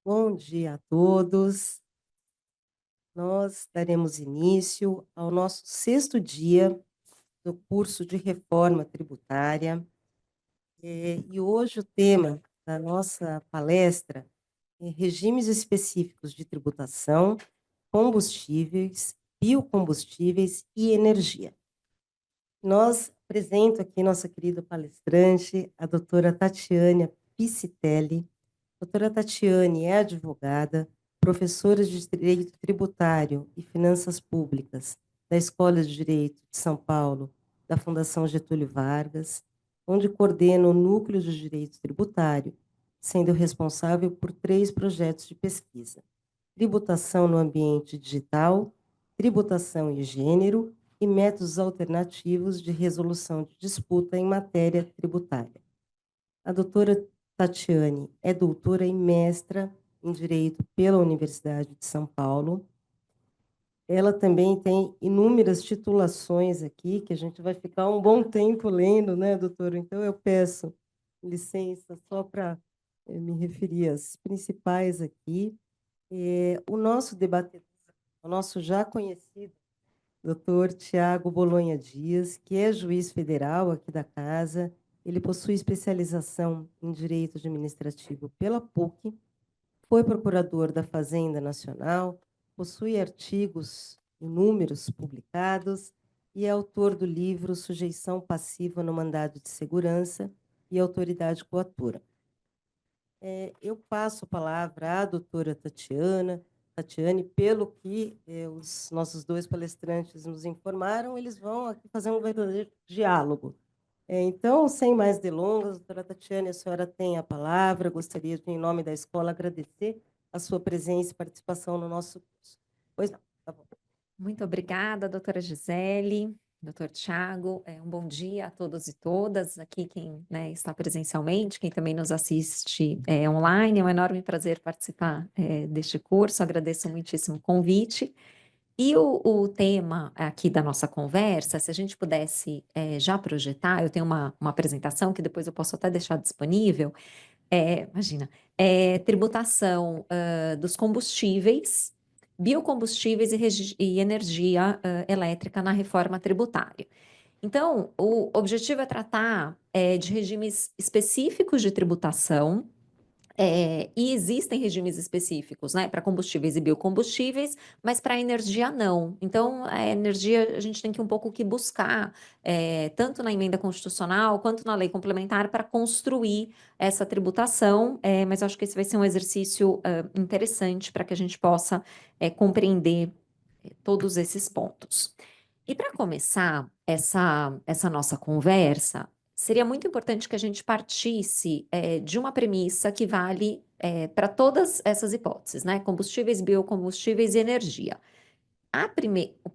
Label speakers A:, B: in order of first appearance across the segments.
A: Bom dia a todos. Nós daremos início ao nosso sexto dia do curso de reforma tributária. E hoje o tema da nossa palestra é regimes específicos de tributação, combustíveis, biocombustíveis e energia. Nós apresento aqui nossa querida palestrante, a doutora Tatiane Piscitelli. Doutora Tatiane é advogada, professora de Direito Tributário e Finanças Públicas da Escola de Direito de São Paulo, da Fundação Getúlio Vargas, onde coordena o Núcleo de Direito Tributário, sendo responsável por 3 projetos de pesquisa: tributação no ambiente digital, tributação e gênero e métodos alternativos de resolução de disputa em matéria tributária. A doutora Tatiane é doutora e mestra em Direito pela Universidade de São Paulo. Ela também tem inúmeras titulações aqui, que a gente vai ficar um bom tempo lendo, né, doutora? Então, eu peço licença só para me referir às principais aqui. O nosso debatedor, o nosso já conhecido doutor Tiago Bolonha Dias, que é juiz federal aqui da casa. Ele possui especialização em Direito Administrativo pela PUC, foi procurador da Fazenda Nacional, possui artigos inúmeros publicados e é autor do livro Sujeição Passiva no Mandado de Segurança e Autoridade Coatora. Eu passo a palavra à doutora Tatiane, pelo que os nossos 2 palestrantes nos informaram, eles vão aqui fazer um verdadeiro diálogo. Então, sem mais delongas, doutora Tatiane, a senhora tem a palavra. Gostaria de, em nome da escola, agradecer a sua presença e participação no nosso curso. Pois não, tá bom.
B: Muito obrigada, doutora Gisele, doutor Tiago. Um bom dia a todos e todas, aqui quem, né, está presencialmente, quem também nos assiste online. É um enorme prazer participar deste curso, agradeço muitíssimo o convite. E o tema aqui da nossa conversa, se a gente pudesse já projetar, eu tenho uma apresentação que depois eu posso até deixar disponível, imagina, tributação dos combustíveis, biocombustíveis e energia elétrica na reforma tributária. Então, o objetivo é tratar de regimes específicos de tributação, e existem regimes específicos, né, para combustíveis e biocombustíveis, mas para energia não. Então, a energia a gente tem que um pouco que buscar, tanto na emenda constitucional quanto na lei complementar, para construir essa tributação, mas acho que esse vai ser um exercício interessante para que a gente possa compreender todos esses pontos. E para começar essa nossa conversa, seria muito importante que a gente partisse de uma premissa que vale para todas essas hipóteses, né? Combustíveis, biocombustíveis e energia.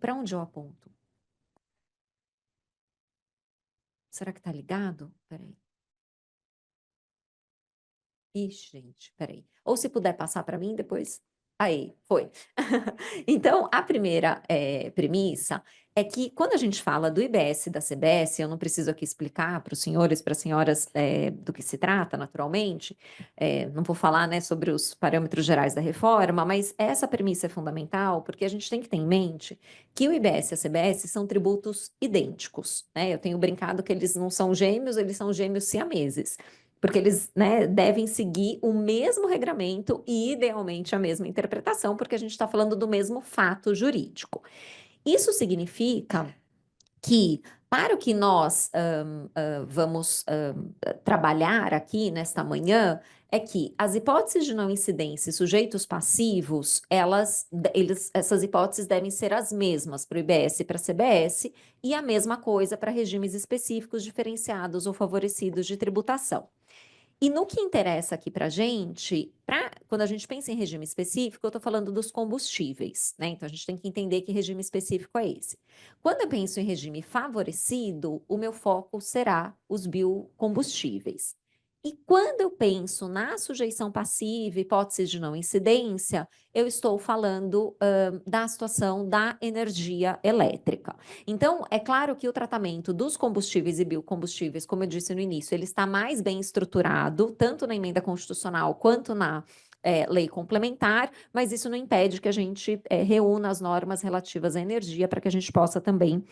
B: Para onde eu aponto? Será que está ligado? Peraí. Ixi, gente, peraí. Ou se puder passar para mim depois. Aí, foi. Então, a primeira premissa é que quando a gente fala do IBS e da CBS, eu não preciso aqui explicar para os senhores, para as senhoras do que se trata, naturalmente, não vou falar, né, sobre os parâmetros gerais da reforma, mas essa premissa é fundamental porque a gente tem que ter em mente que o IBS e a CBS são tributos idênticos, né? Eu tenho brincado que eles não são gêmeos, eles são gêmeos siameses. Porque eles, né, devem seguir o mesmo regramento e, idealmente, a mesma interpretação, porque a gente está falando do mesmo fato jurídico. Isso significa que, para o que nós vamos trabalhar aqui nesta manhã, é que as hipóteses de não incidência e sujeitos passivos, essas hipóteses devem ser as mesmas para o IBS e para a CBS, e a mesma coisa para regimes específicos diferenciados ou favorecidos de tributação. E no que interessa aqui para a gente, quando a gente pensa em regime específico, eu estou falando dos combustíveis, né? Então a gente tem que entender que regime específico é esse. Quando eu penso em regime favorecido, o meu foco será os biocombustíveis. E quando eu penso na sujeição passiva, hipóteses de não incidência, eu estou falando da situação da energia elétrica. Então, é claro que o tratamento dos combustíveis e biocombustíveis, como eu disse no início, ele está mais bem estruturado, tanto na emenda constitucional quanto na lei complementar, mas isso não impede que a gente reúna as normas relativas à energia para que a gente possa também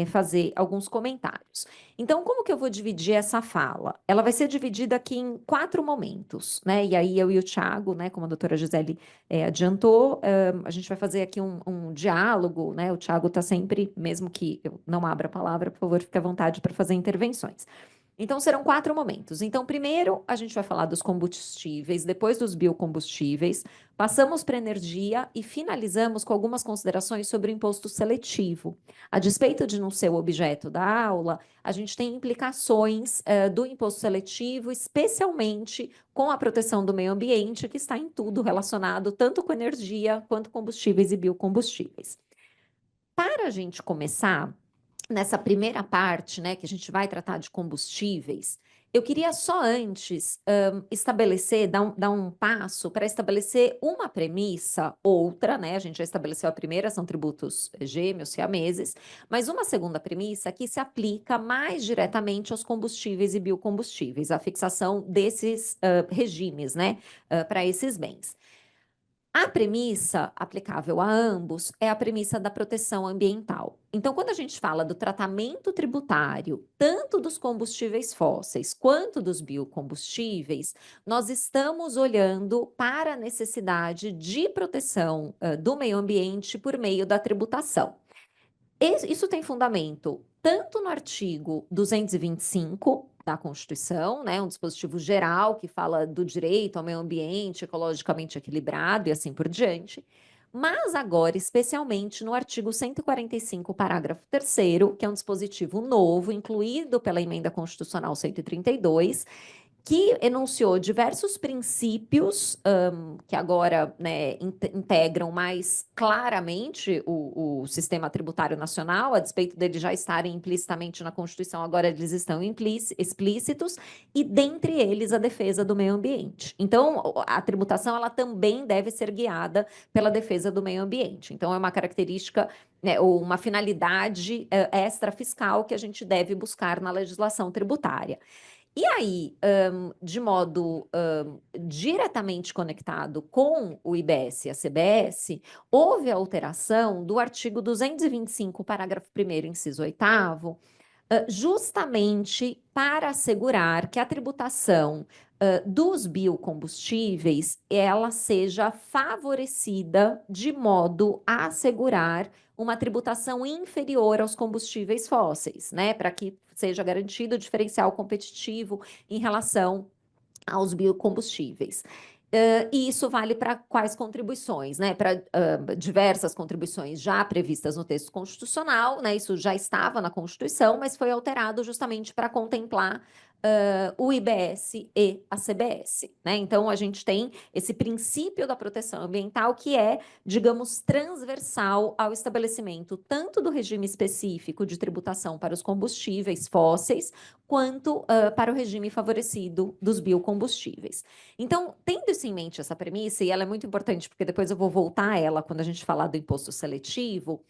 B: fazer alguns comentários. Então, como que eu vou dividir essa fala? Ela vai ser dividida aqui em 4 momentos, né? E aí eu e o Thiago, né, como a doutora Gisele adiantou, a gente vai fazer aqui um diálogo, né? O Thiago está sempre, mesmo que eu não abra a palavra, por favor, fique à vontade para fazer intervenções. Então, serão 4 momentos. Então, primeiro, a gente vai falar dos combustíveis, depois dos biocombustíveis, passamos para energia e finalizamos com algumas considerações sobre o imposto seletivo. A despeito de não ser o objeto da aula, a gente tem implicações do imposto seletivo, especialmente com a proteção do meio ambiente, que está em tudo relacionado, tanto com energia quanto combustíveis e biocombustíveis. Para a gente começar nessa primeira parte, né, que a gente vai tratar de combustíveis, eu queria só antes estabelecer, dar um passo para estabelecer uma premissa, outra, né? A gente já estabeleceu a primeira, são tributos gêmeos, siameses, mas uma segunda premissa que se aplica mais diretamente aos combustíveis e biocombustíveis, a fixação desses regimes, né, para esses bens. A premissa aplicável a ambos é a premissa da proteção ambiental. Então, quando a gente fala do tratamento tributário, tanto dos combustíveis fósseis quanto dos biocombustíveis, nós estamos olhando para a necessidade de proteção do meio ambiente por meio da tributação. Isso tem fundamento tanto no artigo 225 da Constituição, né, um dispositivo geral que fala do direito ao meio ambiente ecologicamente equilibrado e assim por diante, mas agora especialmente no artigo 145, parágrafo 3º, que é um dispositivo novo, incluído pela Emenda Constitucional 132, que enunciou diversos princípios que agora, né, integram mais claramente o sistema tributário nacional, a despeito deles já estarem implicitamente na Constituição, agora eles estão explícitos, e dentre eles a defesa do meio ambiente. Então, a tributação ela também deve ser guiada pela defesa do meio ambiente. Então, é uma característica, né, ou uma finalidade extrafiscal que a gente deve buscar na legislação tributária. E aí, de modo diretamente conectado com o IBS e a CBS, houve a alteração do artigo 225, parágrafo 1º, inciso 8º, justamente para assegurar que a tributação dos biocombustíveis ela seja favorecida de modo a assegurar uma tributação inferior aos combustíveis fósseis, né? Para que seja garantido o diferencial competitivo em relação aos biocombustíveis. E isso vale para quais contribuições, né? Para diversas contribuições já previstas no texto constitucional, né? Isso já estava na Constituição, mas foi alterado justamente para contemplar o IBS e a CBS, né? Então, a gente tem esse princípio da proteção ambiental que é, digamos, transversal ao estabelecimento tanto do regime específico de tributação para os combustíveis fósseis, quanto para o regime favorecido dos biocombustíveis. Então, tendo isso em mente, essa premissa, e ela é muito importante, porque depois eu vou voltar a ela quando a gente falar do imposto seletivo,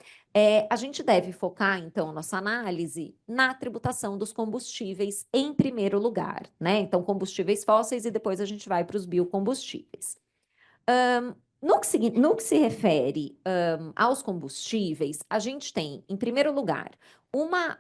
B: a gente deve focar, então, nossa análise na tributação dos combustíveis em primeiro lugar, né? Então, combustíveis fósseis e depois a gente vai para os biocombustíveis. No que se refere aos combustíveis, a gente tem, em primeiro lugar,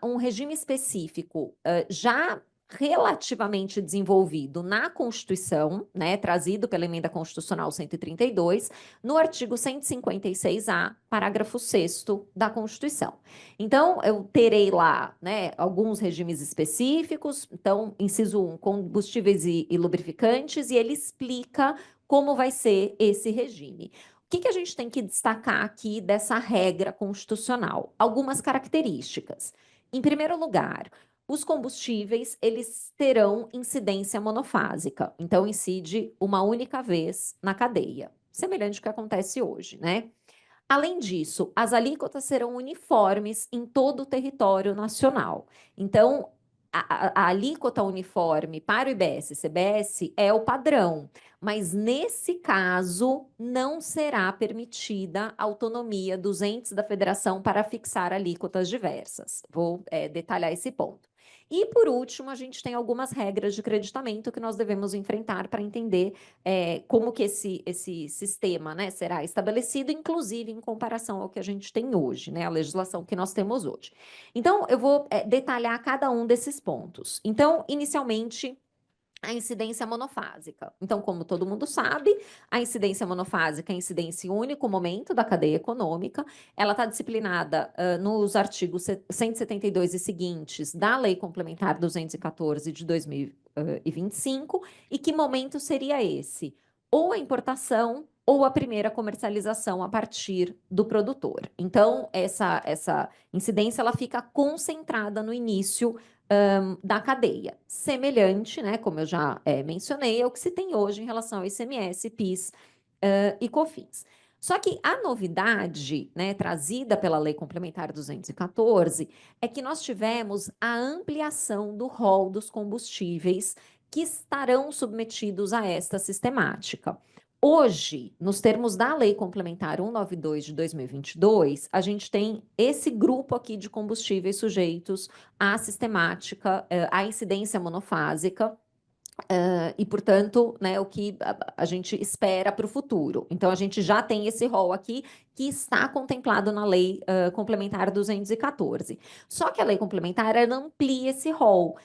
B: um regime específico já relativamente desenvolvido na Constituição, né, trazido pela Emenda Constitucional 132, no artigo 156A, parágrafo 6º da Constituição. Então, eu terei lá, né, alguns regimes específicos, então, inciso 1, combustíveis e lubrificantes, e ele explica como vai ser esse regime. O que a gente tem que destacar aqui dessa regra constitucional? Algumas características. Em primeiro lugar, os combustíveis, eles terão incidência monofásica, então incide uma única vez na cadeia, semelhante ao que acontece hoje, né? Além disso, as alíquotas serão uniformes em todo o território nacional. Então, a alíquota uniforme para o IBS e CBS é o padrão, mas nesse caso não será permitida a autonomia dos entes da federação para fixar alíquotas diversas. Vou detalhar esse ponto. E, por último, a gente tem algumas regras de creditamento que nós devemos enfrentar para entender como que esse sistema, né, será estabelecido, inclusive em comparação ao que a gente tem hoje, né, a legislação que nós temos hoje. Então, eu vou detalhar cada um desses pontos. Então, inicialmente, a incidência monofásica. Então, como todo mundo sabe, a incidência monofásica é a incidência em um único momento da cadeia econômica. Ela está disciplinada nos artigos 172 e seguintes da Lei Complementar 214 de 2025. E que momento seria esse? Ou a importação ou a primeira comercialização a partir do produtor. Então, essa incidência ela fica concentrada no início da cadeia. Semelhante, né, como eu já mencionei, é o que se tem hoje em relação ao ICMS, PIS e COFINS. Só que a novidade, né, trazida pela Lei Complementar 214 é que nós tivemos a ampliação do rol dos combustíveis que estarão submetidos a esta sistemática. Hoje, nos termos da Lei Complementar 192 de 2022, a gente tem esse grupo aqui de combustíveis sujeitos à sistemática, à incidência monofásica, e, portanto, né, o que a gente espera para o futuro. Então, a gente já tem esse rol aqui que está contemplado na Lei Complementar 214. Só que a Lei Complementar ela amplia esse rol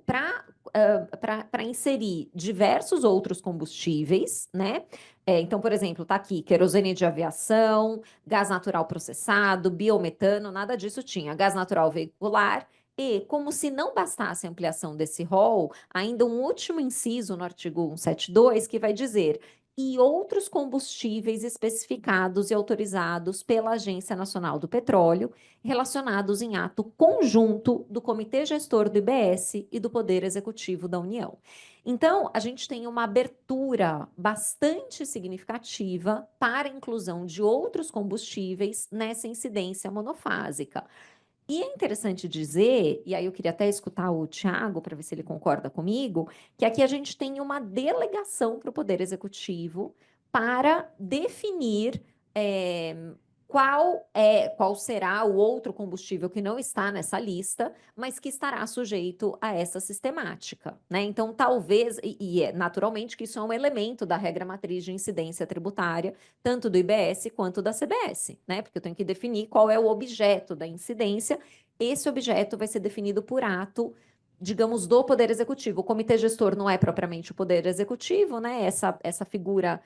B: para inserir diversos outros combustíveis, né? Então, por exemplo, está aqui querosene de aviação, gás natural processado, biometano, nada disso tinha. Gás natural veicular. E, como se não bastasse a ampliação desse rol, ainda um último inciso no artigo 172 que vai dizer e outros combustíveis especificados e autorizados pela Agência Nacional do Petróleo, relacionados em ato conjunto do Comitê Gestor do IBS e do Poder Executivo da União. Então, a gente tem uma abertura bastante significativa para a inclusão de outros combustíveis nessa incidência monofásica. E é interessante dizer, e aí eu queria até escutar o Tiago para ver se ele concorda comigo, que aqui a gente tem uma delegação para o Poder Executivo para definir qual será o outro combustível que não está nessa lista, mas que estará sujeito a essa sistemática, né? Então, talvez, naturalmente que isso é um elemento da regra matriz de incidência tributária, tanto do IBS quanto da CBS, né? Porque eu tenho que definir qual é o objeto da incidência. Esse objeto vai ser definido por ato, digamos, do Poder Executivo. O Comitê Gestor não é propriamente o Poder Executivo, né? Essa figura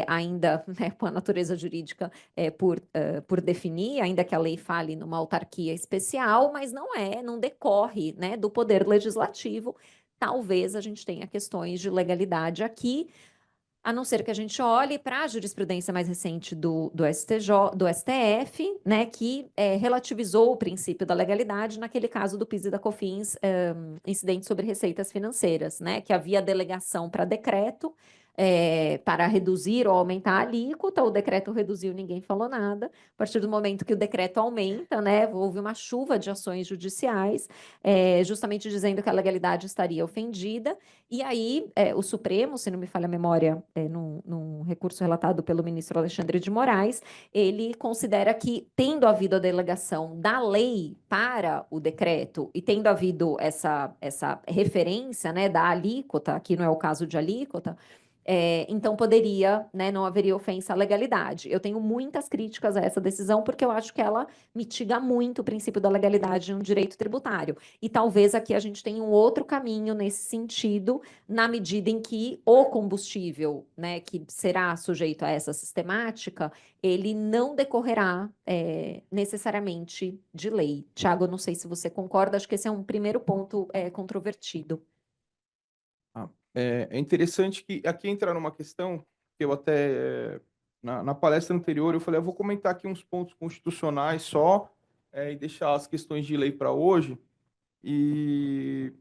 B: ainda, né, com a natureza jurídica por definir, ainda que a lei fale numa autarquia especial, mas não decorre, né, do Poder Legislativo. Talvez a gente tenha questões de legalidade aqui, a não ser que a gente olhe para a jurisprudência mais recente do STF, né, que relativizou o princípio da legalidade naquele caso do PIS e da COFINS, incidente sobre receitas financeiras, né, que havia delegação para decreto, para reduzir ou aumentar a alíquota, o decreto reduziu, ninguém falou nada. A partir do momento que o decreto aumenta, né, houve uma chuva de ações judiciais, justamente dizendo que a legalidade estaria ofendida, e aí o Supremo, se não me falha a memória, num recurso relatado pelo ministro Alexandre de Moraes, ele considera que, tendo havido a delegação da lei para o decreto e tendo havido essa referência, né, da alíquota, aqui não é o caso de alíquota, então poderia, né, não haveria ofensa à legalidade. Eu tenho muitas críticas a essa decisão, porque eu acho que ela mitiga muito o princípio da legalidade no direito tributário. E talvez aqui a gente tenha um outro caminho nesse sentido, na medida em que o combustível, né, que será sujeito a essa sistemática, ele não decorrerá necessariamente de lei. Tiago, eu não sei se você concorda, acho que esse é um primeiro ponto controvertido.
C: É interessante que aqui entra numa questão que eu até, na palestra anterior, eu falei, eu vou comentar aqui uns pontos constitucionais só, e deixar as questões de lei para hoje. E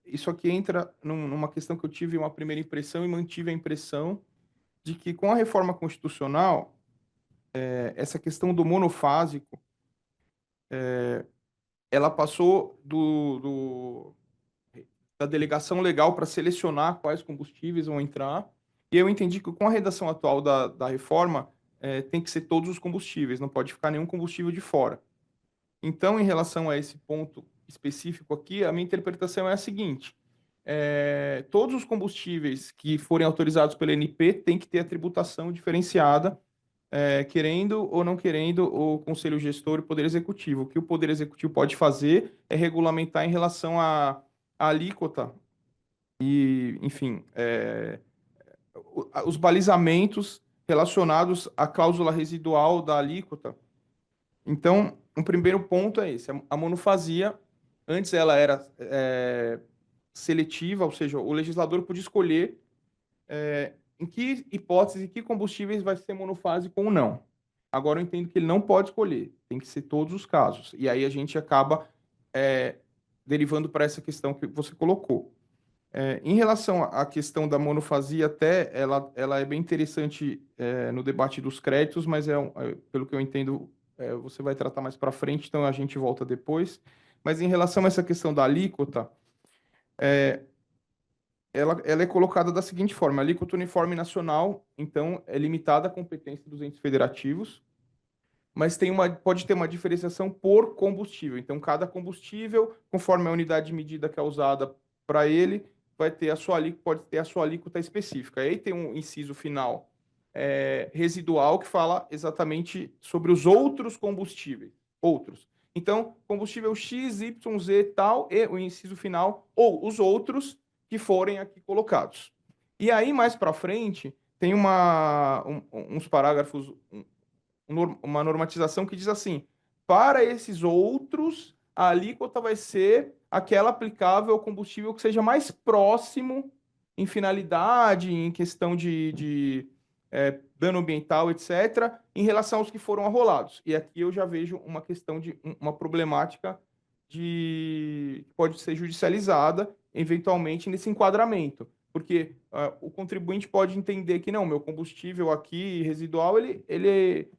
C: isso aqui entra numa questão que eu tive uma primeira impressão e mantive a impressão de que com a reforma constitucional, essa questão do monofásico, ela passou da delegação legal para selecionar quais combustíveis vão entrar. E eu entendi que com a redação atual da reforma, tem que ser todos os combustíveis, não pode ficar nenhum combustível de fora. Então, em relação a esse ponto específico aqui, a minha interpretação é a seguinte: todos os combustíveis que forem autorizados pela ANP têm que ter a tributação diferenciada, querendo ou não querendo, o Conselho Gestor e o Poder Executivo. O que o Poder Executivo pode fazer é regulamentar em relação à alíquota e, enfim, os balizamentos relacionados à cláusula residual da alíquota. Então, um primeiro ponto é esse. A monofasia, antes ela era seletiva, ou seja, o legislador podia escolher em que hipótese, em que combustíveis vai ser monofásico ou não. Agora eu entendo que ele não pode escolher, tem que ser todos os casos. E aí a gente acaba derivando para essa questão que você colocou. Em relação à questão da monofasia, até ela é bem interessante no debate dos créditos, mas pelo que eu entendo, você vai tratar mais para frente, então a gente volta depois. Mas em relação a essa questão da alíquota, ela é colocada da seguinte forma: a alíquota uniforme nacional, então, é limitada à competência dos entes federativos, mas pode ter uma diferenciação por combustível. Então, cada combustível, conforme a unidade de medida que é usada para ele, vai ter pode ter a sua alíquota específica. E aí tem um inciso final residual que fala exatamente sobre os outros combustíveis. Outros. Então, combustível X, Y, Z, tal, e o inciso final, ou os outros que forem aqui colocados. E aí, mais para frente, tem uns parágrafos, uma normatização que diz assim: para esses outros, a alíquota vai ser aquela aplicável ao combustível que seja mais próximo em finalidade, em questão de dano ambiental, etc., em relação aos que foram arrolados. E aqui eu já vejo uma questão uma problemática que pode ser judicializada, eventualmente, nesse enquadramento. Porque o contribuinte pode entender que, não, meu combustível aqui residual, ele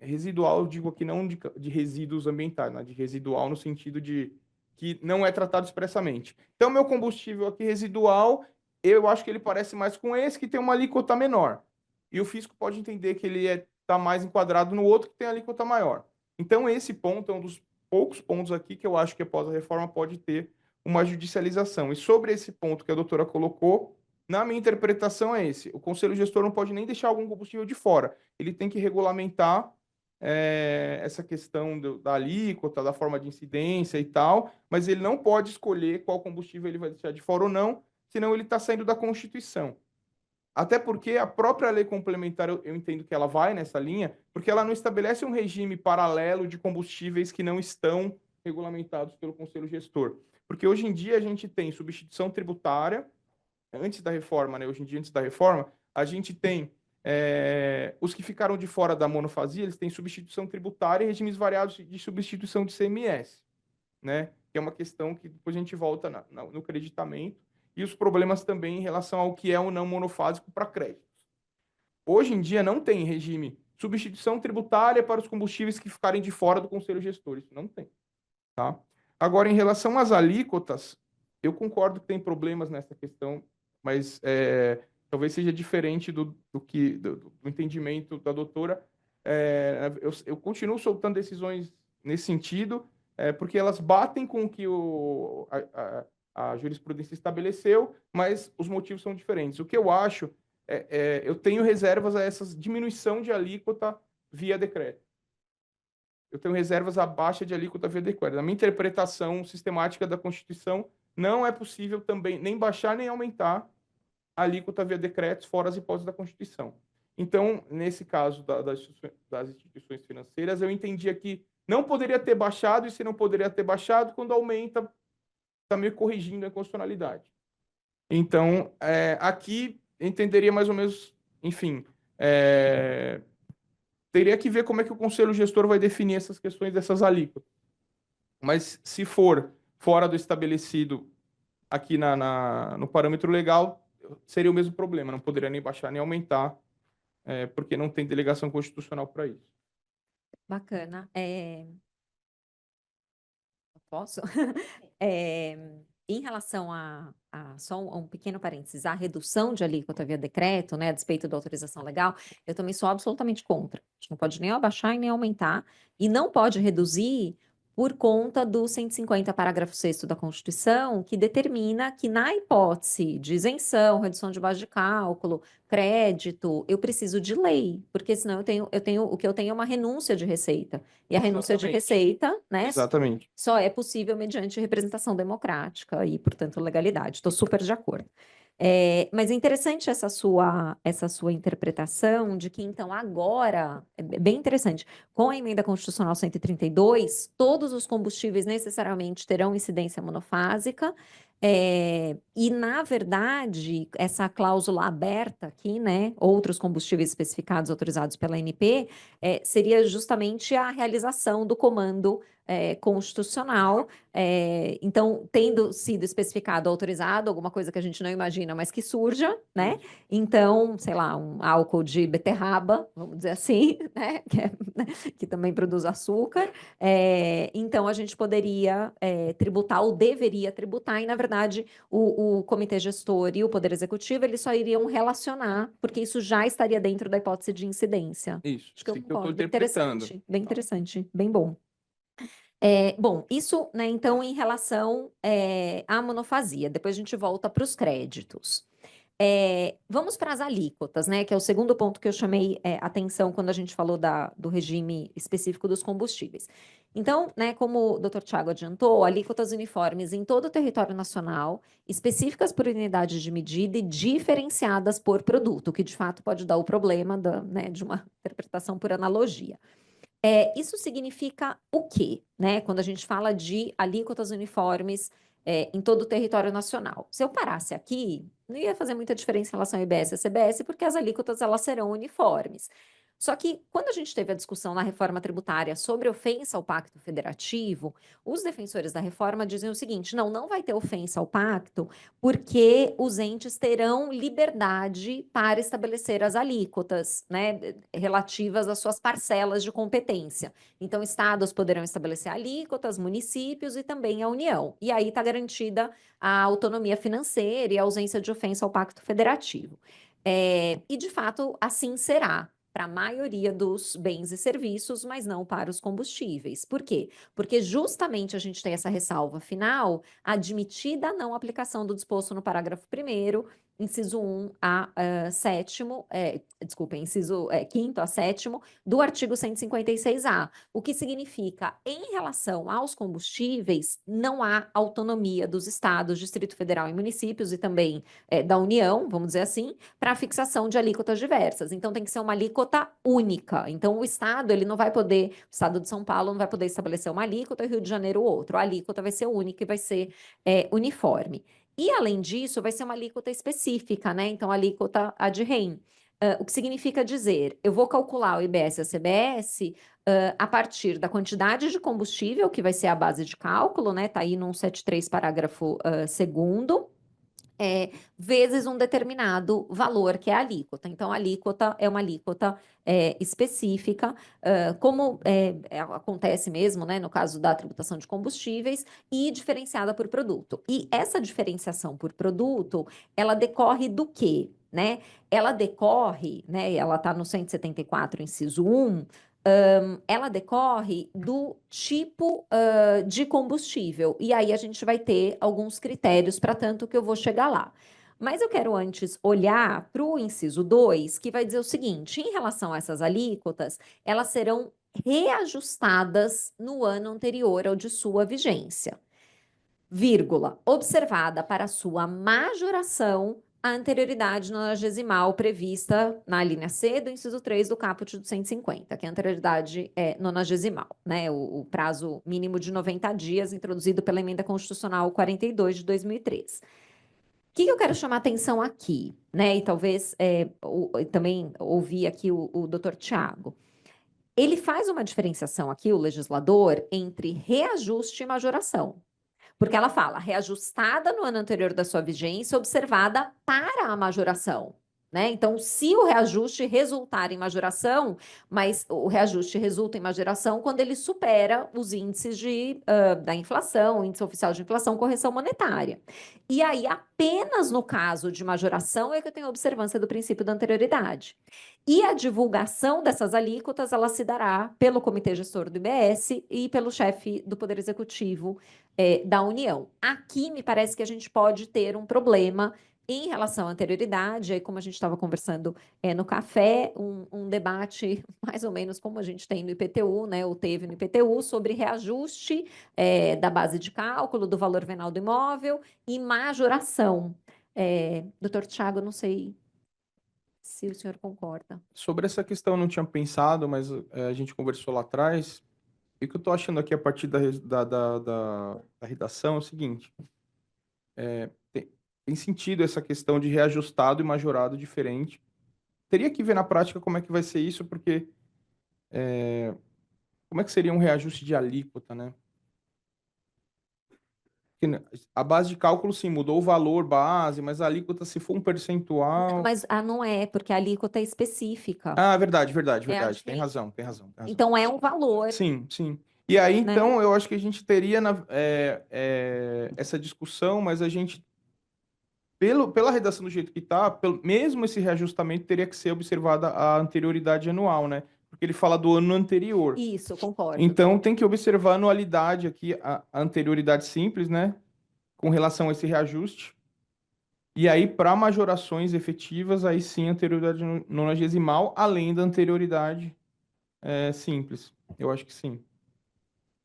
C: residual, eu digo aqui não de resíduos ambientais, né? De residual no sentido de que não é tratado expressamente. Então, meu combustível aqui residual, eu acho que ele parece mais com esse, que tem uma alíquota menor. E o fisco pode entender que ele está mais enquadrado no outro, que tem alíquota maior. Então, esse ponto é um dos poucos pontos aqui que eu acho que após a reforma pode ter uma judicialização. E sobre esse ponto que a doutora colocou, na minha interpretação é esse: o conselho gestor não pode nem deixar algum combustível de fora. Ele tem que regulamentar essa questão da alíquota, da forma de incidência e tal, mas ele não pode escolher qual combustível ele vai deixar de fora ou não, senão ele está saindo da Constituição. Até porque a própria lei complementar, eu entendo que ela vai nessa linha, porque ela não estabelece um regime paralelo de combustíveis que não estão regulamentados pelo Conselho Gestor. Porque hoje em dia a gente tem substituição tributária, antes da reforma, né? Hoje em dia, antes da reforma, a gente tem os que ficaram de fora da monofasia, eles têm substituição tributária e regimes variados de substituição de CMS, né? Que é uma questão que depois a gente volta no creditamento, e os problemas também em relação ao que é ou não monofásico para créditos. Hoje em dia não tem regime substituição tributária para os combustíveis que ficarem de fora do Conselho Gestor, isso não tem, tá? Agora, em relação às alíquotas, eu concordo que tem problemas nessa questão, mas talvez seja diferente do entendimento da doutora. Eu continuo soltando decisões nesse sentido, porque elas batem com o que a jurisprudência estabeleceu, mas os motivos são diferentes. O que eu acho eu tenho reservas a essa diminuição de alíquota via decreto. Eu tenho reservas à baixa de alíquota via decreto. Na minha interpretação sistemática da Constituição, não é possível também nem baixar nem aumentar a alíquota via decretos fora as hipóteses da Constituição. Então, nesse caso das instituições financeiras, eu entendia que não poderia ter baixado, e se não poderia ter baixado, quando aumenta, está meio corrigindo a inconstitucionalidade. Então, aqui, entenderia mais ou menos, enfim, teria que ver como é que o Conselho Gestor vai definir essas questões dessas alíquotas. Mas se for fora do estabelecido aqui no parâmetro legal, seria o mesmo problema, não poderia nem baixar nem aumentar, porque não tem delegação constitucional para isso.
B: Bacana. Posso? Em relação só um pequeno parênteses, a redução de alíquota via decreto, né, a despeito da autorização legal, eu também sou absolutamente contra. A gente não pode nem abaixar e nem aumentar, e não pode reduzir por conta do 150, parágrafo 6º da Constituição, que determina que na hipótese de isenção, redução de base de cálculo, crédito, eu preciso de lei, porque senão o que eu tenho é uma renúncia de receita. E a renúncia de
C: Exatamente.
B: receita, né,
C: Exatamente.
B: só é possível mediante representação democrática e, portanto, legalidade. Estou super de acordo. Mas é interessante essa sua interpretação de que, então, agora, é bem interessante, com a emenda constitucional 132, todos os combustíveis necessariamente terão incidência monofásica, e, na verdade, essa cláusula aberta aqui, né, outros combustíveis especificados autorizados pela ANP, seria justamente a realização do comando constitucional. Então, tendo sido especificado, autorizado, alguma coisa que a gente não imagina, mas que surja, né? Então, sei lá, um álcool de beterraba, vamos dizer assim, né? Que também produz açúcar. Então, a gente poderia tributar ou deveria tributar, e, na verdade, o Comitê Gestor e o Poder Executivo, eles só iriam relacionar, porque isso já estaria dentro da hipótese de incidência.
C: Isso.
B: Acho que eu
C: Assim que eu estou
B: concordo. Bem
C: interpretando.
B: interessante, bem interessante, bem bom. Bom, isso, né, então, em relação à monofasia. Depois a gente volta para os créditos. Vamos para as alíquotas, né, que é o segundo ponto que eu chamei atenção quando a gente falou do regime específico dos combustíveis. Então, né, como o Dr. Tiago adiantou, alíquotas uniformes em todo o território nacional, específicas por unidade de medida e diferenciadas por produto, que de fato pode dar o problema né, de uma interpretação por analogia. Isso significa o quê, né? Quando a gente fala de alíquotas uniformes em todo o território nacional. Se eu parasse aqui, não ia fazer muita diferença em relação ao IBS e à CBS, porque as alíquotas elas serão uniformes. Só que, quando a gente teve a discussão na reforma tributária sobre ofensa ao pacto federativo, os defensores da reforma dizem o seguinte: não vai ter ofensa ao pacto, porque os entes terão liberdade para estabelecer as alíquotas, né, relativas às suas parcelas de competência. Então, estados poderão estabelecer alíquotas, municípios e também a União. E aí está garantida a autonomia financeira e a ausência de ofensa ao pacto federativo. E, de fato, assim será para a maioria dos bens e serviços, mas não para os combustíveis. Por quê? Porque justamente a gente tem essa ressalva final, admitida a não aplicação do disposto no parágrafo 1º, inciso 1 a 7º, inciso 5º a 7º, do artigo 156A, o que significa, em relação aos combustíveis, não há autonomia dos estados, Distrito Federal e municípios, e também da União, vamos dizer assim, para a fixação de alíquotas diversas. Então, tem que ser uma alíquota única. Então, o estado, ele não vai poder, o estado de São Paulo não vai poder estabelecer uma alíquota e o Rio de Janeiro outro. A alíquota vai ser única e vai ser uniforme. E, além disso, vai ser uma alíquota específica, né? Então, a alíquota ad rem. O que significa dizer, eu vou calcular o IBS e a CBS a partir da quantidade de combustível, que vai ser a base de cálculo, né? Tá aí no 173, parágrafo 2º, vezes um determinado valor, que é a alíquota. Então, a alíquota é uma alíquota específica, como acontece mesmo, né, no caso da tributação de combustíveis, e diferenciada por produto. E essa diferenciação por produto, ela decorre do quê? Né? Ela decorre, né, ela está no 174, inciso 1, ela decorre do tipo de combustível. E aí a gente vai ter alguns critérios para tanto que eu vou chegar lá. Mas eu quero antes olhar para o inciso 2, que vai dizer o seguinte: em relação a essas alíquotas, elas serão reajustadas no ano anterior ao de sua vigência, vírgula, observada para sua majoração a anterioridade nonagesimal prevista na linha C do inciso 3 do caput do 150, que é a anterioridade nonagesimal, né? O prazo mínimo de 90 dias introduzido pela emenda constitucional 42 de 2003. O que eu quero chamar atenção aqui, né? E talvez também ouvir aqui o Dr. Tiago. Ele faz uma diferenciação aqui, o legislador, entre reajuste e majoração. Porque ela fala reajustada no ano anterior da sua vigência, observada para a majoração. né? Então, se o reajuste resultar em majoração, mas o reajuste resulta em majoração quando ele supera os índices da inflação, índice oficial de inflação, correção monetária. E aí, apenas no caso de majoração é que eu tenho observância do princípio da anterioridade. E a divulgação dessas alíquotas, ela se dará pelo Comitê Gestor do IBS e pelo chefe do Poder Executivo da União. Aqui, me parece que a gente pode ter um problema em relação à anterioridade, aí como a gente estava conversando no café, um debate mais ou menos como a gente tem no IPTU, né, ou teve no IPTU, sobre reajuste da base de cálculo, do valor venal do imóvel e majoração. Doutor Tiago, não sei se o senhor concorda.
C: Sobre essa questão eu não tinha pensado, mas a gente conversou lá atrás. E o que eu tô achando aqui a partir da redação é o seguinte: tem sentido essa questão de reajustado e majorado diferente. Teria que ver na prática como é que vai ser isso, porque como é que seria um reajuste de alíquota, né? Porque a base de cálculo, sim, mudou o valor base, mas a alíquota, se for um percentual.
B: Mas não é, porque a alíquota é específica.
C: Ah, verdade, verdade,
B: É a
C: verdade. Tem
B: diferença.
C: razão, tem razão, tem razão.
B: Então, é um valor,
C: Sim, sim. E aí,
B: né?
C: então, eu acho que a gente teria essa discussão, mas a gente, pela redação do jeito que está, mesmo esse reajustamento teria que ser observada a anterioridade anual, né? Porque ele fala do ano anterior.
B: Isso, concordo.
C: Então, tem que observar a anualidade aqui, a anterioridade simples, né? Com relação a esse reajuste. E aí, para majorações efetivas, aí sim, anterioridade nonagesimal, além da anterioridade simples. Eu acho que sim.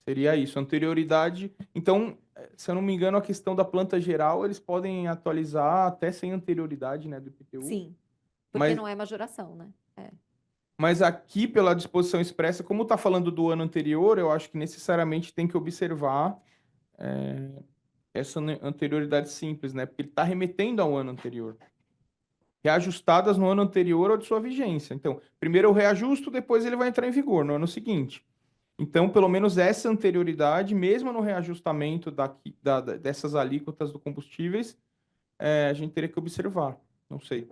C: Seria isso, anterioridade. Então, se eu não me engano, a questão da planta geral, eles podem atualizar até sem anterioridade, né, do IPTU.
B: Sim, porque
C: Mas,
B: não é majoração, né?
C: mas aqui, pela disposição expressa, como está falando do ano anterior, eu acho que necessariamente tem que observar essa anterioridade simples, né? Porque ele está remetendo ao ano anterior. Reajustadas no ano anterior ou de sua vigência. Então, primeiro eu reajusto, depois ele vai entrar em vigor no ano seguinte. Então, pelo menos essa anterioridade, mesmo no reajustamento dessas alíquotas do combustíveis, a gente teria que observar. Não sei.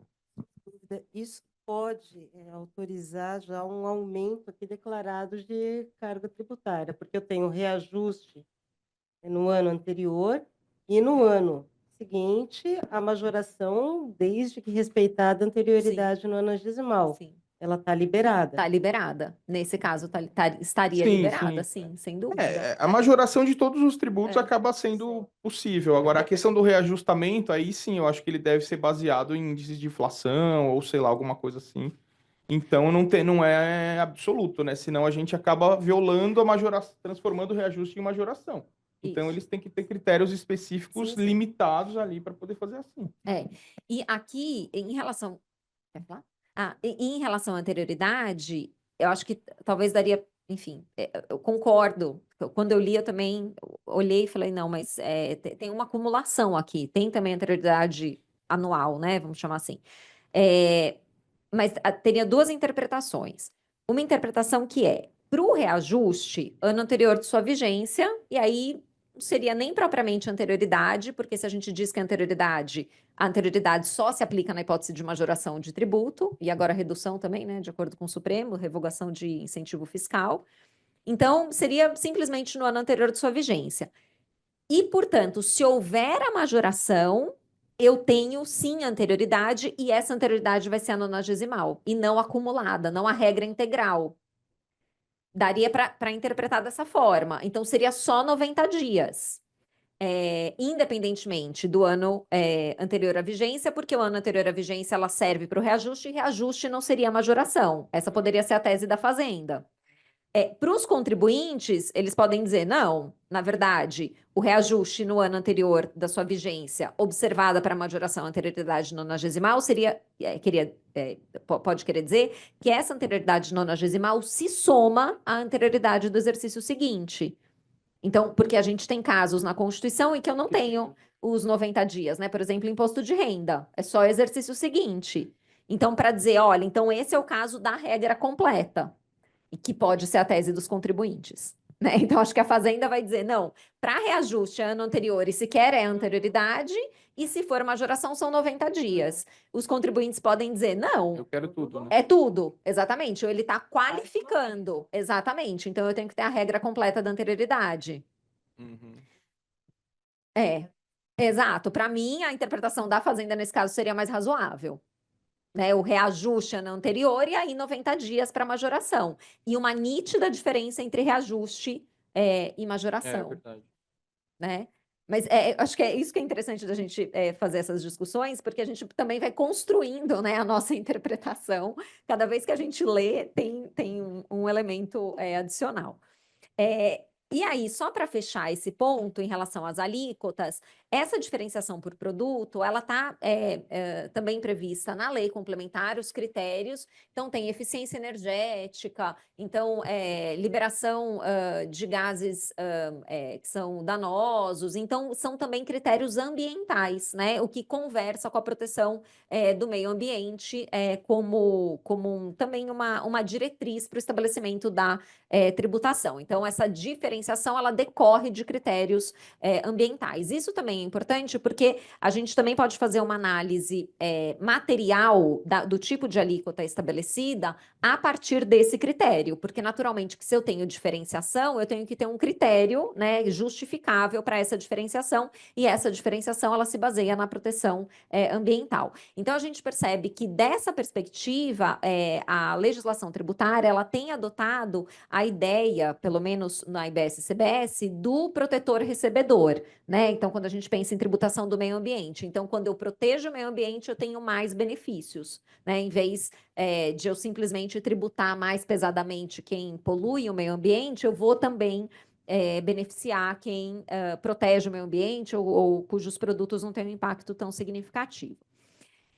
A: Isso pode autorizar já um aumento aqui declarado de carga tributária, porque eu tenho reajuste no ano anterior e no ano seguinte a majoração, desde que respeitada a anterioridade no anagesimal.
B: Sim.
A: Ela está liberada.
B: Está liberada. Nesse caso, estaria
C: Sim,
B: liberada,
C: sim.
B: sim, sem dúvida.
C: A majoração de todos os tributos acaba sendo possível. Agora, a questão do reajustamento, aí sim, eu acho que ele deve ser baseado em índices de inflação ou sei lá, alguma coisa assim. Então, não é absoluto, né? Senão a gente acaba violando a majoração, transformando o reajuste em majoração. Então,
B: Isso.
C: eles têm que ter critérios específicos
B: Sim, sim.
C: limitados ali para poder fazer assim.
B: E aqui, em relação. Quer falar? Em relação à anterioridade, eu acho que talvez daria. Enfim, eu concordo. Quando eu li, eu também olhei e falei, não, mas tem uma acumulação aqui. Tem também anterioridade anual, né? Vamos chamar assim. Mas teria duas interpretações. Uma interpretação que para o reajuste, ano anterior de sua vigência, e aí não seria nem propriamente anterioridade, porque se a gente diz que a anterioridade só se aplica na hipótese de majoração de tributo, e agora redução também, né, de acordo com o Supremo, revogação de incentivo fiscal. Então, seria simplesmente no ano anterior de sua vigência. E, portanto, se houver a majoração, eu tenho sim anterioridade, e essa anterioridade vai ser a nonagesimal, e não acumulada, não a regra integral. Daria para interpretar dessa forma. Então, seria só 90 dias. Independentemente do ano anterior à vigência, porque o ano anterior à vigência ela serve para o reajuste, e reajuste não seria majoração. Essa poderia ser a tese da Fazenda. Para os contribuintes, eles podem dizer, não, na verdade, o reajuste no ano anterior da sua vigência, observada para majoração anterioridade nonagesimal, pode querer dizer que essa anterioridade nonagesimal se soma à anterioridade do exercício seguinte. Então, porque a gente tem casos na Constituição em que eu não tenho os 90 dias, né? Por exemplo, imposto de renda, é só o exercício seguinte. Então, para dizer, olha, então esse é o caso da regra completa, e que pode ser a tese dos contribuintes. né? Então, acho que a Fazenda vai dizer, não, para reajuste ano anterior, e se quer é anterioridade, e se for majoração, são 90 dias. Os contribuintes podem dizer, não,
C: Eu quero tudo, né?
B: é tudo, exatamente. Ou ele está qualificando, exatamente. Então, eu tenho que ter a regra completa da anterioridade.
C: Uhum.
B: Exato. Para mim, a interpretação da Fazenda nesse caso seria mais razoável. Né, o reajuste ano anterior e aí 90 dias para majoração. E uma nítida diferença entre reajuste e
C: É
B: majoração,
C: verdade.
B: né? Mas acho que é isso que é interessante da gente fazer essas discussões, porque a gente também vai construindo, né, a nossa interpretação. Cada vez que a gente lê, tem um elemento adicional. E aí, só para fechar esse ponto em relação às alíquotas, essa diferenciação por produto, ela está também prevista na lei complementar, os critérios. Então, tem eficiência energética, então, liberação de gases que são danosos. Então, são também critérios ambientais, né? O que conversa com a proteção do meio ambiente também uma diretriz para o estabelecimento da tributação. Então, essa diferenciação, ela decorre de critérios ambientais. Isso também é importante porque a gente também pode fazer uma análise material do tipo de alíquota estabelecida a partir desse critério, porque naturalmente que se eu tenho diferenciação, eu tenho que ter um critério, né, justificável para essa diferenciação, e essa diferenciação ela se baseia na proteção ambiental. Então, a gente percebe que dessa perspectiva, a legislação tributária ela tem adotado a ideia, pelo menos na IBS-CBS, do protetor recebedor, né? Então, quando a gente pensa em tributação do meio ambiente, então, quando eu protejo o meio ambiente, eu tenho mais benefícios, né? Em vez de eu simplesmente tributar mais pesadamente quem polui o meio ambiente, eu vou também beneficiar quem protege o meio ambiente ou cujos produtos não têm um impacto tão significativo.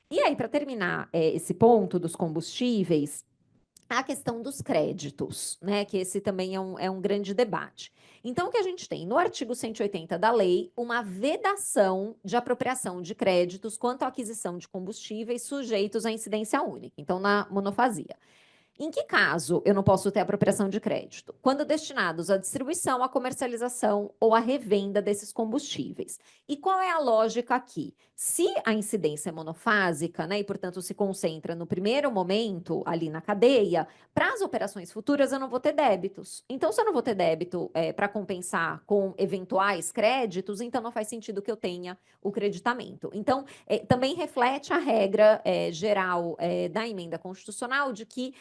B: E aí, para terminar esse ponto dos combustíveis, a questão dos créditos, né? Que esse também é um grande debate. Então, o que a gente tem no artigo 180 da lei, uma vedação de apropriação de créditos quanto à aquisição de combustíveis sujeitos à incidência única, então, na monofasia. Em que caso eu não posso ter apropriação de crédito? Quando destinados à distribuição, à comercialização ou à revenda desses combustíveis. E qual é a lógica aqui? Se a incidência é monofásica, né, e portanto se concentra no primeiro momento ali na cadeia, para as operações futuras eu não vou ter débitos. Então, se eu não vou ter débito para compensar com eventuais créditos, então não faz sentido que eu tenha o creditamento. Então, também reflete a regra geral da emenda constitucional de que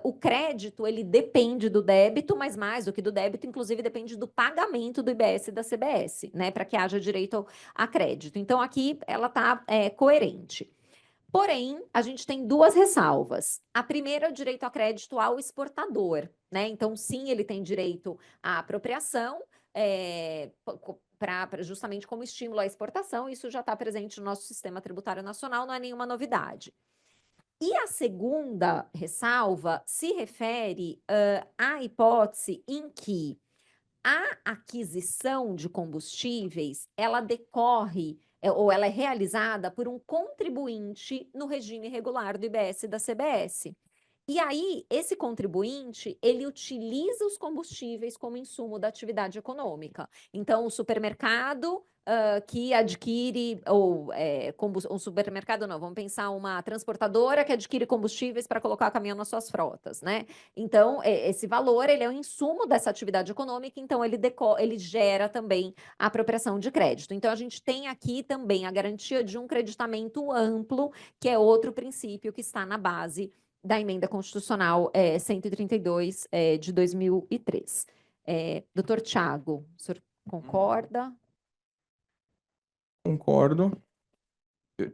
B: o crédito, ele depende do débito, mas mais do que do débito, inclusive depende do pagamento do IBS e da CBS, né, para que haja direito a crédito. Então, aqui ela está coerente. Porém, a gente tem duas ressalvas. A primeira é o direito a crédito ao exportador, né? Então, sim, ele tem direito à apropriação, justamente como estímulo à exportação, isso já está presente no nosso sistema tributário nacional, não é nenhuma novidade. E a segunda ressalva se refere à hipótese em que a aquisição de combustíveis, ela decorre ou ela é realizada por um contribuinte no regime regular do IBS e da CBS. E aí, esse contribuinte, ele utiliza os combustíveis como insumo da atividade econômica. Então, o supermercado que adquire, ou um supermercado não, vamos pensar uma transportadora que adquire combustíveis para colocar caminhão nas suas frotas, né? Então, esse valor, ele é um insumo dessa atividade econômica, então ele gera também a apropriação de crédito. Então, a gente tem aqui também a garantia de um creditamento amplo, que é outro princípio que está na base da emenda constitucional 132 de 2003. Doutor Tiago, o senhor concorda?
C: Concordo.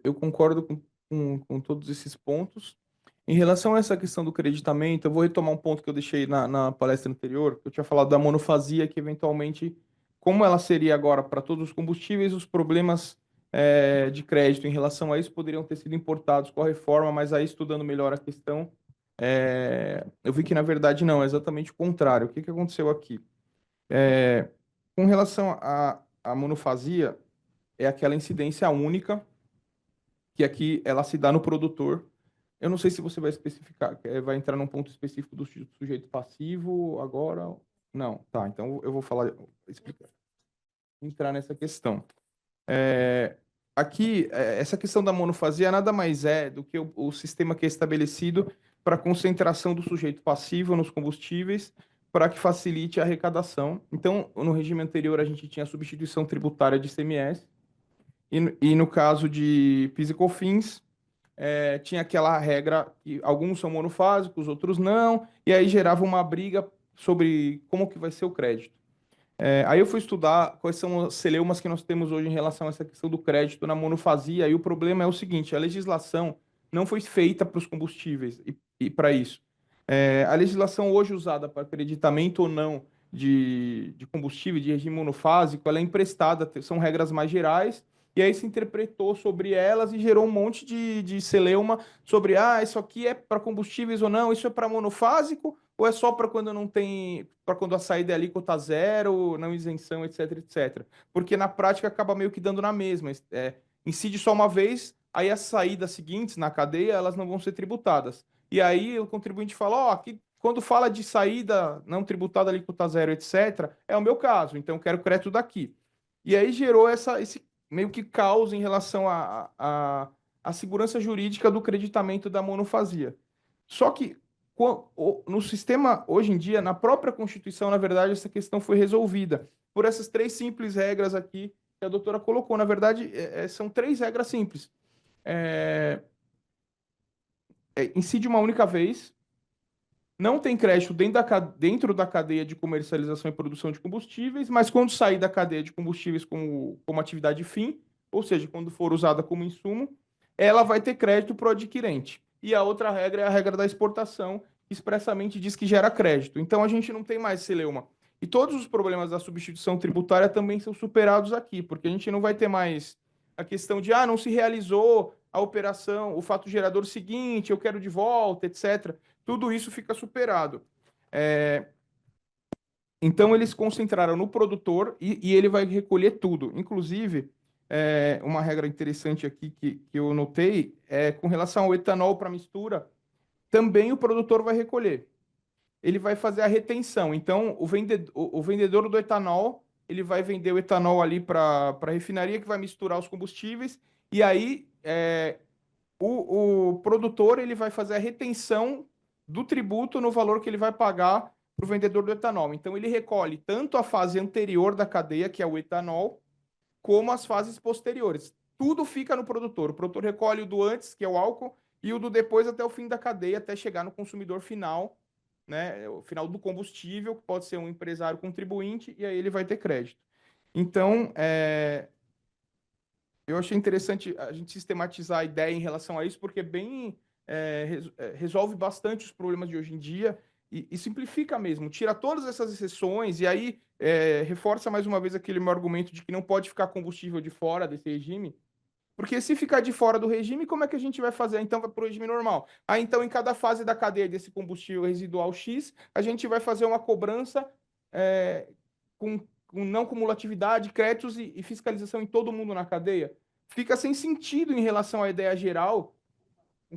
C: Eu concordo com todos esses pontos. Em relação a essa questão do creditamento, eu vou retomar um ponto que eu deixei na palestra anterior, que eu tinha falado da monofasia, que eventualmente, como ela seria agora para todos os combustíveis, os problemas de crédito em relação a isso poderiam ter sido importados com a reforma, mas aí estudando melhor a questão, eu vi que na verdade não, é exatamente o contrário. O que aconteceu aqui? Com relação à monofasia, é aquela incidência única, que aqui ela se dá no produtor. Eu não sei se você vai especificar, vai entrar num ponto específico do sujeito passivo agora. Não, tá, então eu vou explicar, entrar nessa questão. Aqui, essa questão da monofasia nada mais é do que o sistema que é estabelecido para concentração do sujeito passivo nos combustíveis para que facilite a arrecadação. Então, no regime anterior, a gente tinha a substituição tributária de ICMS e no caso de PIS e COFINS, tinha aquela regra que alguns são monofásicos, outros não, e aí gerava uma briga sobre como que vai ser o crédito. Aí eu fui estudar quais são as celeumas que nós temos hoje em relação a essa questão do crédito na monofasia, e o problema é o seguinte, a legislação não foi feita para os combustíveis e para isso. A legislação hoje usada para acreditamento ou não de combustível, de regime monofásico, ela é emprestada, são regras mais gerais, e aí se interpretou sobre elas e gerou um monte de celeuma sobre, isso aqui é para combustíveis ou não, isso é para monofásico, ou é só para quando não tem, para quando a saída é alíquota zero, não isenção, etc, etc. Porque na prática acaba meio que dando na mesma. Incide só uma vez, aí as saídas seguintes na cadeia, elas não vão ser tributadas. E aí o contribuinte fala, aqui, quando fala de saída não tributada, alíquota zero, etc., é o meu caso, então eu quero crédito daqui. E aí gerou esse meio que caos em relação à segurança jurídica do creditamento da monofasia. Só que no sistema, hoje em dia, na própria Constituição, na verdade, essa questão foi resolvida por essas 3 simples regras aqui que a doutora colocou. Na verdade, são 3 regras simples. Incide uma única vez, não tem crédito dentro da cadeia de comercialização e produção de combustíveis, mas quando sair da cadeia de combustíveis como atividade fim, ou seja, quando for usada como insumo, ela vai ter crédito para o adquirente. E a outra regra é a regra da exportação, que expressamente diz que gera crédito. Então a gente não tem mais celeuma. E todos os problemas da substituição tributária também são superados aqui, porque a gente não vai ter mais a questão de não se realizou a operação, o fato gerador seguinte, eu quero de volta, etc. Tudo isso fica superado. Então, eles concentraram no produtor e ele vai recolher tudo. Inclusive, uma regra interessante aqui que eu notei é com relação ao etanol para mistura, também o produtor vai recolher. Ele vai fazer a retenção. Então, o vendedor do etanol, ele vai vender o etanol ali para a refinaria que vai misturar os combustíveis, e aí o produtor ele vai fazer a retenção do tributo no valor que ele vai pagar para o vendedor do etanol. Então, ele recolhe tanto a fase anterior da cadeia, que é o etanol, como as fases posteriores. Tudo fica no produtor. O produtor recolhe o do antes, que é o álcool, e o do depois até o fim da cadeia, até chegar no consumidor final, né? O final do combustível, que pode ser um empresário contribuinte, e aí ele vai ter crédito. Então, eu achei interessante a gente sistematizar a ideia em relação a isso, porque resolve bastante os problemas de hoje em dia e simplifica mesmo, tira todas essas exceções e aí reforça mais uma vez aquele meu argumento de que não pode ficar combustível de fora desse regime, porque se ficar de fora do regime, como é que a gente vai fazer? Então vai para o regime normal. Então em cada fase da cadeia desse combustível residual X, a gente vai fazer uma cobrança com não cumulatividade, créditos e fiscalização em todo mundo na cadeia. Fica sem sentido em relação à ideia geral,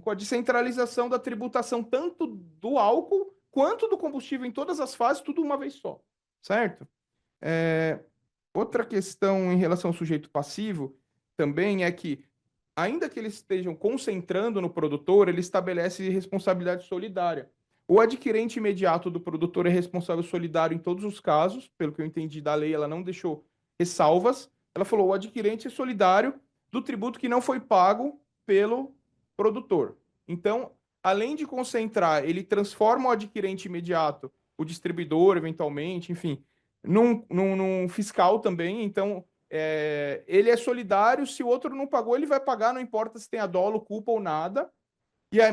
C: com a descentralização da tributação tanto do álcool quanto do combustível em todas as fases, tudo uma vez só, certo? Outra questão em relação ao sujeito passivo também é que, ainda que eles estejam concentrando no produtor, ele estabelece responsabilidade solidária. O adquirente imediato do produtor é responsável solidário em todos os casos, pelo que eu entendi da lei, ela não deixou ressalvas. Ela falou: o adquirente é solidário do tributo que não foi pago pelo produtor. Então, além de concentrar, ele transforma o adquirente imediato, o distribuidor, eventualmente, enfim, num fiscal também. Então, ele é solidário, se o outro não pagou, ele vai pagar, não importa se tem a dolo, culpa ou nada.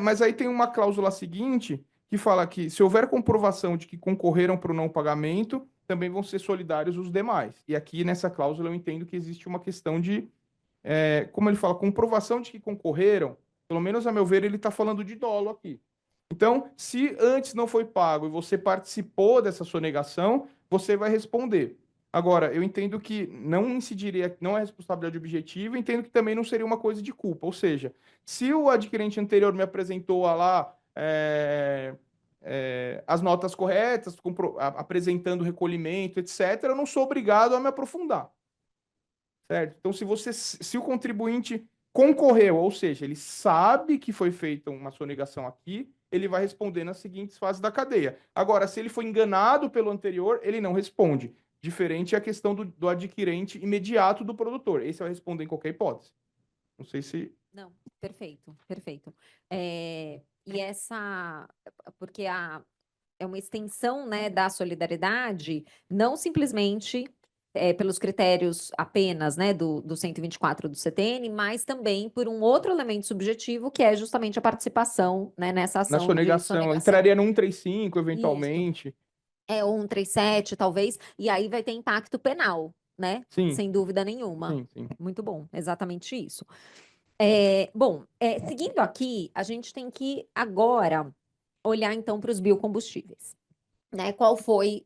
C: Mas aí tem uma cláusula seguinte que fala que se houver comprovação de que concorreram para o não pagamento, também vão ser solidários os demais. E aqui nessa cláusula eu entendo que existe uma questão de, como ele fala, comprovação de que concorreram, pelo menos a meu ver, ele está falando de dolo aqui. Então, se antes não foi pago e você participou dessa sonegação, você vai responder. Agora, eu entendo que não incidiria, não é responsabilidade objetiva, entendo que também não seria uma coisa de culpa. Ou seja, se o adquirente anterior me apresentou as notas corretas, apresentando o recolhimento, etc., eu não sou obrigado a me aprofundar. Certo? Então, se o contribuinte concorreu, ou seja, ele sabe que foi feita uma sonegação aqui, ele vai responder nas seguintes fases da cadeia. Agora, se ele foi enganado pelo anterior, ele não responde. Diferente é a questão do adquirente imediato do produtor. Esse vai responder em qualquer hipótese. Não sei se...
B: Não, perfeito, perfeito. E essa, porque é uma extensão, né, da solidariedade, não simplesmente pelos critérios apenas, né, do 124 do CTN, mas também por um outro elemento subjetivo, que é justamente a participação, né, nessa
C: Na
B: ação de
C: sonegação,
B: sonegação.
C: entraria no 135,
B: Isso.
C: eventualmente.
B: Ou 137, talvez, e aí vai ter impacto penal, né?
C: Sim,
B: Sem dúvida nenhuma.
C: sim, sim.
B: Muito bom, exatamente isso. Bom, seguindo aqui, a gente tem que agora olhar então para os biocombustíveis. Né, qual foi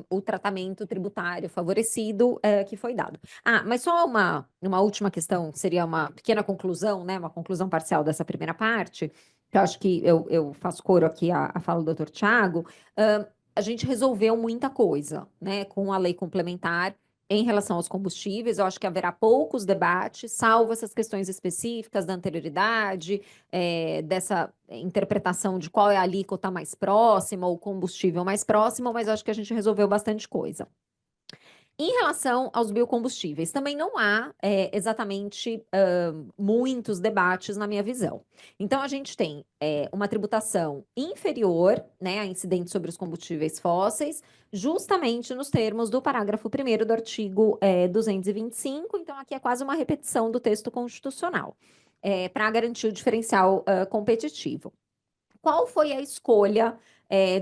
B: o tratamento tributário favorecido que foi dado. Mas só uma última questão, seria uma pequena conclusão, né, uma conclusão parcial dessa primeira parte, que eu acho que eu faço coro aqui à fala do Dr. Tiago. A gente resolveu muita coisa, né, com a lei complementar em relação aos combustíveis. Eu acho que haverá poucos debates, salvo essas questões específicas da anterioridade, dessa interpretação de qual é a alíquota mais próxima, ou combustível mais próximo, mas acho que a gente resolveu bastante coisa. Em relação aos biocombustíveis, também não há exatamente muitos debates na minha visão. Então, a gente tem uma tributação inferior, né, a incidente sobre os combustíveis fósseis, justamente nos termos do parágrafo 1º do artigo 225. Então, aqui é quase uma repetição do texto constitucional, para garantir o diferencial competitivo. Qual foi a escolha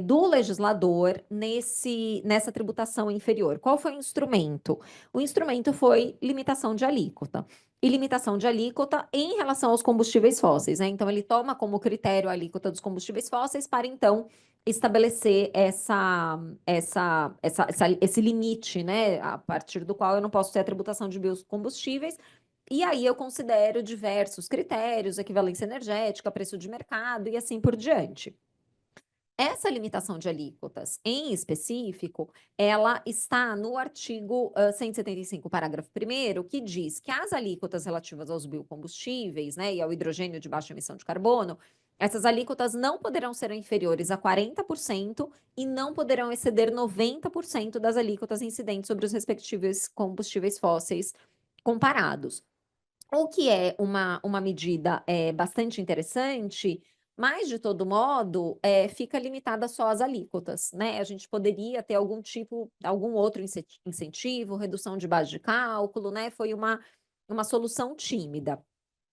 B: do legislador nessa tributação inferior? Qual foi o instrumento? O instrumento foi limitação de alíquota. E limitação de alíquota em relação aos combustíveis fósseis, né? Então, ele toma como critério a alíquota dos combustíveis fósseis para, então, estabelecer esse limite, né? A partir do qual eu não posso ter a tributação de biocombustíveis. E aí eu considero diversos critérios, equivalência energética, preço de mercado e assim por diante. Essa limitação de alíquotas, em específico, ela está no artigo 175, parágrafo 1º, que diz que as alíquotas relativas aos biocombustíveis, né, e ao hidrogênio de baixa emissão de carbono, essas alíquotas não poderão ser inferiores a 40% e não poderão exceder 90% das alíquotas incidentes sobre os respectivos combustíveis fósseis comparados. O que é uma medida bastante interessante, mas, de todo modo, fica limitada só às alíquotas, né? A gente poderia ter algum outro incentivo, redução de base de cálculo, né? Foi uma solução tímida.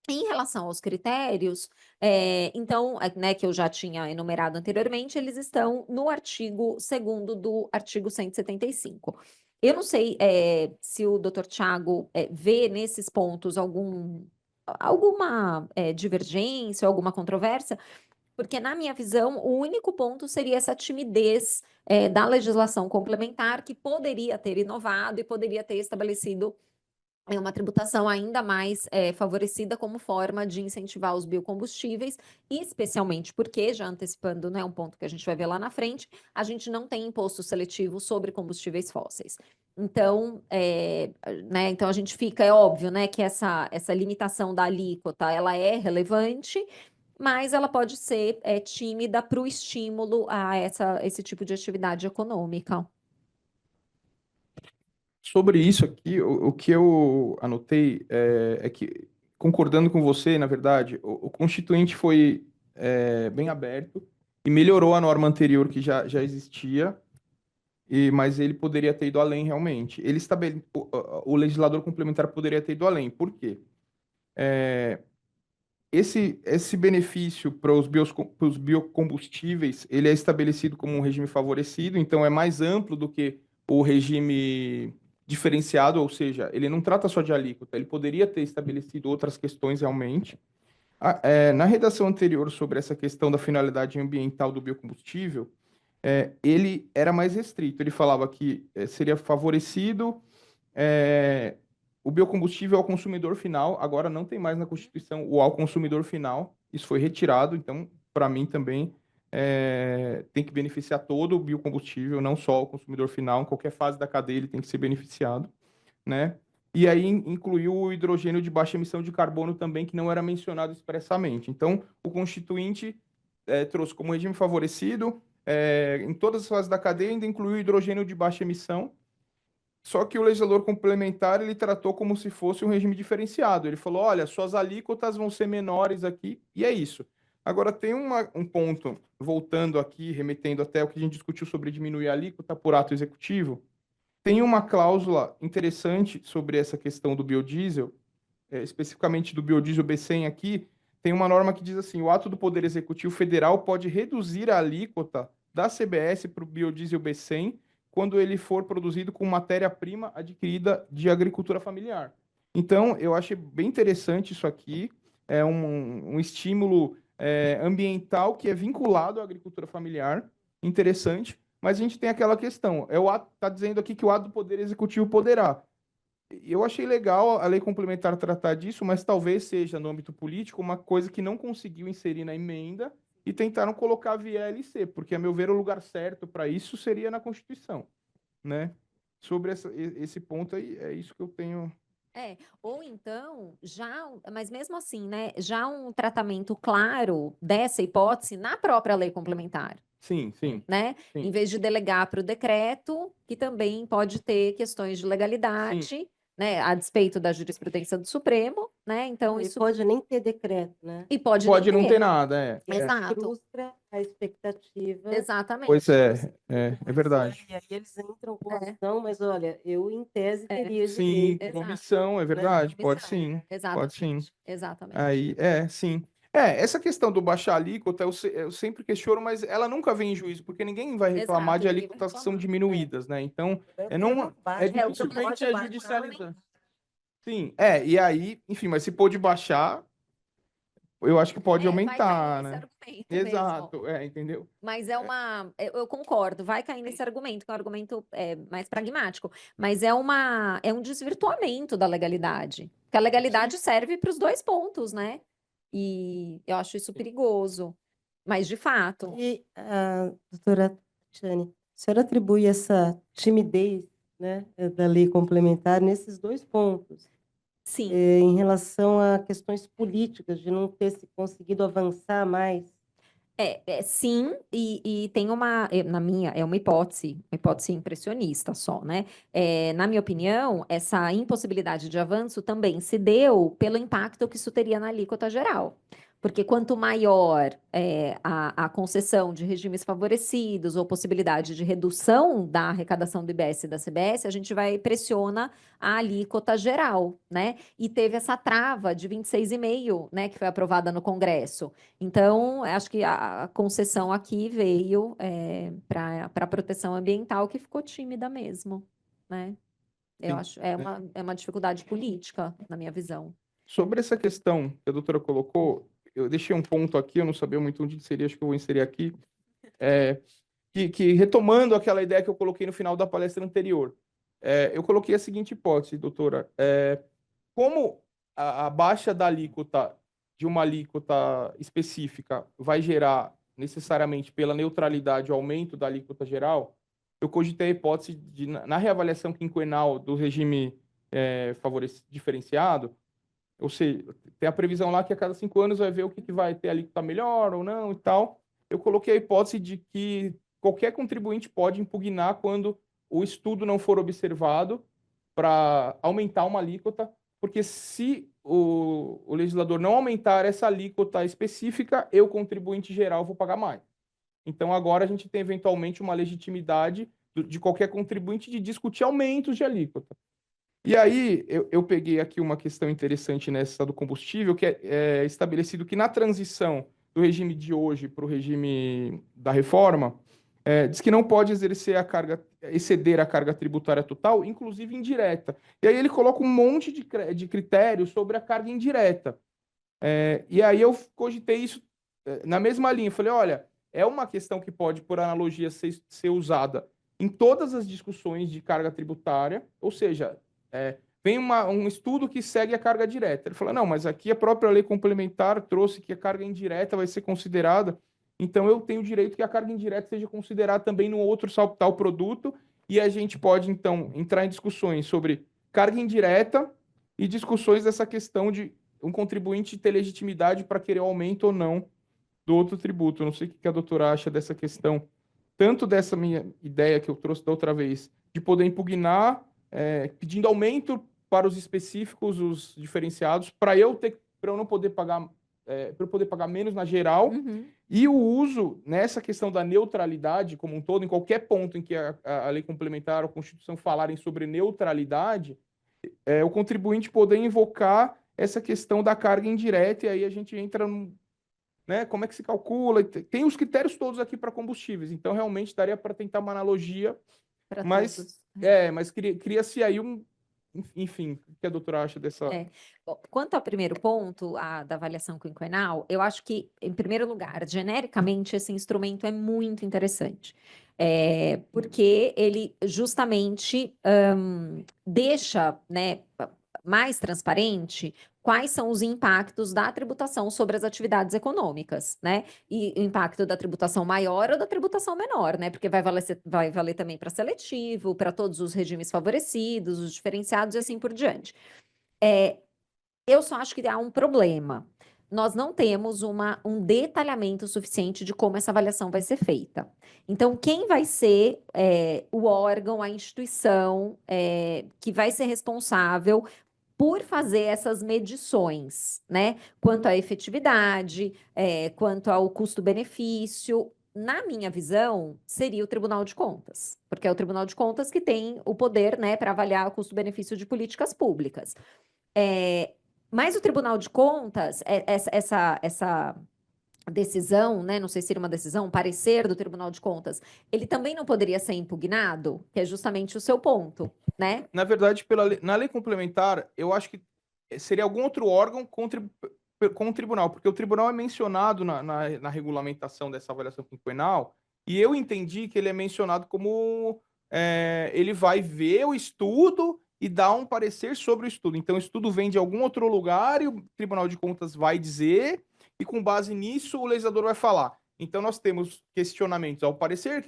B: Em relação aos critérios, então, né, que eu já tinha enumerado anteriormente, eles estão no artigo 2º do artigo 175. Eu não sei se o Dr. Tiago vê nesses pontos alguma divergência, alguma controvérsia, porque, na minha visão, o único ponto seria essa timidez da legislação complementar, que poderia ter inovado e poderia ter estabelecido uma tributação ainda mais favorecida como forma de incentivar os biocombustíveis, especialmente porque, já antecipando, né, um ponto que a gente vai ver lá na frente, a gente não tem imposto seletivo sobre combustíveis fósseis. Então, né, então a gente fica, é óbvio, né, que essa limitação da alíquota, ela é relevante, mas ela pode ser tímida para o estímulo a esse tipo de atividade econômica.
C: Sobre isso aqui, o que eu anotei é que, concordando com você, na verdade, o Constituinte foi bem aberto e melhorou a norma anterior que já existia, mas ele poderia ter ido além realmente. O legislador complementar poderia ter ido além. Por quê? Esse benefício para os biocombustíveis, ele é estabelecido como um regime favorecido, então é mais amplo do que o regime diferenciado, ou seja, ele não trata só de alíquota, ele poderia ter estabelecido outras questões realmente. Na redação anterior sobre essa questão da finalidade ambiental do biocombustível, ele era mais restrito, ele falava que seria favorecido o biocombustível ao consumidor final. Agora não tem mais na Constituição o ao consumidor final, isso foi retirado, então, para mim também tem que beneficiar todo o biocombustível, não só o consumidor final, em qualquer fase da cadeia ele tem que ser beneficiado, né? E aí incluiu o hidrogênio de baixa emissão de carbono também, que não era mencionado expressamente. Então, o Constituinte trouxe como regime favorecido, em todas as fases da cadeia, ainda incluiu o hidrogênio de baixa emissão, só que o legislador complementar ele tratou como se fosse um regime diferenciado. Ele falou: olha, suas alíquotas vão ser menores aqui, e é isso. Agora, tem um ponto, voltando aqui, remetendo até o que a gente discutiu sobre diminuir a alíquota por ato executivo. Tem uma cláusula interessante sobre essa questão do biodiesel, especificamente do biodiesel B100 aqui. Tem uma norma que diz assim: o ato do Poder Executivo Federal pode reduzir a alíquota da CBS para o biodiesel B100 quando ele for produzido com matéria-prima adquirida de agricultura familiar. Então, eu achei bem interessante isso aqui. É um estímulo ambiental que é vinculado à agricultura familiar. Interessante. Mas a gente tem aquela questão. Está dizendo aqui que o ato do Poder Executivo poderá. Eu achei legal a lei complementar tratar disso, mas talvez seja, no âmbito político, uma coisa que não conseguiu inserir na emenda e tentaram colocar via LC, porque, a meu ver, o lugar certo para isso seria na Constituição, né? Sobre esse ponto aí, é isso que eu tenho.
B: Ou então, mas mesmo assim, né, já um tratamento claro dessa hipótese na própria lei complementar,
C: Sim, sim,
B: né?
C: sim.
B: Em vez de delegar para o decreto, que também pode ter questões de
C: Sim.
B: legalidade, né, a despeito da jurisprudência do Supremo, né? Então,
A: E
B: isso
A: pode nem ter decreto, né?
B: e pode nem
C: Pode não ter
B: ter.
C: nada,
A: E aí
B: Exato,
A: frustra a expectativa.
B: exatamente.
C: Pois
A: Você
C: é
A: pois
C: verdade.
A: E aí eles entram com
B: É,
A: ação, mas olha, eu em tese teria
C: Sim,
A: direito,
C: com
B: exato,
C: omissão, é
A: né?
C: verdade, pode
B: omissão,
C: sim, pode sim.
B: exatamente.
C: Aí, sim. Essa questão do baixar a alíquota, eu sempre questiono, mas ela nunca vem em juízo, porque ninguém vai reclamar
B: Exato,
C: de
B: ninguém vai
C: alíquotas que são
B: reclamar.
C: diminuídas, né? Então,
A: O
C: não,
A: problema baixa,
B: o problema
C: dificilmente
B: é
C: é
B: baixar,
C: judicializar. Sim, e aí, enfim, mas se pôde baixar, eu acho que pode
B: Vai cair
C: aumentar,
B: nesse
C: né?
B: argumento mesmo.
C: Exato, entendeu?
B: Mas eu concordo, vai cair nesse argumento, que é um argumento mais pragmático, mas é um desvirtuamento da legalidade. Porque a legalidade serve para os dois pontos, né? E eu acho isso perigoso. Mas, de fato,
A: E a doutora Tatiane, a senhora atribui essa timidez, né, da lei complementar nesses dois pontos,
B: sim.
A: em relação a questões políticas, de não ter se conseguido avançar mais?
B: Sim, e tem é uma hipótese impressionista só, né? Na minha opinião, essa impossibilidade de avanço também se deu pelo impacto que isso teria na alíquota geral. Porque quanto maior a concessão de regimes favorecidos ou possibilidade de redução da arrecadação do IBS e da CBS, a gente pressiona a alíquota geral, né? E teve essa trava de 26,5, né, que foi aprovada no Congresso. Então, acho que a concessão aqui veio para a proteção ambiental, que ficou tímida mesmo, né? Eu
C: Sim.
B: acho é uma dificuldade política, na minha visão.
C: Sobre essa questão que a doutora colocou, eu deixei um ponto aqui, eu não sabia muito onde seria, acho que eu vou inserir aqui, que retomando aquela ideia que eu coloquei no final da palestra anterior, eu coloquei a seguinte hipótese, doutora, como a baixa da alíquota, de uma alíquota específica, vai gerar necessariamente pela neutralidade o aumento da alíquota geral, eu cogitei a hipótese de, na reavaliação quinquenal do regime diferenciado, ou seja, tem a previsão lá que a cada 5 anos vai ver o que vai ter ali que está melhor ou não e tal. Eu coloquei a hipótese de que qualquer contribuinte pode impugnar quando o estudo não for observado para aumentar uma alíquota, porque se o legislador não aumentar essa alíquota específica, eu, contribuinte geral, vou pagar mais. Então, agora a gente tem eventualmente uma legitimidade de qualquer contribuinte de discutir aumentos de alíquota. E aí, eu peguei aqui uma questão interessante nessa do combustível, que é estabelecido que na transição do regime de hoje para o regime da reforma, diz que não pode exceder a carga tributária total, inclusive indireta. E aí ele coloca um monte de critérios sobre a carga indireta. E aí eu cogitei isso na mesma linha. Falei, olha, é uma questão que pode, por analogia, ser usada em todas as discussões de carga tributária, ou seja, vem um estudo que segue a carga direta. Ele falou, não, mas aqui a própria lei complementar trouxe que a carga indireta vai ser considerada. então eu tenho direito que a carga indireta seja considerada também no outro tal produto, e a gente pode, então, entrar em discussões sobre carga indireta e discussões dessa questão de um contribuinte ter legitimidade para querer o aumento ou não do outro tributo. Eu não sei o que a doutora acha dessa questão, tanto dessa minha ideia que eu trouxe da outra vez, de poder impugnar, pedindo aumento para os específicos, os diferenciados, para eu não poder pagar, para eu poder pagar menos na geral,
B: Uhum.
C: e o uso nessa questão da neutralidade como um todo, em qualquer ponto em que a lei complementar ou a Constituição falarem sobre neutralidade, o contribuinte poder invocar essa questão da carga indireta, e aí a gente entra né, como é que se calcula, tem os critérios todos aqui para combustíveis, então realmente daria para tentar uma analogia,
B: Para
C: mas
B: todos.
C: mas cria-se aí enfim, o que a doutora acha dessa...
B: Bom, quanto ao primeiro ponto, da avaliação quinquenal, eu acho que, em primeiro lugar, genericamente, esse instrumento é muito interessante. Porque ele justamente deixa, né, mais transparente quais são os impactos da tributação sobre as atividades econômicas, né? E o impacto da tributação maior ou da tributação menor, né? Porque vai valer também para seletivo, para todos os regimes favorecidos, os diferenciados e assim por diante. Eu só acho que há um problema. Nós não temos um detalhamento suficiente de como essa avaliação vai ser feita. Então, quem vai ser o órgão, a instituição que vai ser responsável por fazer essas medições, né? Quanto à efetividade, quanto ao custo-benefício. Na minha visão, seria o Tribunal de Contas, porque é o Tribunal de Contas que tem o poder, né, para avaliar o custo-benefício de políticas públicas. Mas o Tribunal de Contas, essa decisão, né, não sei se seria uma decisão, um parecer do Tribunal de Contas, ele também não poderia ser impugnado, que é justamente o seu ponto, né?
C: Na verdade, na lei complementar, eu acho que seria algum outro órgão com o tribunal, porque o tribunal é mencionado na regulamentação dessa avaliação quinquenal, e eu entendi que ele é mencionado como ele vai ver o estudo e dar um parecer sobre o estudo. Então, o estudo vem de algum outro lugar e o Tribunal de Contas vai dizer, e com base nisso o legislador vai falar. Então, nós temos questionamentos ao parecer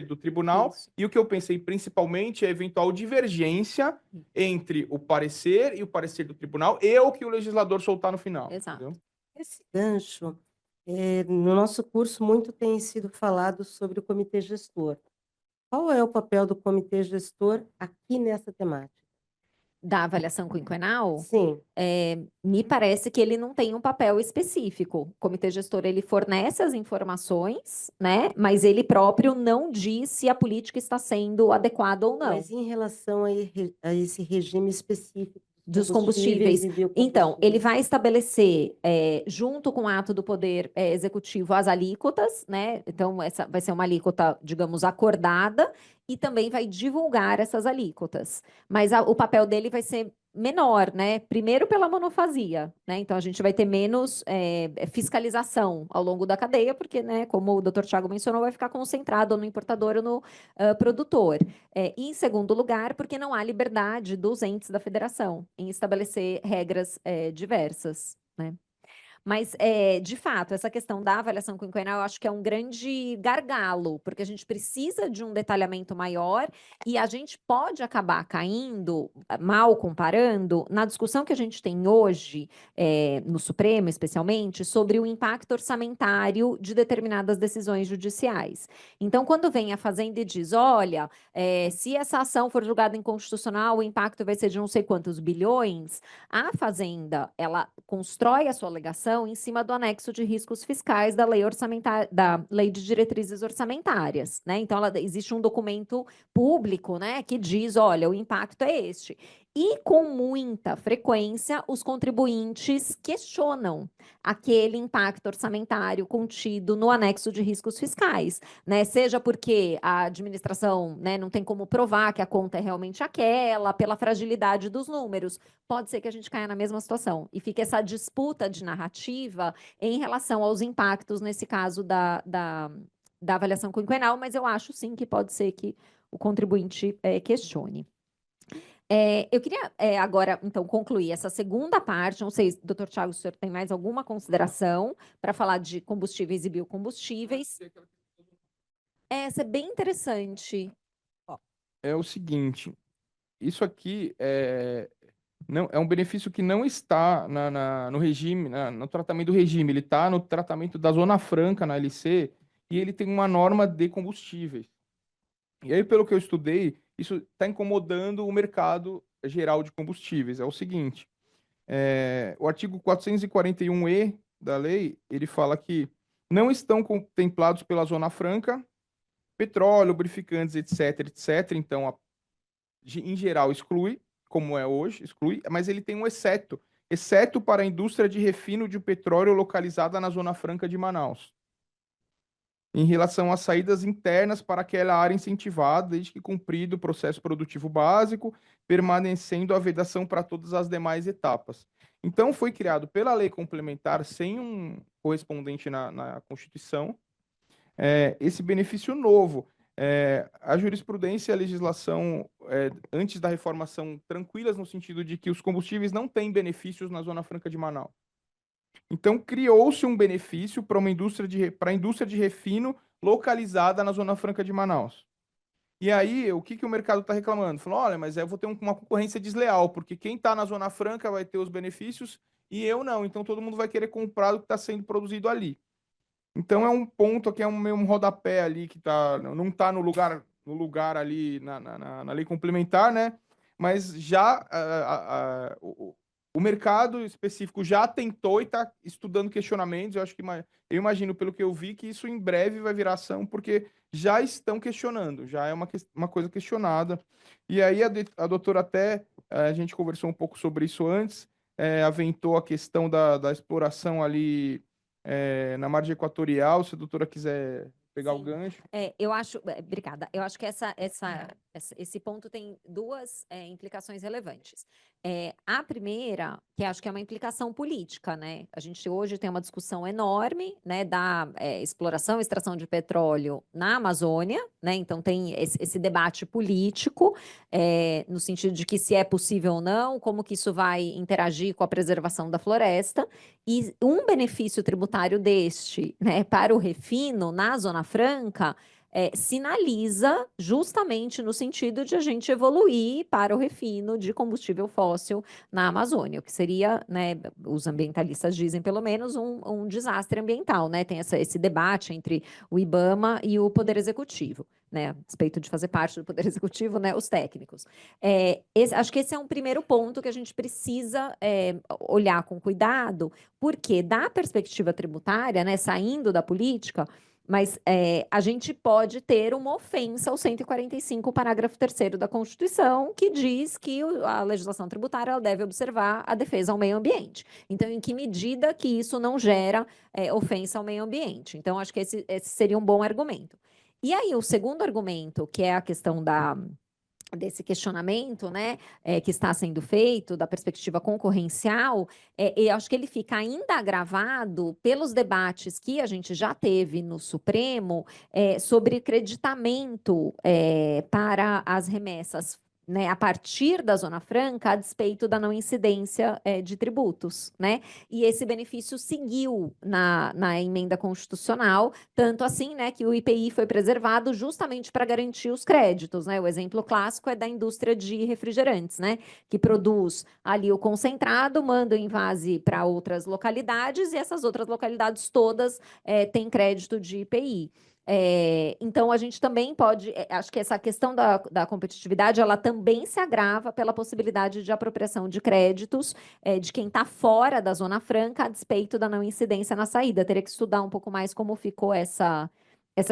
C: do tribunal,
B: Isso.
C: e o que eu pensei principalmente é a eventual divergência entre o parecer e o parecer do tribunal e o que o legislador soltar no final.
B: Exato.
C: Entendeu?
A: Esse gancho, no nosso curso, muito tem sido falado sobre o comitê gestor. Qual é o papel do comitê gestor aqui nessa temática?
B: Da avaliação quinquenal,
A: Sim,
B: me parece que ele não tem um papel específico. O comitê gestor, ele fornece as informações, né? Mas ele próprio não diz se a política está sendo adequada ou não.
A: mas em relação a esse regime específico
B: Dos combustíveis.
A: e
B: Então, ele
A: biocombustíveis.
B: vai estabelecer, junto com o ato do Poder Executivo, as alíquotas, né? Então, essa vai ser uma alíquota, digamos, acordada, e também vai divulgar essas alíquotas. Mas o papel dele vai ser menor, né? Primeiro pela monofasia, né? Então, a gente vai ter menos fiscalização ao longo da cadeia, porque, né, como o Dr. Tiago mencionou, vai ficar concentrado no importador ou no produtor. E, em segundo lugar, porque não há liberdade dos entes da federação em estabelecer regras diversas, né? Mas, de fato, essa questão da avaliação quinquenal, eu acho que é um grande gargalo, porque a gente precisa de um detalhamento maior e a gente pode acabar caindo, mal comparando, na discussão que a gente tem hoje, no Supremo, especialmente, sobre o impacto orçamentário de determinadas decisões judiciais. Então, quando vem a Fazenda e diz, olha, se essa ação for julgada inconstitucional, o impacto vai ser de não sei quantos bilhões, a Fazenda, ela constrói a sua alegação em cima do anexo de riscos fiscais da lei orçamentária, da lei de diretrizes orçamentárias, né? Então, existe um documento público, né, que diz, olha, o impacto é este. E, com muita frequência, os contribuintes questionam aquele impacto orçamentário contido no anexo de riscos fiscais, né? Seja porque a administração, né, não tem como provar que a conta é realmente aquela, pela fragilidade dos números. Pode ser que a gente caia na mesma situação e fique essa disputa de narrativa em relação aos impactos, nesse caso da avaliação quinquenal, mas eu acho sim que pode ser que o contribuinte questione. Eu queria agora, então, concluir essa segunda parte. Não sei, doutor Thiago, o senhor tem mais alguma consideração para falar de combustíveis e biocombustíveis? Essa é bem interessante.
C: É o seguinte, isso aqui não, é um benefício que não está no regime, no tratamento do regime, ele está no tratamento da Zona Franca, na LC, e ele tem uma norma de combustíveis. E aí, pelo que eu estudei, isso está incomodando o mercado geral de combustíveis. É o seguinte, o artigo 441-E da lei, ele fala que não estão contemplados pela Zona Franca petróleo, lubrificantes, etc, etc. Então, em geral, exclui, como é hoje, exclui, mas ele tem um exceto para a indústria de refino de petróleo localizada na Zona Franca de Manaus, em relação às saídas internas para aquela área incentivada, desde que cumprido o processo produtivo básico, permanecendo a vedação para todas as demais etapas. Então, foi criado pela lei complementar, sem um correspondente na Constituição, esse benefício novo. A jurisprudência e a legislação antes da reforma são tranquilas no sentido de que os combustíveis não têm benefícios na Zona Franca de Manaus. Então, criou-se um benefício para a indústria de refino localizada na Zona Franca de Manaus. E aí, o que o mercado está reclamando? Falou, olha, mas eu vou ter uma concorrência desleal, porque quem está na Zona Franca vai ter os benefícios e eu não. Então, todo mundo vai querer comprar o que está sendo produzido ali. Então, é um ponto que é meio um rodapé ali, que não está no lugar ali na lei complementar, né? Mas já o mercado específico já tentou e está estudando questionamentos. Eu acho que eu imagino, pelo que eu vi, que isso em breve vai virar ação, porque já estão questionando, já é uma coisa questionada. E aí a doutora até, a gente conversou um pouco sobre isso antes, aventou a questão da exploração ali na margem equatorial, se a doutora quiser pegar o
B: Sim.
C: gancho.
B: Eu acho, obrigada. Eu acho que esse ponto tem duas implicações relevantes. A primeira, que acho que é uma implicação política, né? A gente hoje tem uma discussão enorme, né, da exploração e extração de petróleo na Amazônia, né? Então tem esse debate político, no sentido de que se é possível ou não, como que isso vai interagir com a preservação da floresta. E um benefício tributário deste, né, para o refino na Zona Franca, sinaliza justamente no sentido de a gente evoluir para o refino de combustível fóssil na Amazônia, o que seria, né, os ambientalistas dizem pelo menos um desastre ambiental, né? Tem esse debate entre o IBAMA e o Poder Executivo, né? A respeito de fazer parte do Poder Executivo, né? Os técnicos. Acho que esse é um primeiro ponto que a gente precisa olhar com cuidado, porque da perspectiva tributária, né, saindo da política, mas a gente pode ter uma ofensa ao 145, parágrafo 3º da Constituição, que diz que a legislação tributária ela deve observar a defesa ao meio ambiente. Então, em que medida que isso não gera ofensa ao meio ambiente? Então, acho que esse seria um bom argumento. E aí, o segundo argumento, que é a questão desse questionamento, né, que está sendo feito da perspectiva concorrencial, eu acho que ele fica ainda agravado pelos debates que a gente já teve no Supremo sobre creditamento para as remessas, né, a partir da Zona Franca, a despeito da não incidência de tributos, né? E esse benefício seguiu na emenda constitucional, tanto assim, né, que o IPI foi preservado justamente para garantir os créditos, né? O exemplo clássico é da indústria de refrigerantes, né, que produz ali o concentrado, manda o envase para outras localidades e essas outras localidades todas têm crédito de IPI. Então, a gente também pode, acho que essa questão da competitividade, ela também se agrava pela possibilidade de apropriação de créditos de quem está fora da Zona Franca, a despeito da não incidência na saída. Teria que estudar um pouco mais como ficou essa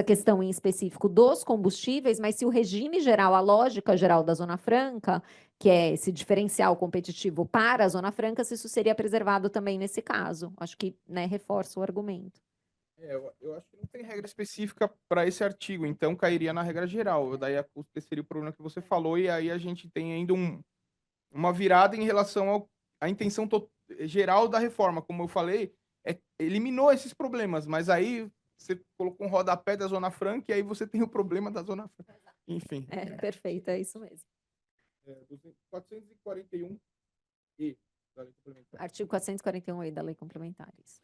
B: questão em específico dos combustíveis, mas se o regime geral, a lógica geral da Zona Franca, que é esse diferencial competitivo para a Zona Franca, se isso seria preservado também nesse caso. Acho que, né, reforça o argumento.
C: Eu acho que não tem regra específica para esse artigo, então cairia na regra geral. Daí seria o problema que você falou, e aí a gente tem ainda uma virada em relação à intenção geral da reforma. Como eu falei, eliminou esses problemas, mas aí você colocou um rodapé da Zona Franca e aí você tem o problema da Zona Franca. Enfim.
B: Perfeito, é isso mesmo.
C: 441E da lei complementar.
B: Artigo 441 aí da Lei Complementar. Isso.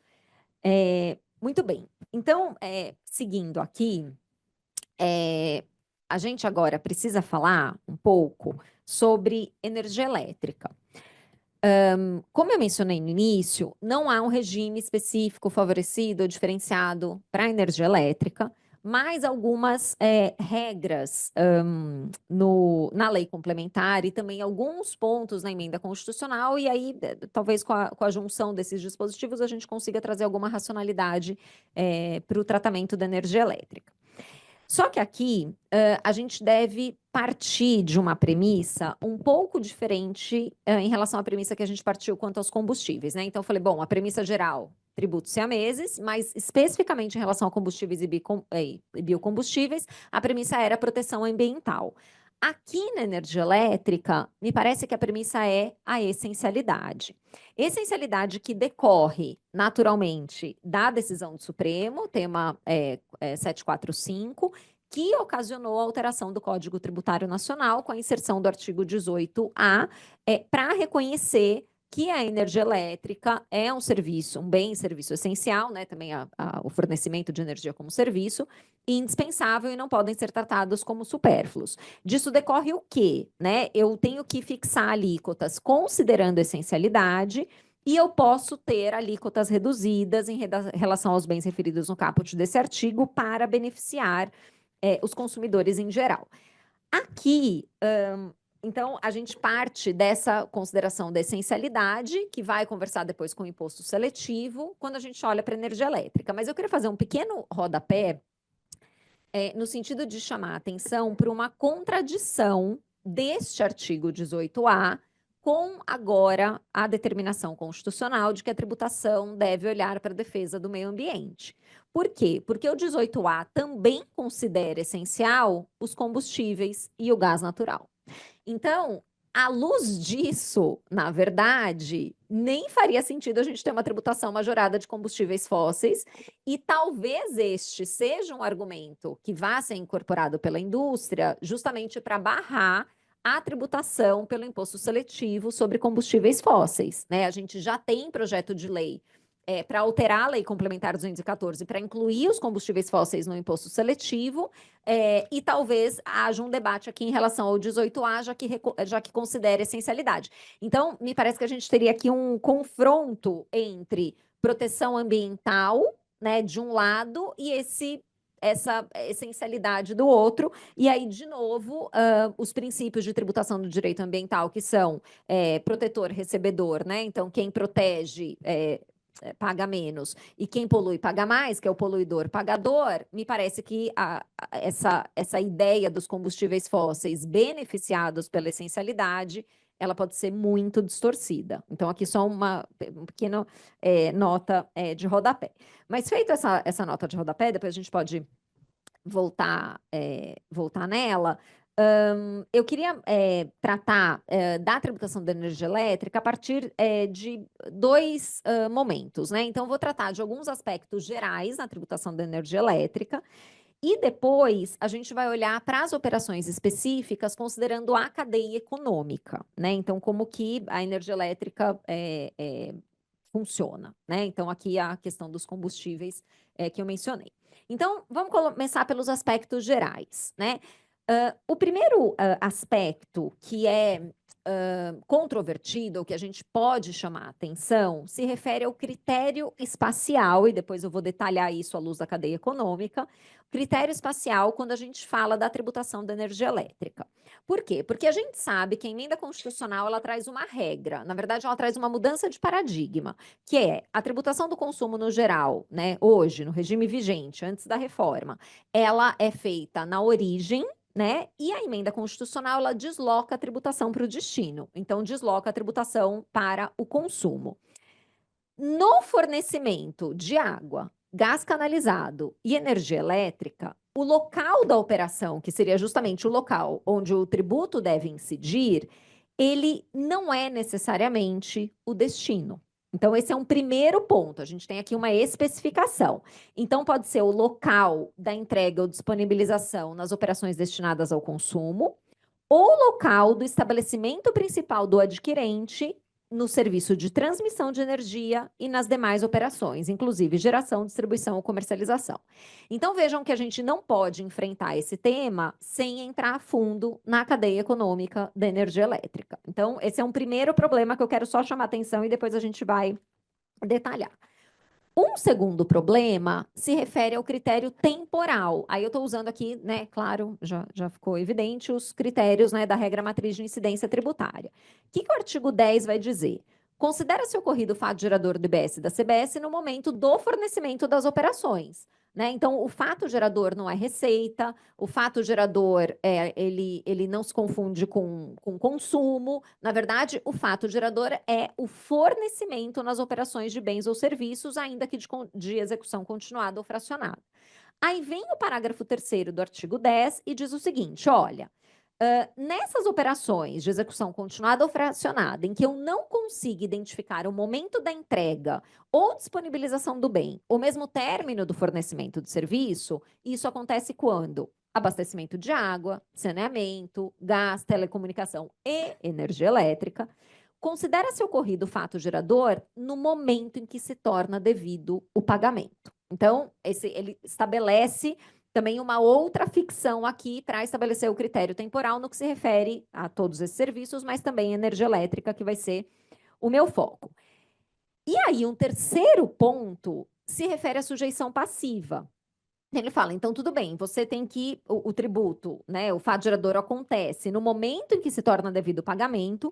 B: Muito bem. Então, seguindo aqui, a gente agora precisa falar um pouco sobre energia elétrica. Como eu mencionei no início, não há um regime específico favorecido ou diferenciado para a energia elétrica, mas algumas regras na lei complementar e também alguns pontos na emenda constitucional, e aí, talvez com a junção desses dispositivos, a gente consiga trazer alguma racionalidade para o tratamento da energia elétrica. Só que aqui a gente deve partir de uma premissa um pouco diferente em relação à premissa que a gente partiu quanto aos combustíveis, né? Então, eu falei, bom, a premissa geral, tributos siameses, mas especificamente em relação a combustíveis e biocombustíveis, a premissa era proteção ambiental. Aqui na energia elétrica, me parece que a premissa é a essencialidade. Essencialidade que decorre, naturalmente, da decisão do Supremo, tema 745, que ocasionou a alteração do Código Tributário Nacional com a inserção do artigo 18A, para reconhecer que a energia elétrica é um serviço, um bem e serviço essencial, né? Também o fornecimento de energia como serviço, indispensável e não podem ser tratados como supérfluos. Disso decorre o quê? Né? Eu tenho que fixar alíquotas considerando essencialidade, e eu posso ter alíquotas reduzidas em relação aos bens referidos no caput desse artigo para beneficiar os consumidores em geral. Aqui, então, a gente parte dessa consideração da essencialidade, que vai conversar depois com o imposto seletivo, quando a gente olha para a energia elétrica. Mas eu queria fazer um pequeno rodapé, no sentido de chamar a atenção para uma contradição deste artigo 18A com agora a determinação constitucional de que a tributação deve olhar para a defesa do meio ambiente. Por quê? Porque o 18A também considera essencial os combustíveis e o gás natural. Então, à luz disso, na verdade, nem faria sentido a gente ter uma tributação majorada de combustíveis fósseis, e talvez este seja um argumento que vá ser incorporado pela indústria justamente para barrar a tributação pelo imposto seletivo sobre combustíveis fósseis, né? A gente já tem projeto de lei para alterar a Lei Complementar 214 para incluir os combustíveis fósseis no imposto seletivo, e talvez haja um debate aqui em relação ao 18A, já que considera essencialidade. Então, me parece que a gente teria aqui um confronto entre proteção ambiental, né, de um lado, e essa essencialidade do outro, e aí, de novo, os princípios de tributação do direito ambiental, que são protetor-recebedor, né? Então, quem protege paga menos, e quem polui paga mais, que é o poluidor-pagador. Me parece que essa ideia dos combustíveis fósseis beneficiados pela essencialidade, ela pode ser muito distorcida. Então, aqui só uma pequena nota de rodapé. Mas feita essa nota de rodapé, depois a gente pode voltar nela. Eu queria tratar da tributação da energia elétrica a partir de dois momentos, né? Então, vou tratar de alguns aspectos gerais na tributação da energia elétrica, e depois a gente vai olhar para as operações específicas, considerando a cadeia econômica, né? Então, como que a energia elétrica funciona, né? Então, aqui a questão dos combustíveis que eu mencionei. Então, vamos começar pelos aspectos gerais, né? O primeiro aspecto que é controvertido, ou que a gente pode chamar a atenção, se refere ao critério espacial, e depois eu vou detalhar isso à luz da cadeia econômica. Critério espacial, quando a gente fala da tributação da energia elétrica. Por quê? Porque a gente sabe que a emenda constitucional, ela traz uma regra, na verdade ela traz uma mudança de paradigma, que é a tributação do consumo no geral, né, hoje, no regime vigente, antes da reforma, ela é feita na origem, né? E a emenda constitucional, ela desloca a tributação para o destino. Então, desloca a tributação para o consumo. No fornecimento de água, gás canalizado e energia elétrica, o local da operação, que seria justamente o local onde o tributo deve incidir, ele não é necessariamente o destino. Então, esse é um primeiro ponto. A gente tem aqui uma especificação. Então, pode ser o local da entrega ou disponibilização nas operações destinadas ao consumo, ou local do estabelecimento principal do adquirente no serviço de transmissão de energia e nas demais operações, inclusive geração, distribuição ou comercialização. Então, vejam que a gente não pode enfrentar esse tema sem entrar a fundo na cadeia econômica da energia elétrica. Então, esse é um primeiro problema que eu quero só chamar atenção e depois a gente vai detalhar. Um segundo problema se refere ao critério temporal. Aí eu estou usando aqui, né, claro, já ficou evidente, os critérios, né, da regra matriz de incidência tributária. O que o artigo 10 vai dizer? Considera-se ocorrido o fato gerador do IBS e da CBS no momento do fornecimento das operações. Né? Então, o fato gerador não é receita, o fato gerador ele não se confunde com consumo. Na verdade, o fato gerador é o fornecimento nas operações de bens ou serviços, ainda que de execução continuada ou fracionada. Aí vem o parágrafo 3º do artigo 10 e diz o seguinte: olha, nessas operações de execução continuada ou fracionada, em que eu não consigo identificar o momento da entrega ou disponibilização do bem, ou mesmo término do fornecimento do serviço, isso acontece quando? Abastecimento de água, saneamento, gás, telecomunicação e energia elétrica. Considera-se ocorrido o fato gerador no momento em que se torna devido o pagamento. Então, ele estabelece também uma outra ficção aqui para estabelecer o critério temporal no que se refere a todos esses serviços, mas também energia elétrica, que vai ser o meu foco. E aí, um terceiro ponto se refere à sujeição passiva. Ele fala, então, tudo bem, você tem que, o tributo, né, o fato gerador acontece no momento em que se torna devido o pagamento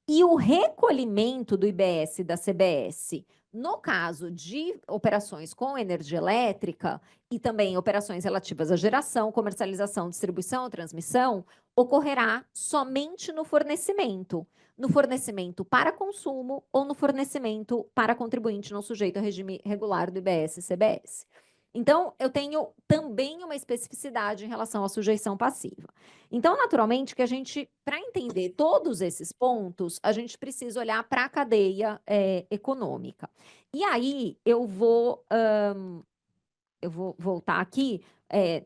B: e o recolhimento do IBS e da CBS, no caso de operações com energia elétrica e também operações relativas à geração, comercialização, distribuição ou transmissão, ocorrerá somente no fornecimento para consumo ou no fornecimento para contribuinte não sujeito ao regime regular do IBS e CBS. Então, eu tenho também uma especificidade em relação à sujeição passiva. Então, naturalmente, que a gente, para entender todos esses pontos, a gente precisa olhar para a cadeia econômica. E aí, eu vou voltar aqui,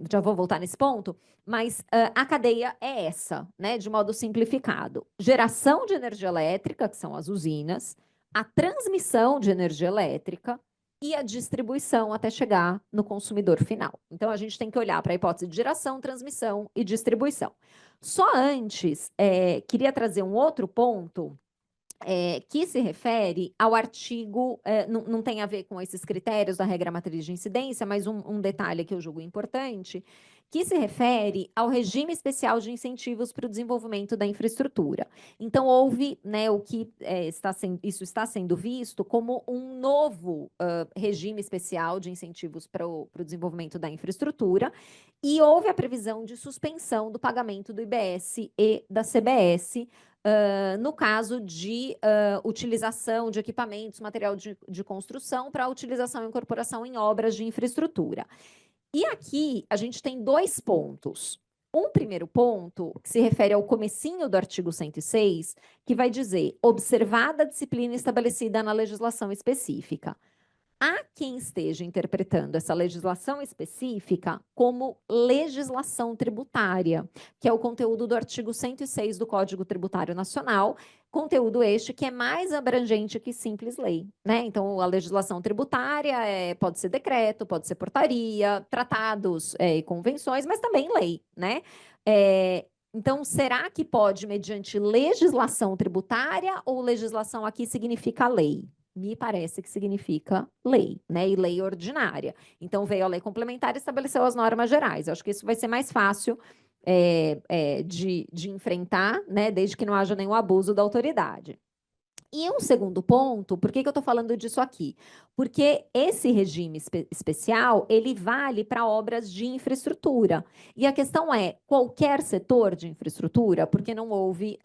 B: já vou voltar nesse ponto, mas a cadeia é essa, né, de modo simplificado. Geração de energia elétrica, que são as usinas, a transmissão de energia elétrica, e a distribuição até chegar no consumidor final. Então, a gente tem que olhar para a hipótese de geração, transmissão e distribuição. Só antes, queria trazer um outro ponto que se refere ao artigo, não tem a ver com esses critérios da regra matriz de incidência, mas um detalhe que eu julgo importante, que se refere ao regime especial de incentivos para o desenvolvimento da infraestrutura. Então, houve, né, isso está sendo visto como um novo regime especial de incentivos para o desenvolvimento da infraestrutura, e houve a previsão de suspensão do pagamento do IBS e da CBS, no caso de utilização de equipamentos, material de construção para utilização e incorporação em obras de infraestrutura. E aqui a gente tem dois pontos. Um primeiro ponto, que se refere ao comecinho do artigo 106, que vai dizer, observada a disciplina estabelecida na legislação específica. Há quem esteja interpretando essa legislação específica como legislação tributária, que é o conteúdo do artigo 106 do Código Tributário Nacional, conteúdo este que é mais abrangente que simples lei, né? Então, a legislação tributária pode ser decreto, pode ser portaria, tratados e convenções, mas também lei, né? Então, será que pode mediante legislação tributária ou legislação aqui significa lei? Me parece que significa lei, né? E lei ordinária. Então, veio a lei complementar e estabeleceu as normas gerais. Eu acho que isso vai ser mais fácil de enfrentar, né? Desde que não haja nenhum abuso da autoridade. E um segundo ponto, por que eu estou falando disso aqui? Porque esse regime especial, ele vale para obras de infraestrutura. E a questão é, qualquer setor de infraestrutura, porque não houve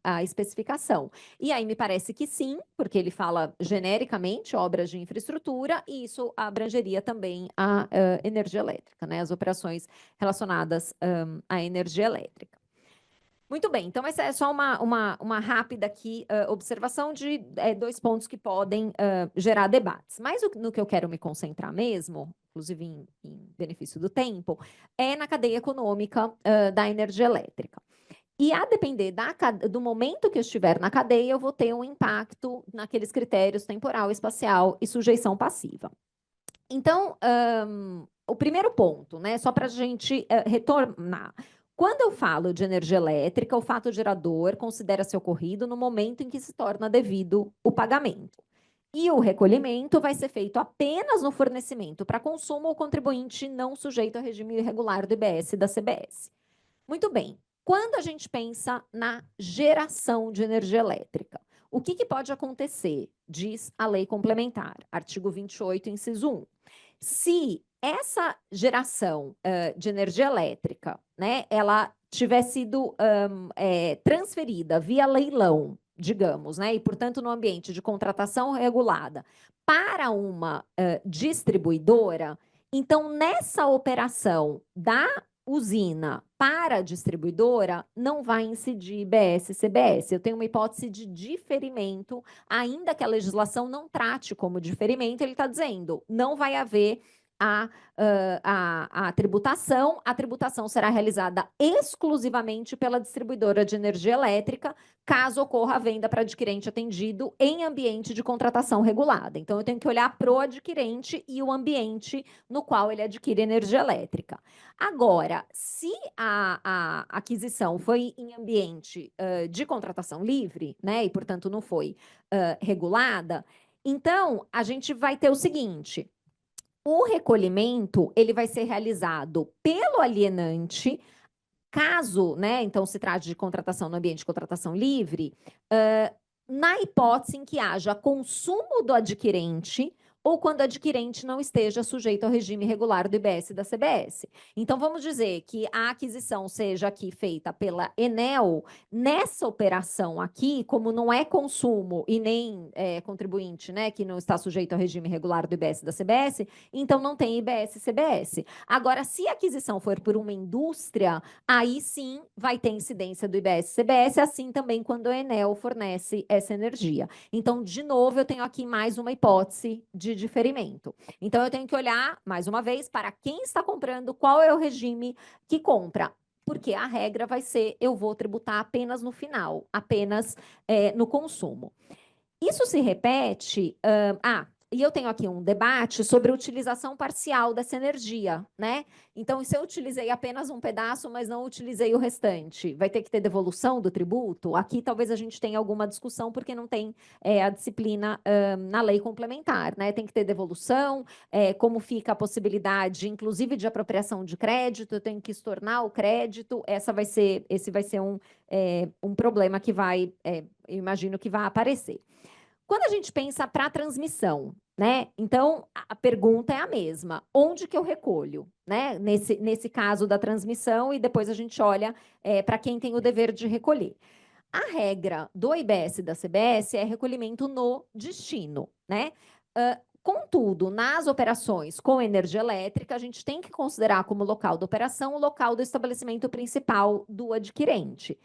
B: a especificação. E aí me parece que sim, porque ele fala genericamente obras de infraestrutura, e isso abrangeria também a energia elétrica, né? As operações relacionadas à energia elétrica. Muito bem, então essa é só uma rápida aqui observação de dois pontos que podem gerar debates. Mas no que eu quero me concentrar mesmo, inclusive em benefício do tempo, é na cadeia econômica da energia elétrica. E a depender do momento que eu estiver na cadeia, eu vou ter um impacto naqueles critérios temporal, espacial e sujeição passiva. Então, o primeiro ponto, né, só para a gente retornar. Quando eu falo de energia elétrica, o fato gerador considera-se ocorrido no momento em que se torna devido o pagamento. E o recolhimento vai ser feito apenas no fornecimento para consumo ou contribuinte não sujeito ao regime irregular do IBS e da CBS. Muito bem. Quando a gente pensa na geração de energia elétrica, o que pode acontecer? Diz a lei complementar, artigo 28, inciso 1. Se essa geração de energia elétrica, né, ela tiver sido transferida via leilão, digamos, né, e, portanto, no ambiente de contratação regulada para uma distribuidora, então, nessa operação da usina para a distribuidora, não vai incidir IBS e CBS. Eu tenho uma hipótese de diferimento, ainda que a legislação não trate como diferimento, ele está dizendo, não vai haver a tributação será realizada exclusivamente pela distribuidora de energia elétrica, caso ocorra a venda para adquirente atendido em ambiente de contratação regulada. Então, eu tenho que olhar para o adquirente e o ambiente no qual ele adquire energia elétrica. Agora, se a aquisição foi em ambiente de contratação livre, né, e, portanto, não foi regulada, então, a gente vai ter o seguinte: o recolhimento, ele vai ser realizado pelo alienante, caso, né, então se trate de contratação no ambiente de contratação livre, na hipótese em que haja consumo do adquirente ou quando o adquirente não esteja sujeito ao regime regular do IBS e da CBS. Então, vamos dizer que a aquisição seja aqui feita pela Enel, nessa operação aqui, como não é consumo e nem contribuinte, né, que não está sujeito ao regime regular do IBS e da CBS, então não tem IBS e CBS. Agora, se a aquisição for por uma indústria, aí sim vai ter incidência do IBS e CBS, assim também quando a Enel fornece essa energia. Então, de novo, eu tenho aqui mais uma hipótese de diferimento. Então, eu tenho que olhar, mais uma vez, para quem está comprando, qual é o regime que compra. Porque a regra vai ser, eu vou tributar apenas no final, apenas no consumo. Isso se repete... e eu tenho aqui um debate sobre a utilização parcial dessa energia, né? Então, se eu utilizei apenas um pedaço, mas não utilizei o restante, vai ter que ter devolução do tributo? Aqui talvez a gente tenha alguma discussão, porque não tem a disciplina na lei complementar, né? Tem que ter devolução, como fica a possibilidade, inclusive, de apropriação de crédito, eu tenho que estornar o crédito, esse vai ser um problema que vai, eu imagino que vai aparecer. Quando a gente pensa para a transmissão, né? Então, a pergunta é a mesma. Onde que eu recolho, né? Nesse caso da transmissão, e depois a gente olha para quem tem o dever de recolher. A regra do IBS e da CBS é recolhimento no destino, né? Contudo, nas operações com energia elétrica, a gente tem que considerar como local da operação o local do estabelecimento principal do adquirente.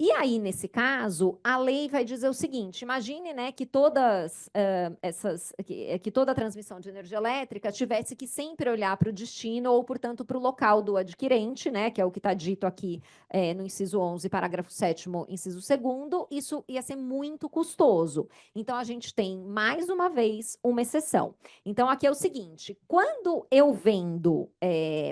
B: E aí, nesse caso, a lei vai dizer o seguinte: imagine, né, que todas que toda a transmissão de energia elétrica tivesse que sempre olhar para o destino ou, portanto, para o local do adquirente, né, que é o que está dito aqui no inciso 11, parágrafo 7º, inciso 2º, isso ia ser muito custoso. Então, a gente tem, mais uma vez, uma exceção. Então, aqui é o seguinte: quando eu vendo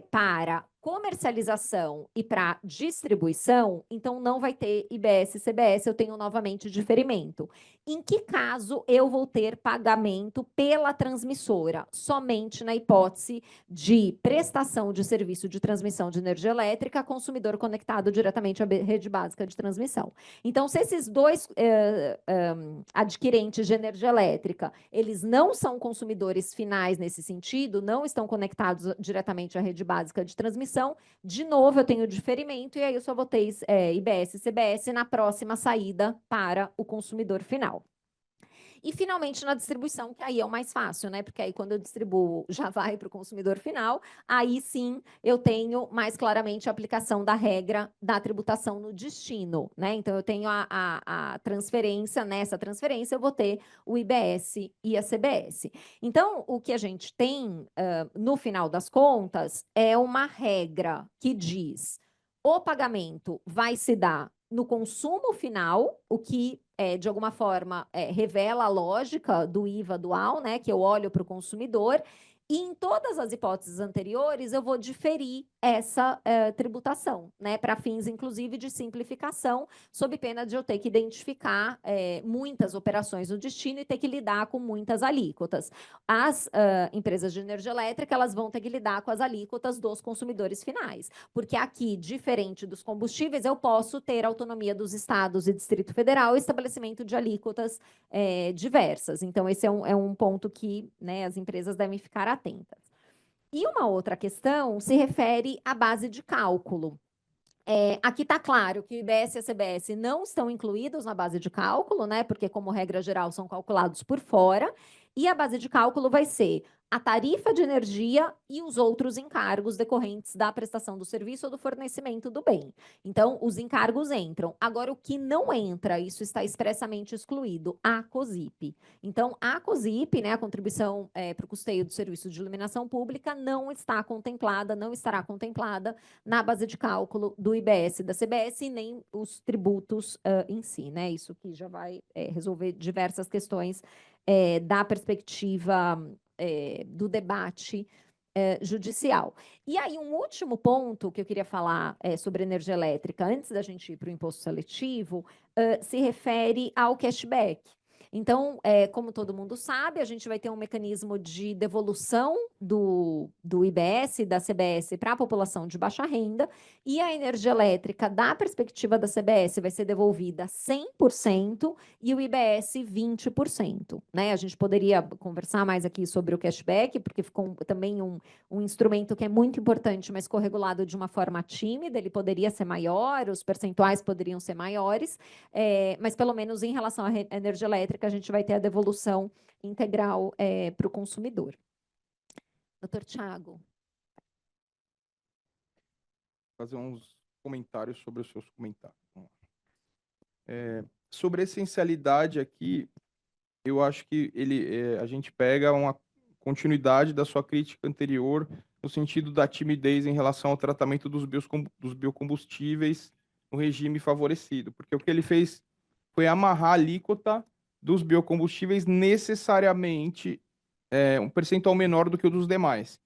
B: para comercialização e para distribuição, então não vai ter IBS e CBS, eu tenho novamente diferimento. Em que caso eu vou ter pagamento pela transmissora? Somente na hipótese de prestação de serviço de transmissão de energia elétrica a consumidor conectado diretamente à rede básica de transmissão. Então, se esses dois adquirentes de energia elétrica, eles não são consumidores finais nesse sentido, não estão conectados diretamente à rede básica de transmissão, de novo, eu tenho diferimento, e aí eu só vou ter IBS e CBS na próxima saída para o consumidor final. E, finalmente, na distribuição, que aí é o mais fácil, né? Porque aí, quando eu distribuo, já vai para o consumidor final, aí sim eu tenho mais claramente a aplicação da regra da tributação no destino, né? Então, eu tenho a transferência, nessa transferência eu vou ter o IBS e a CBS. Então, o que a gente tem, no final das contas, é uma regra que diz: O pagamento vai se dar no consumo final, o que, de alguma forma, revela a lógica do IVA dual, né? Que eu olho para o consumidor. E em todas as hipóteses anteriores, eu vou diferir essa tributação, né? Para fins, inclusive, de simplificação, sob pena de eu ter que identificar muitas operações no destino e ter que lidar com muitas alíquotas. As empresas de energia elétrica, elas vão ter que lidar com as alíquotas dos consumidores finais, porque aqui, diferente dos combustíveis, eu posso ter autonomia dos estados e Distrito Federal e estabelecimento de alíquotas diversas. Então, esse é um ponto que, né, as empresas devem ficar atentas. E uma outra questão se refere à base de cálculo. Aqui está claro que o IBS e a CBS não estão incluídos na base de cálculo, né? Porque, como regra geral, são calculados por fora. E a base de cálculo vai ser a tarifa de energia e os outros encargos decorrentes da prestação do serviço ou do fornecimento do bem. Então, os encargos entram. Agora, o que não entra, isso está expressamente excluído, a COSIP. Então, a COSIP, né, a contribuição para o custeio do serviço de iluminação pública, não está contemplada, não estará contemplada na base de cálculo do IBS e da CBS, e nem os tributos em si, né? Isso que já vai resolver diversas questões da perspectiva do debate judicial. E aí, um último ponto que eu queria falar sobre energia elétrica, antes da gente ir para o imposto seletivo, se refere ao cashback. Então, como todo mundo sabe, a gente vai ter um mecanismo de devolução do IBS e da CBS para a população de baixa renda, e a energia elétrica, da perspectiva da CBS, vai ser devolvida 100% e o IBS 20%. Né? A gente poderia conversar mais aqui sobre o cashback, porque ficou também um instrumento que é muito importante, mas corregulado de uma forma tímida, ele poderia ser maior, os percentuais poderiam ser maiores, mas pelo menos em relação à energia elétrica, a gente vai ter a devolução integral para o consumidor. Doutor Tiago.
C: Fazer uns comentários sobre os seus comentários. Sobre a essencialidade aqui, eu acho que a gente pega uma continuidade da sua crítica anterior, no sentido da timidez em relação ao tratamento dos biocombustíveis no regime favorecido, porque o que ele fez foi amarrar a alíquota dos biocombustíveis necessariamente um percentual menor do que o dos demais.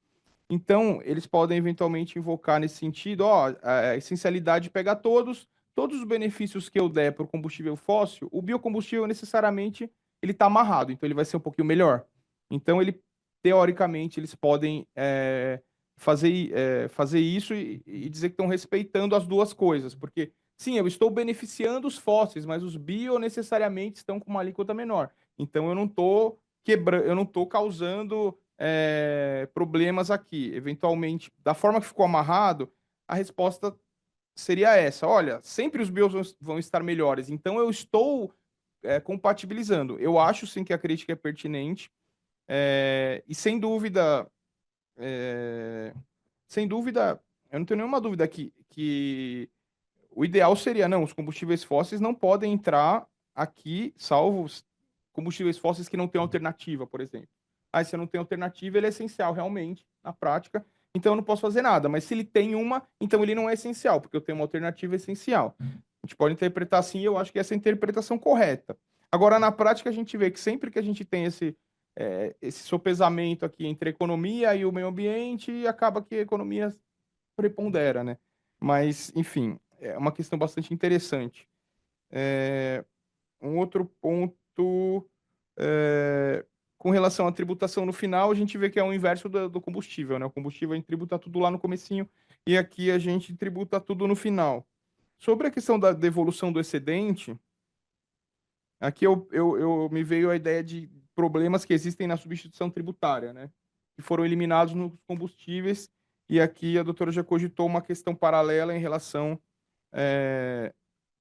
C: Então, eles podem eventualmente invocar nesse sentido, a essencialidade pega todos os benefícios que eu der para o combustível fóssil, o biocombustível necessariamente ele está amarrado, então ele vai ser um pouquinho melhor. Então, teoricamente, eles podem fazer isso e dizer que estão respeitando as duas coisas, porque sim, eu estou beneficiando os fósseis, mas os bio necessariamente estão com uma alíquota menor. Então, eu não estou eu não estou causando problemas aqui. Eventualmente, da forma que ficou amarrado, a resposta seria essa: olha, sempre os bios vão estar melhores, então eu estou compatibilizando. Eu acho sim que a crítica é pertinente, e sem dúvida, eu não tenho nenhuma dúvida que o ideal seria, não, os combustíveis fósseis não podem entrar aqui, salvo os combustíveis fósseis que não têm alternativa, por exemplo. Se eu não tenho alternativa, ele é essencial realmente, na prática, então eu não posso fazer nada. Mas se ele tem uma, então ele não é essencial, porque eu tenho uma alternativa essencial. A gente pode interpretar assim, e eu acho que essa é a interpretação correta. Agora, na prática, a gente vê que sempre que a gente tem esse sopesamento aqui entre a economia e o meio ambiente, acaba que a economia prepondera, né? Mas, enfim, é uma questão bastante interessante. Um outro ponto, com relação à tributação no final, a gente vê que é o inverso do combustível, né? O combustível a gente tributa tudo lá no comecinho e aqui a gente tributa tudo no final. Sobre a questão da devolução do excedente, aqui eu me veio a ideia de problemas que existem na substituição tributária, né? Que foram eliminados nos combustíveis, e aqui a doutora já cogitou uma questão paralela em relação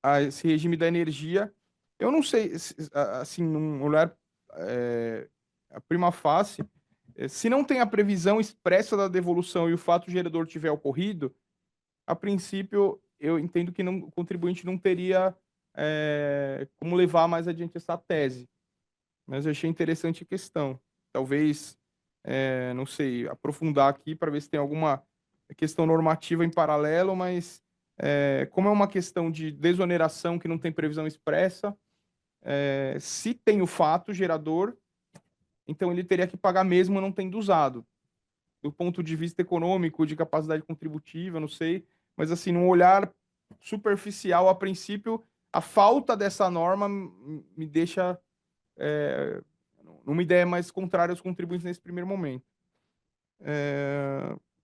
C: a esse regime da energia. Eu não sei, assim, num olhar a prima facie, se não tem a previsão expressa da devolução e o fato gerador tiver ocorrido, a princípio eu entendo que o contribuinte não teria como levar mais adiante essa tese. Mas eu achei interessante a questão. Talvez, não sei, aprofundar aqui para ver se tem alguma questão normativa em paralelo, mas como é uma questão de desoneração que não tem previsão expressa, se tem o fato gerador, então ele teria que pagar mesmo não tendo usado. Do ponto de vista econômico, de capacidade contributiva, não sei, mas assim, num olhar superficial, a princípio, a falta dessa norma me deixa numa ideia mais contrária aos contribuintes nesse primeiro momento.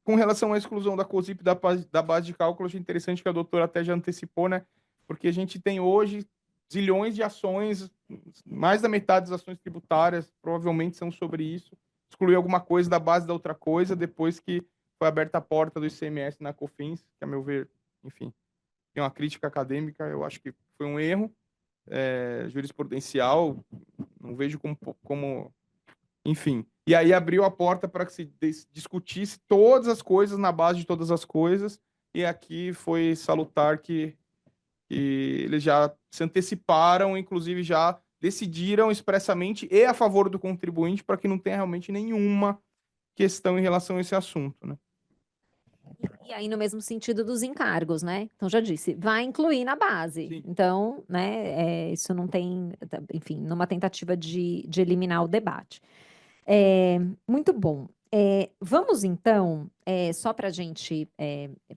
C: Com relação à exclusão da COSIP da base de cálculo, achei interessante que a doutora até já antecipou, né? Porque a gente tem hoje zilhões de ações, mais da metade das ações tributárias provavelmente são sobre isso. Excluir alguma coisa da base da outra coisa, depois que foi aberta a porta do ICMS na COFINS, que, a meu ver, enfim, tem uma crítica acadêmica, eu acho que foi um erro jurisprudencial, não vejo como enfim. E aí abriu a porta para que se discutisse todas as coisas na base de todas as coisas, e aqui foi salutar que eles já se anteciparam, inclusive já decidiram expressamente e a favor do contribuinte para que não tenha realmente nenhuma questão em relação a esse assunto, né?
B: E aí, no mesmo sentido dos encargos, né? Então, já disse, vai incluir na base.
C: Sim.
B: Então, né, isso não tem, enfim, numa tentativa de eliminar o debate. Muito bom. Vamos, então, só para a gente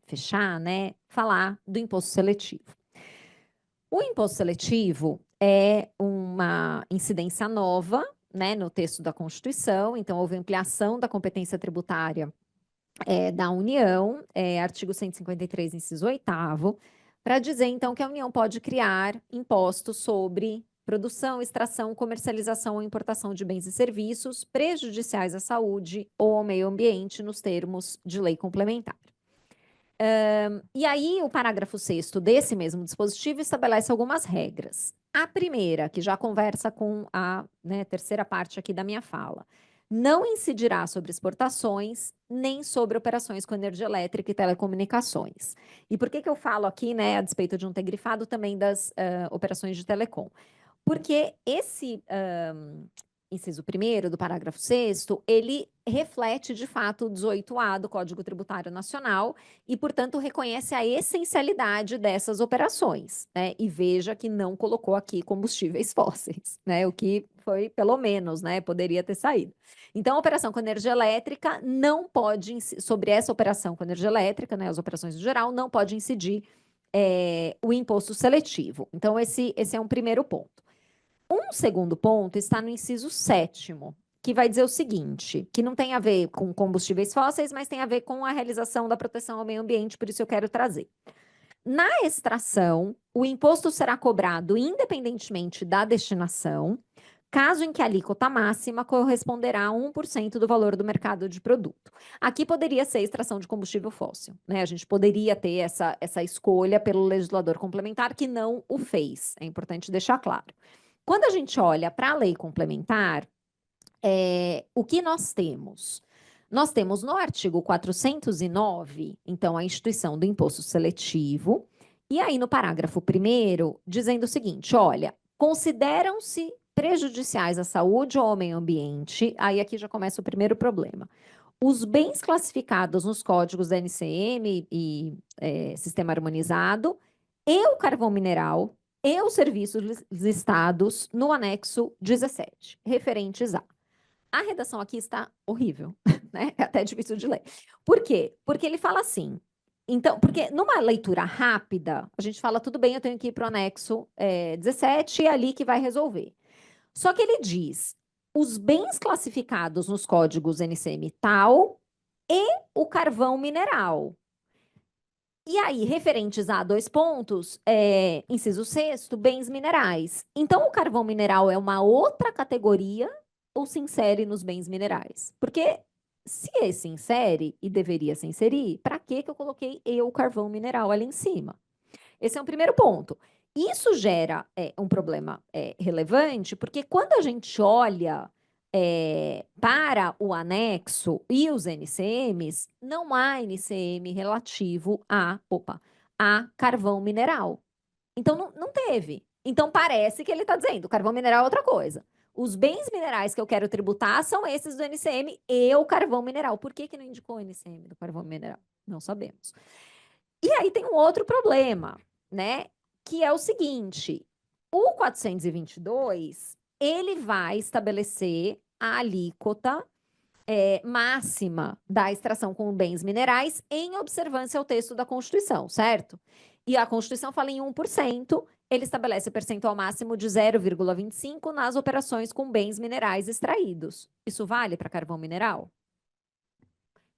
B: fechar, né, falar do imposto seletivo. O imposto seletivo é uma incidência nova, né, no texto da Constituição, então houve ampliação da competência tributária da União, artigo 153, inciso 8º, para dizer, então, que a União pode criar impostos sobre produção, extração, comercialização ou importação de bens e serviços prejudiciais à saúde ou ao meio ambiente nos termos de lei complementar. E aí, o parágrafo 6º desse mesmo dispositivo estabelece algumas regras. A primeira, que já conversa com a terceira parte aqui da minha fala, não incidirá sobre exportações, nem sobre operações com energia elétrica e telecomunicações. E por que eu falo aqui, né, a despeito de não ter grifado, também das operações de telecom? Porque esse inciso 1º do parágrafo 6º, ele reflete, de fato, o 18A do Código Tributário Nacional e, portanto, reconhece a essencialidade dessas operações, né? E veja que não colocou aqui combustíveis fósseis, né? O que foi, pelo menos, né, poderia ter saído. Então, a operação com energia elétrica não pode, sobre essa operação com energia elétrica, né, as operações em geral, não pode incidir o imposto seletivo. Então, esse é um primeiro ponto. Um segundo ponto está no inciso 7º, que vai dizer o seguinte, que não tem a ver com combustíveis fósseis, mas tem a ver com a realização da proteção ao meio ambiente, por isso eu quero trazer. Na extração, o imposto será cobrado independentemente da destinação, caso em que a alíquota máxima corresponderá a 1% do valor do mercado de produto. Aqui poderia ser extração de combustível fóssil, né? A gente poderia ter essa escolha pelo legislador complementar, que não o fez, é importante deixar claro. Quando a gente olha para a lei complementar, o que nós temos? Nós temos no artigo 409, então, a instituição do imposto seletivo, e aí no parágrafo 1º, dizendo o seguinte, olha, consideram-se prejudiciais à saúde ou ao meio ambiente, aí aqui já começa o primeiro problema. Os bens classificados nos códigos da NCM e Sistema Harmonizado e o carvão mineral e os serviços listados no anexo 17, referentes a. A redação aqui está horrível, né? É até difícil de ler. Por quê? Porque ele fala assim. Então, porque numa leitura rápida, a gente fala, tudo bem, eu tenho que ir para o anexo 17 e é ali que vai resolver. Só que ele diz, os bens classificados nos códigos NCM tal e o carvão mineral. E aí, referentes a 2 pontos, inciso 6º, bens minerais. Então, o carvão mineral é uma outra categoria ou se insere nos bens minerais? Porque se se insere e deveria se inserir, para que eu coloquei o carvão mineral ali em cima? Esse é um primeiro ponto. Isso gera um problema relevante, porque quando a gente olha para o anexo e os NCMs, não há NCM relativo a carvão mineral. Então, não teve. Então, parece que ele está dizendo, carvão mineral é outra coisa. Os bens minerais que eu quero tributar são esses do NCM e o carvão mineral. Por que não indicou o NCM do carvão mineral? Não sabemos. E aí tem um outro problema, né? Que é o seguinte: o 422 ele vai estabelecer a alíquota máxima da extração com bens minerais em observância ao texto da Constituição, certo? E a Constituição fala em 1%, ele estabelece percentual máximo de 0,25 nas operações com bens minerais extraídos. Isso vale para carvão mineral?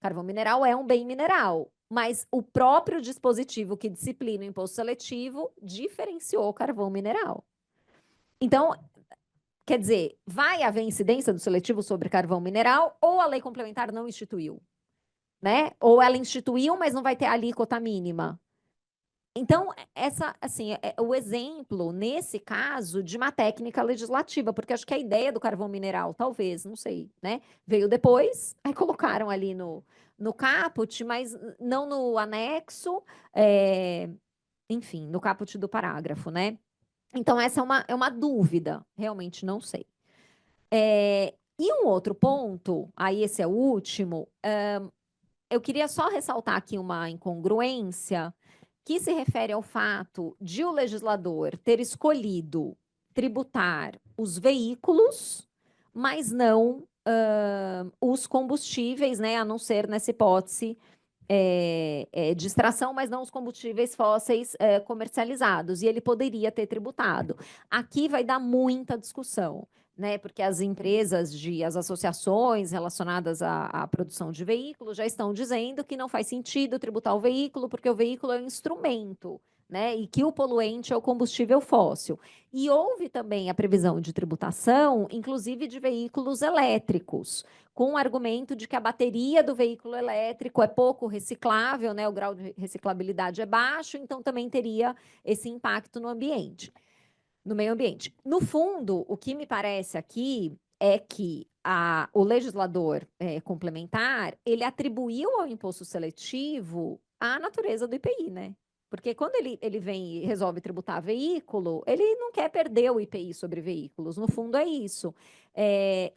B: Carvão mineral é um bem mineral, mas o próprio dispositivo que disciplina o imposto seletivo diferenciou o carvão mineral. Então, quer dizer, vai haver incidência do seletivo sobre carvão mineral ou a lei complementar não instituiu, né? Ou ela instituiu, mas não vai ter alíquota mínima. Então, essa, assim, é o exemplo, nesse caso, de uma técnica legislativa, porque acho que a ideia do carvão mineral, talvez, não sei, né? Veio depois, aí colocaram ali no caput, mas não no anexo, enfim, no caput do parágrafo, né? Então, essa é uma dúvida, realmente não sei. E um outro ponto, aí esse é o último, eu queria só ressaltar aqui uma incongruência que se refere ao fato de o legislador ter escolhido tributar os veículos, mas não os combustíveis, né, a não ser nessa hipótese de extração, mas não os combustíveis fósseis comercializados, e ele poderia ter tributado. Aqui vai dar muita discussão, né? Porque as empresas, as associações relacionadas à produção de veículos já estão dizendo que não faz sentido tributar o veículo, porque o veículo é um instrumento, né? E que o poluente é o combustível fóssil. E houve também a previsão de tributação, inclusive de veículos elétricos, com o argumento de que a bateria do veículo elétrico é pouco reciclável, né? O grau de reciclabilidade é baixo, então também teria esse impacto no ambiente, no meio ambiente. No fundo, o que me parece aqui é que o legislador complementar, ele atribuiu ao imposto seletivo a natureza do IPI, né? Porque quando ele vem e resolve tributar veículo, ele não quer perder o IPI sobre veículos. No fundo, é isso.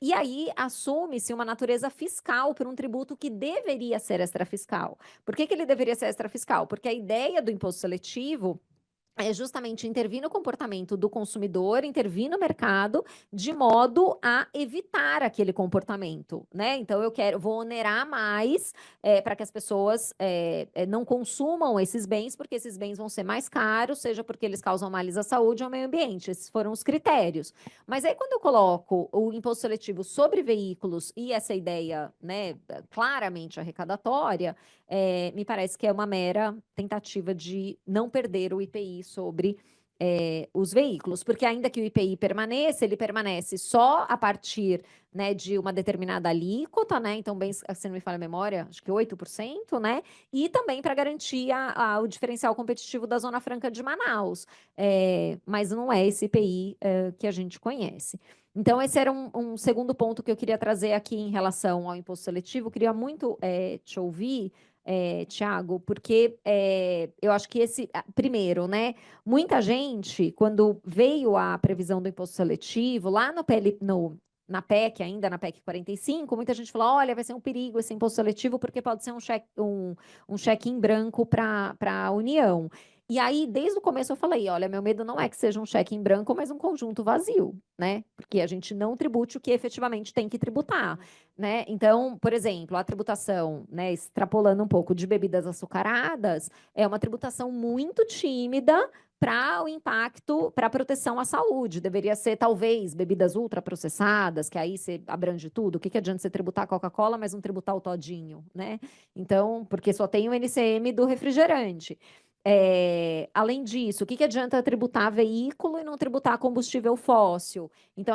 B: E aí assume-se uma natureza fiscal por um tributo que deveria ser extrafiscal. Por que ele deveria ser extrafiscal? Porque a ideia do imposto seletivo é justamente intervir no comportamento do consumidor, intervir no mercado, de modo a evitar aquele comportamento, né? Então, vou onerar mais para que as pessoas não consumam esses bens, porque esses bens vão ser mais caros, seja porque eles causam males à saúde ou ao meio ambiente. Esses foram os critérios. Mas aí, quando eu coloco o imposto seletivo sobre veículos e essa ideia, né, claramente arrecadatória, me parece que é uma mera tentativa de não perder o IPI sobre os veículos, porque ainda que o IPI permaneça, ele permanece só a partir, né, de uma determinada alíquota, né? Então, bem, se não me falha a memória, acho que 8%, né? E também para garantir o diferencial competitivo da Zona Franca de Manaus. Mas não é esse IPI que a gente conhece. Então, esse era um segundo ponto que eu queria trazer aqui em relação ao imposto seletivo. Eu queria muito te ouvir, Tiago, porque eu acho que primeiro, né? Muita gente, quando veio a previsão do imposto seletivo, lá na PEC, ainda na PEC 45, muita gente falou: olha, vai ser um perigo esse imposto seletivo, porque pode ser um cheque em branco para a União. E aí, desde o começo, eu falei: olha, meu medo não é que seja um cheque em branco, mas um conjunto vazio, né? Porque a gente não tribute o que efetivamente tem que tributar, né? Então, por exemplo, a tributação, né, extrapolando um pouco de bebidas açucaradas, é uma tributação muito tímida para o impacto, para a proteção à saúde. Deveria ser, talvez, bebidas ultraprocessadas, que aí você abrange tudo. O que adianta você tributar a Coca-Cola, mas não tributar o todinho, né? Então, porque só tem o NCM do refrigerante. Além disso, o que adianta tributar veículo e não tributar combustível fóssil? Então,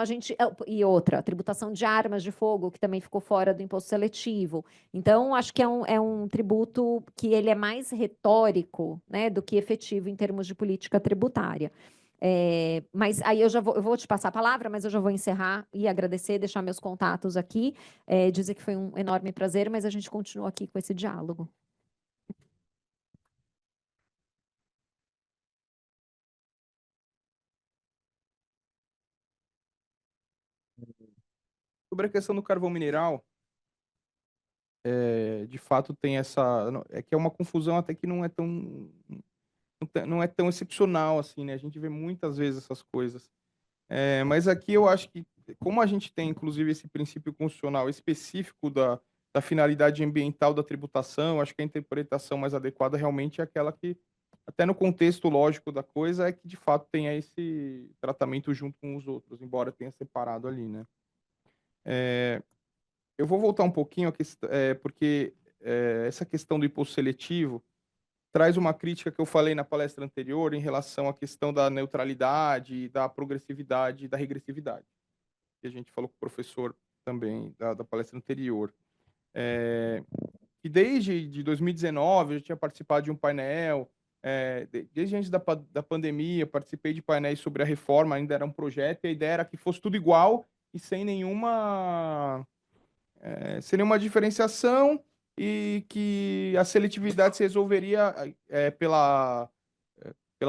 B: e outra, tributação de armas de fogo, que também ficou fora do imposto seletivo. Então, acho que é um tributo que ele é mais retórico, né, do que efetivo em termos de política tributária. Mas aí eu vou te passar a palavra, mas eu já vou encerrar e agradecer, deixar meus contatos aqui, dizer que foi um enorme prazer, mas a gente continua aqui com esse diálogo.
C: Sobre a questão do carvão mineral, de fato tem essa... É que é uma confusão até que não é tão, não é tão excepcional assim, né? A gente vê muitas vezes essas coisas. Mas aqui eu acho que, como a gente tem, inclusive, esse princípio constitucional específico da finalidade ambiental da tributação, eu acho que a interpretação mais adequada realmente é aquela que, até no contexto lógico da coisa, é que de fato tenha esse tratamento junto com os outros, embora tenha separado ali, né? Eu vou voltar um pouquinho, porque essa questão do imposto seletivo traz uma crítica que eu falei na palestra anterior em relação à questão da neutralidade, da progressividade e da regressividade, que a gente falou com o professor também da palestra anterior. E desde de 2019 eu já tinha participado de um painel, desde antes da pandemia, participei de painéis sobre a reforma, ainda era um projeto, e a ideia era que fosse tudo igual e sem nenhuma diferenciação, e que a seletividade se resolveria pela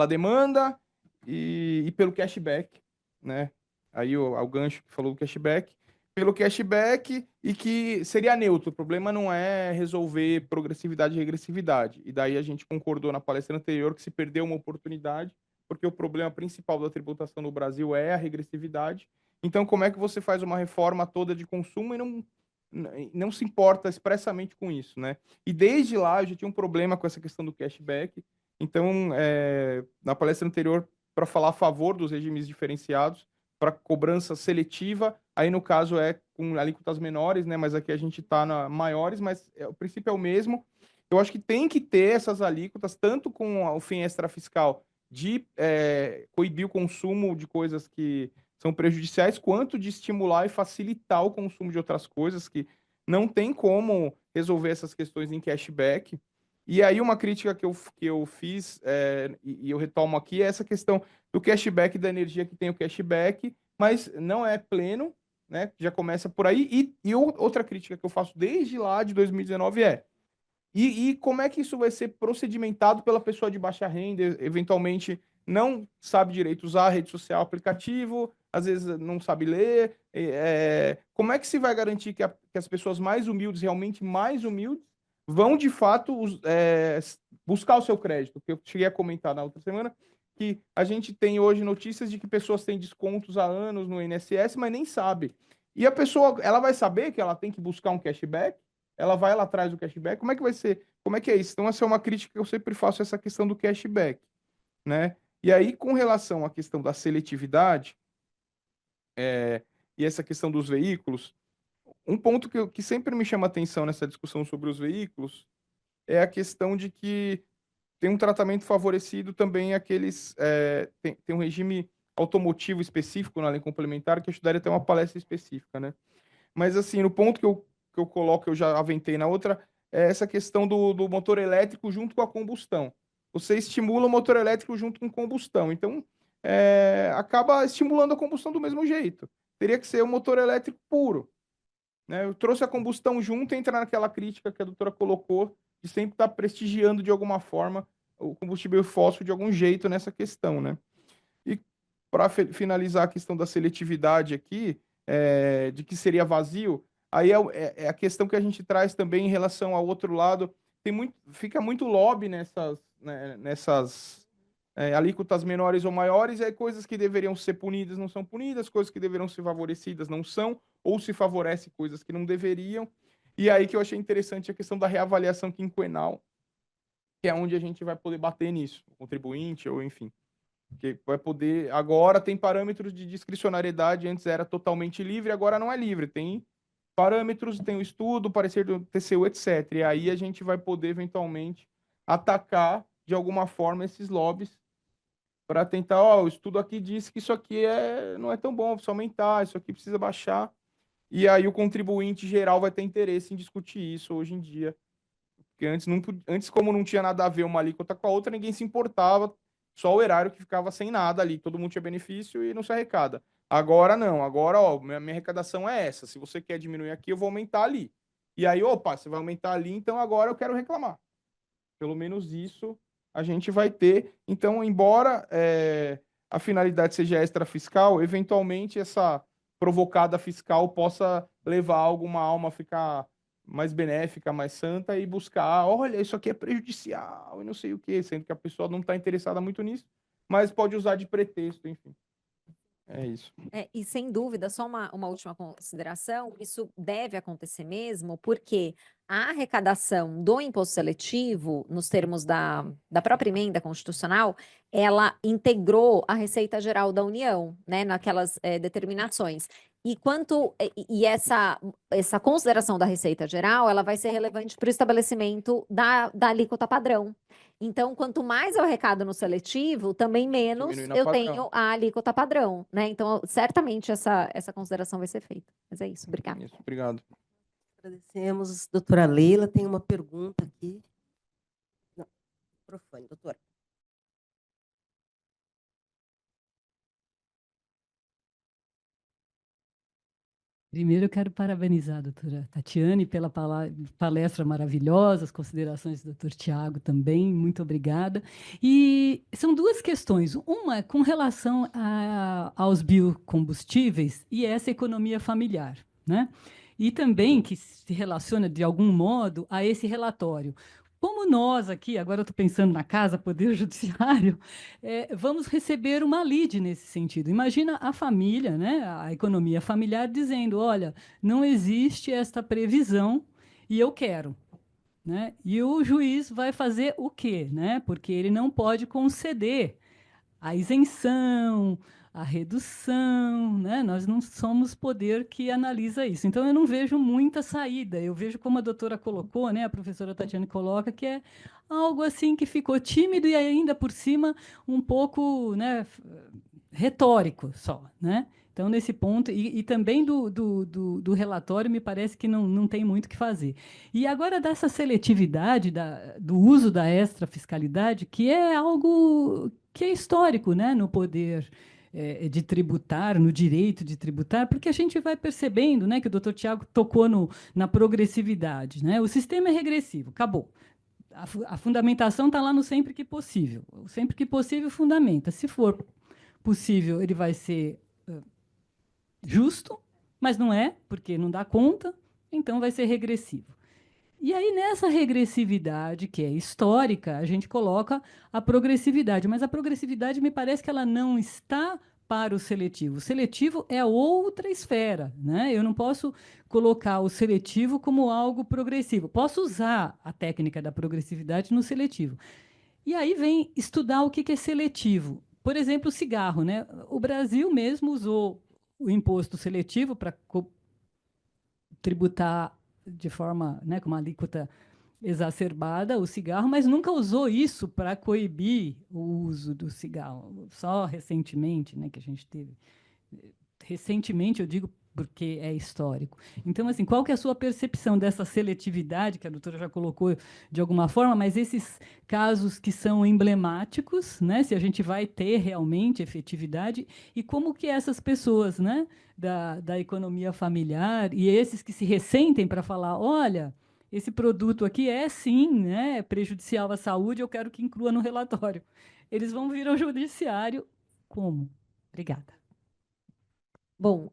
C: demanda e pelo cashback, né? Aí o gancho que falou do cashback, pelo cashback, e que seria neutro. O problema não é resolver progressividade e regressividade. E daí a gente concordou na palestra anterior que se perdeu uma oportunidade, porque o problema principal da tributação no Brasil é a regressividade. Então, como é que você faz uma reforma toda de consumo e não se importa expressamente com isso, né? E desde lá eu já tinha um problema com essa questão do cashback. Então, na palestra anterior, para falar a favor dos regimes diferenciados, para cobrança seletiva, aí no caso é com alíquotas menores, né? Mas aqui a gente está na maiores, mas o princípio é o mesmo. Eu acho que tem que ter essas alíquotas, tanto com o fim extrafiscal de coibir o consumo de coisas que são prejudiciais, quanto de estimular e facilitar o consumo de outras coisas, que não tem como resolver essas questões em cashback. E aí uma crítica que eu fiz, e eu retomo aqui, é essa questão do cashback, da energia que tem o cashback, mas não é pleno, né? Já começa por aí. E outra crítica que eu faço desde lá de 2019 e como é que isso vai ser procedimentado pela pessoa de baixa renda, eventualmente não sabe direito usar a rede social, aplicativo, às vezes não sabe ler. Como é que se vai garantir que as pessoas mais humildes, realmente mais humildes, vão de fato buscar o seu crédito? Porque eu cheguei a comentar na outra semana que a gente tem hoje notícias de que pessoas têm descontos há anos no INSS, mas nem sabe. E a pessoa, ela vai saber que ela tem que buscar um cashback? Ela vai lá atrás do cashback? Como é que vai ser? Como é que é isso? Então, essa é uma crítica que eu sempre faço, essa questão do cashback, né? E aí, com relação à questão da seletividade, e essa questão dos veículos, um ponto que sempre me chama atenção nessa discussão sobre os veículos é a questão de que tem um tratamento favorecido também aqueles. Tem um regime automotivo específico na lei complementar, que eu estudaria até uma palestra específica, né? Mas, assim, no ponto que eu coloco, eu já aventei na outra, é essa questão do motor elétrico junto com a combustão. Você estimula o motor elétrico junto com combustão. Então, acaba estimulando a combustão do mesmo jeito. Teria que ser o motor elétrico puro, né? Eu trouxe a combustão junto, entra naquela crítica que a doutora colocou, de sempre estar prestigiando de alguma forma o combustível fóssil de algum jeito nessa questão, né? E para finalizar a questão da seletividade aqui, de que seria vazio, aí é a questão que a gente traz também em relação ao outro lado. Fica muito lobby nessas alíquotas menores ou maiores, aí coisas que deveriam ser punidas não são punidas, coisas que deveriam ser favorecidas não são, ou se favorece coisas que não deveriam. E aí que eu achei interessante a questão da reavaliação quinquenal, que é onde a gente vai poder bater nisso, o contribuinte, ou enfim. Que vai poder. Agora tem parâmetros de discricionariedade, antes era totalmente livre, agora não é livre. Tem parâmetros, tem o estudo, o parecer do TCU, etc. E aí a gente vai poder, eventualmente, atacar de alguma forma esses lobbies para tentar, o estudo aqui diz que isso aqui não é tão bom, precisa aumentar, isso aqui precisa baixar. E aí o contribuinte geral vai ter interesse em discutir isso hoje em dia. Porque antes, como não tinha nada a ver uma alíquota com a outra, ninguém se importava, só o erário que ficava sem nada ali, todo mundo tinha benefício e não se arrecada. Agora não, agora, minha arrecadação é essa. Se você quer diminuir aqui, eu vou aumentar ali. E aí, opa, você vai aumentar ali, então agora eu quero reclamar. Pelo menos isso a gente vai ter. Então, embora a finalidade seja extrafiscal, eventualmente essa provocada fiscal possa levar alguma alma a ficar mais benéfica, mais santa e buscar, olha, isso aqui é prejudicial e não sei o quê, sendo que a pessoa não está interessada muito nisso, mas pode usar de pretexto, enfim. É isso.
B: E sem dúvida, só uma última consideração, isso deve acontecer mesmo, porque a arrecadação do imposto seletivo, nos termos da própria emenda constitucional, ela integrou a Receita Geral da União, né, naquelas determinações. E essa consideração da Receita Geral, ela vai ser relevante para o estabelecimento da alíquota padrão. Então, quanto mais eu arrecado no seletivo, também menos
C: Diminui na
B: eu
C: padrão.
B: tenho a alíquota padrão, né? Então, certamente essa consideração vai ser feita. Mas é isso, obrigada.
C: Isso, obrigado.
A: Agradecemos. Doutora Leila tem uma pergunta aqui. Não, microfone, doutora.
D: Primeiro, eu quero parabenizar a doutora Tatiane pela palestra maravilhosa, as considerações do doutor Tiago também, muito obrigada. E são duas questões. Uma é com relação aos biocombustíveis e essa economia familiar, né? E também que se relaciona, de algum modo, a esse relatório. Como nós aqui, agora eu estou pensando na Casa, Poder Judiciário, vamos receber uma lide nesse sentido. Imagina a família, né, a economia familiar, dizendo: olha, não existe esta previsão e eu quero. Né? E o juiz vai fazer o quê? Né? Porque ele não pode conceder a isenção, a redução, né? Nós não somos poder que analisa isso. Então, eu não vejo muita saída. Eu vejo como a doutora colocou, né? A professora Tatiana coloca, que é algo assim que ficou tímido e ainda por cima um pouco, né, retórico só, né? Então, nesse ponto, e também do relatório, me parece que não tem muito o que fazer. E agora, dessa seletividade, do uso da extrafiscalidade, que é algo que é histórico, né, no poder de tributar, no direito de tributar, porque a gente vai percebendo, né, que o doutor Tiago tocou na progressividade. Né? O sistema é regressivo, acabou. A fundamentação está lá no sempre que possível. O sempre que possível fundamenta. Se for possível, ele vai ser justo, mas não é, porque não dá conta, então vai ser regressivo. E aí, nessa regressividade, que é histórica, a gente coloca a progressividade, mas a progressividade me parece que ela não está para o seletivo. O seletivo é outra esfera, né? Eu não posso colocar o seletivo como algo progressivo. Posso usar a técnica da progressividade no seletivo. E aí vem estudar o que é seletivo. Por exemplo, o cigarro, né? O Brasil mesmo usou o imposto seletivo para tributar de forma, né, com uma alíquota exacerbada o cigarro, mas nunca usou isso para coibir o uso do cigarro. Só recentemente, né, que a gente teve. Recentemente, eu digo porque é histórico. Então, assim, qual que é a sua percepção dessa seletividade, que a doutora já colocou de alguma forma, mas esses casos que são emblemáticos, né, se a gente vai ter realmente efetividade, e como que essas pessoas, né, da economia familiar, e esses que se ressentem para falar, olha, esse produto aqui é sim, né, prejudicial à saúde, eu quero que inclua no relatório. Eles vão vir ao judiciário como? Obrigada.
B: Bom,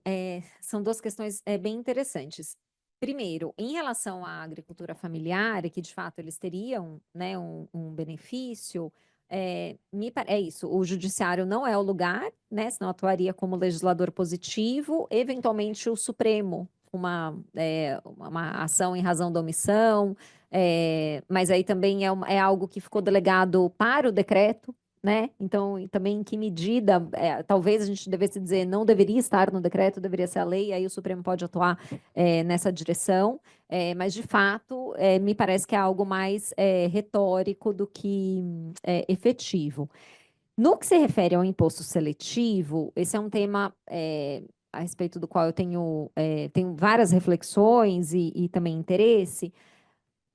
B: são duas questões bem interessantes. Primeiro, em relação à agricultura familiar, e que de fato eles teriam, né, um benefício, é isso, o judiciário não é o lugar, né, senão atuaria como legislador positivo, eventualmente o Supremo, uma ação em razão da omissão, mas aí também é algo que ficou delegado para o decreto, né? Então, e também em que medida, talvez a gente devesse dizer, não deveria estar no decreto, deveria ser a lei, aí o Supremo pode atuar nessa direção, mas de fato, me parece que é algo mais retórico do que efetivo. No que se refere ao imposto seletivo, esse é um tema a respeito do qual eu tenho várias reflexões e também interesse.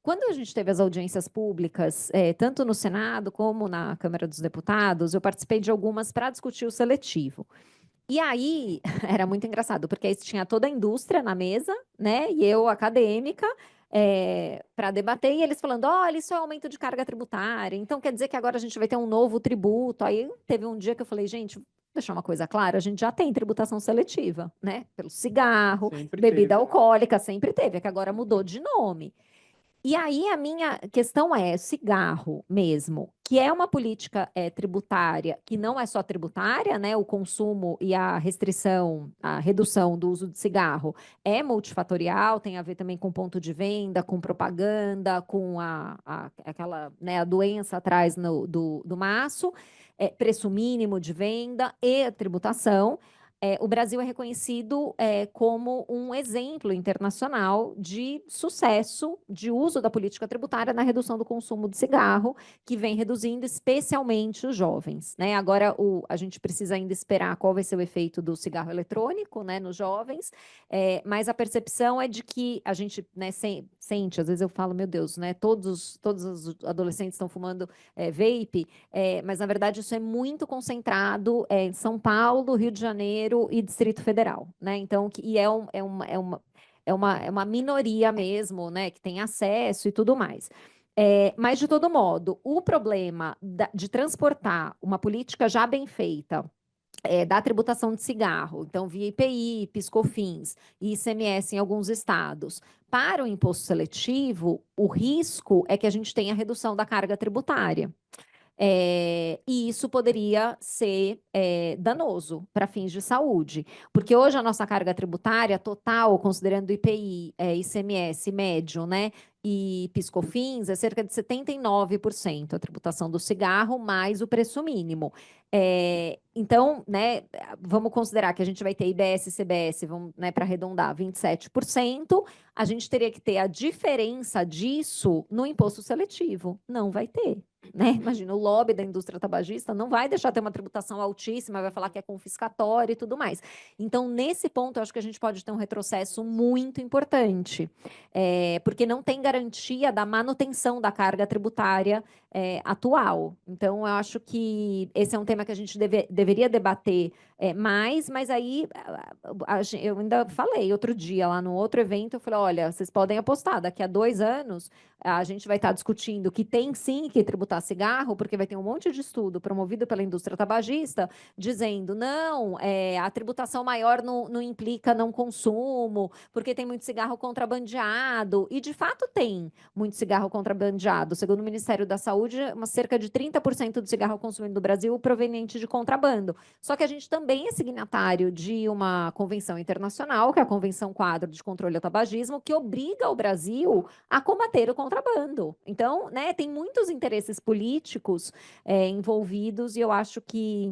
B: Quando a gente teve as audiências públicas, tanto no Senado como na Câmara dos Deputados, eu participei de algumas para discutir o seletivo. E aí, era muito engraçado, porque aí tinha toda a indústria na mesa, né? E eu, acadêmica, para debater, e eles falando: olha, isso é aumento de carga tributária, então quer dizer que agora a gente vai ter um novo tributo. Aí teve um dia que eu falei: gente, deixar uma coisa clara, a gente já tem tributação seletiva, né? Pelo cigarro,
C: Sempre
B: bebida
C: teve.
B: alcoólica, sempre teve, é que agora mudou de nome. E aí a minha questão é cigarro mesmo, que é uma política tributária que não é só tributária, né? O consumo e a restrição, a redução do uso de cigarro é multifatorial, tem a ver também com ponto de venda, com propaganda, com aquela, né, a doença atrás do maço, preço mínimo de venda e a tributação. O Brasil é reconhecido como um exemplo internacional de sucesso de uso da política tributária na redução do consumo de cigarro, que vem reduzindo especialmente os jovens, né? Agora a gente precisa ainda esperar qual vai ser o efeito do cigarro eletrônico, né, nos jovens, mas a percepção é de que a gente, né, sente, às vezes eu falo, meu Deus, né, todos os adolescentes estão fumando vape, mas na verdade isso é muito concentrado em São Paulo, Rio de Janeiro e Distrito Federal, né? Então, é uma minoria mesmo, né, que tem acesso e tudo mais. Mas, de todo modo, o problema de transportar uma política já bem feita da tributação de cigarro, então via IPI, PiscoFins e ICMS em alguns estados, para o imposto seletivo, o risco é que a gente tenha redução da carga tributária. E isso poderia ser danoso para fins de saúde, porque hoje a nossa carga tributária total, considerando IPI, ICMS médio, né, e PiscoFins, é cerca de 79% a tributação do cigarro mais o preço mínimo. Então, né, vamos considerar que a gente vai ter IBS e CBS, vamos, né, para arredondar, 27%, a gente teria que ter a diferença disso no imposto seletivo. Não vai ter. Né? Imagina, o lobby da indústria tabagista não vai deixar ter uma tributação altíssima, vai falar que é confiscatório e tudo mais. Então, nesse ponto, eu acho que a gente pode ter um retrocesso muito importante, porque não tem garantia da manutenção da carga tributária atual. Então, eu acho que esse é um tema que a gente deveria debater mais, mas aí eu ainda falei outro dia lá no outro evento, eu falei, olha, vocês podem apostar, daqui a 2 anos a gente vai estar discutindo que tem sim que tributar cigarro, porque vai ter um monte de estudo promovido pela indústria tabagista, dizendo, não, a tributação maior não implica não consumo, porque tem muito cigarro contrabandeado, e de fato tem muito cigarro contrabandeado. Segundo o Ministério da Saúde, cerca de 30% do cigarro consumido no Brasil proveniente de contrabando. Só que a gente também é signatário de uma convenção internacional, que é a Convenção Quadro de Controle ao Tabagismo, que obriga o Brasil a combater o contrabando. Então, né, tem muitos interesses políticos envolvidos e eu acho que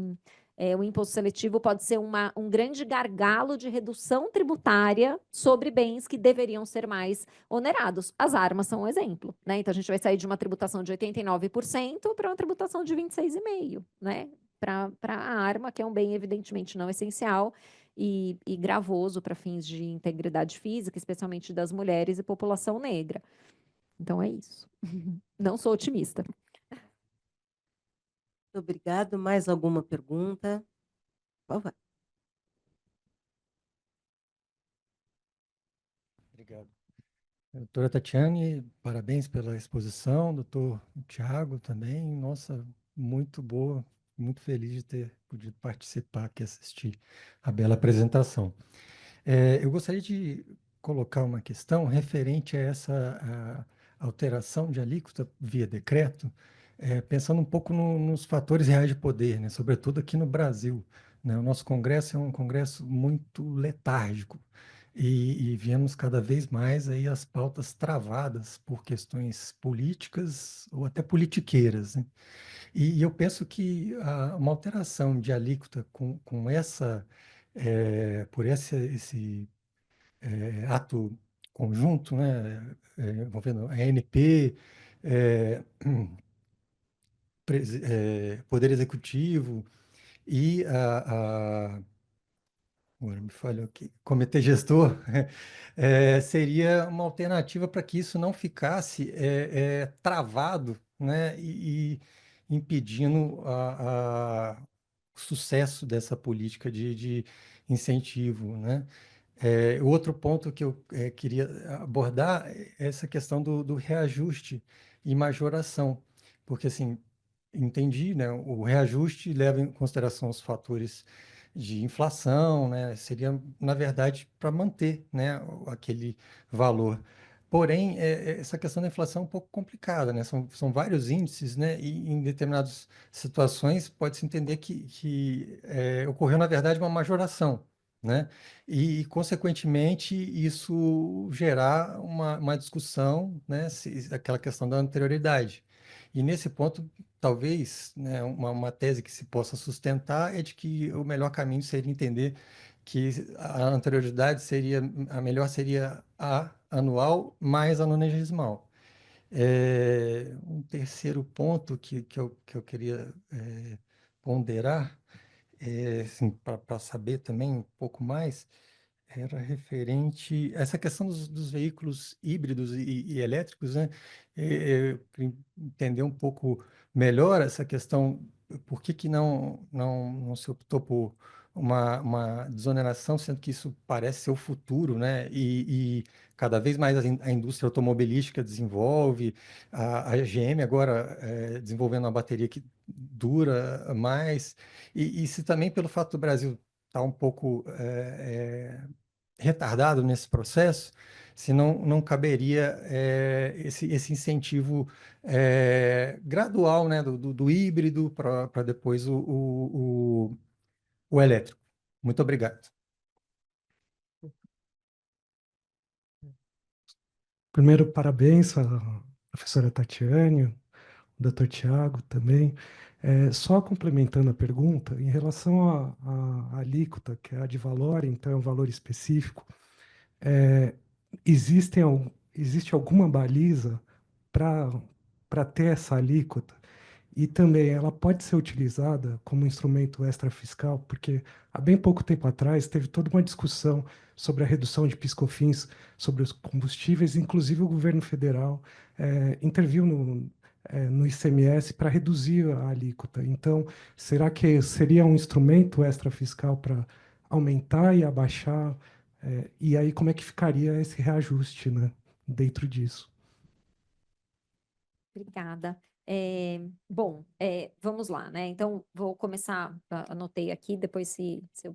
B: o imposto seletivo pode ser um grande gargalo de redução tributária sobre bens que deveriam ser mais onerados. As armas são um exemplo, né? Então, a gente vai sair de uma tributação de 89% para uma tributação de 26,5%, né? Para a arma, que é um bem evidentemente não essencial e gravoso para fins de integridade física, especialmente das mulheres e população negra. Então é isso. Não sou otimista.
A: Muito obrigado. Mais alguma pergunta? Qual vai?
E: Obrigado. Doutora Tatiane, parabéns pela exposição. Doutor Tiago também, nossa, muito boa, muito feliz de ter podido participar aqui, assistir a bela apresentação. Eu gostaria de colocar uma questão referente a essa alteração de alíquota via decreto, pensando um pouco nos fatores reais de poder, né, sobretudo aqui no Brasil, né. O nosso Congresso é um Congresso muito letárgico e vemos cada vez mais aí as pautas travadas por questões políticas ou até politiqueiras, né. E eu penso que uma alteração de alíquota com essa, por esse ato conjunto, né, envolvendo a ANP, eh, Poder Executivo e agora me falhou aqui, Comitê Gestor, seria uma alternativa para que isso não ficasse travado, né, e impedindo o sucesso dessa política de incentivo, né? Outro ponto que eu queria abordar é essa questão do reajuste e majoração, porque assim, entendi, né? O reajuste leva em consideração os fatores de inflação, né? Seria, na verdade, para manter, né, aquele valor. Porém, essa questão da inflação é um pouco complicada, né? São vários índices, né? E em determinadas situações pode-se entender que ocorreu, na verdade, uma majoração, né? E, consequentemente, isso gerar uma discussão, né? Aquela questão da anterioridade. E nesse ponto, talvez, né, uma tese que se possa sustentar é de que o melhor caminho seria entender que a anterioridade seria, a melhor seria a anual mais a nonagesimal. Um terceiro ponto que eu queria ponderar, assim, para saber também um pouco mais, era referente a essa questão dos veículos híbridos e elétricos, né? Eu queria entender um pouco melhor essa questão, por que não se optou por uma desoneração, sendo que isso parece ser o futuro, né? E cada vez mais a indústria automobilística desenvolve, a GM agora desenvolvendo uma bateria que dura mais, e se também pelo fato do Brasil estar um pouco retardado nesse processo, se não caberia esse incentivo gradual, né, do híbrido para depois o elétrico. Muito obrigado.
F: Primeiro, parabéns à professora Tatiane, o doutor Tiago também. Só complementando a pergunta, em relação à alíquota, que é a de valor, então é um valor específico, é, existe alguma baliza para ter essa alíquota? E também ela pode ser utilizada como instrumento extrafiscal, porque há bem pouco tempo atrás teve toda uma discussão sobre a redução de PIS/COFINS sobre os combustíveis, inclusive o governo federal interviu no ICMS para reduzir a alíquota. Então, será que seria um instrumento extrafiscal para aumentar e abaixar? E aí, como é que ficaria esse reajuste, né, dentro disso?
B: Obrigada. Bom, vamos lá, né? Então, vou começar, anotei aqui, depois se eu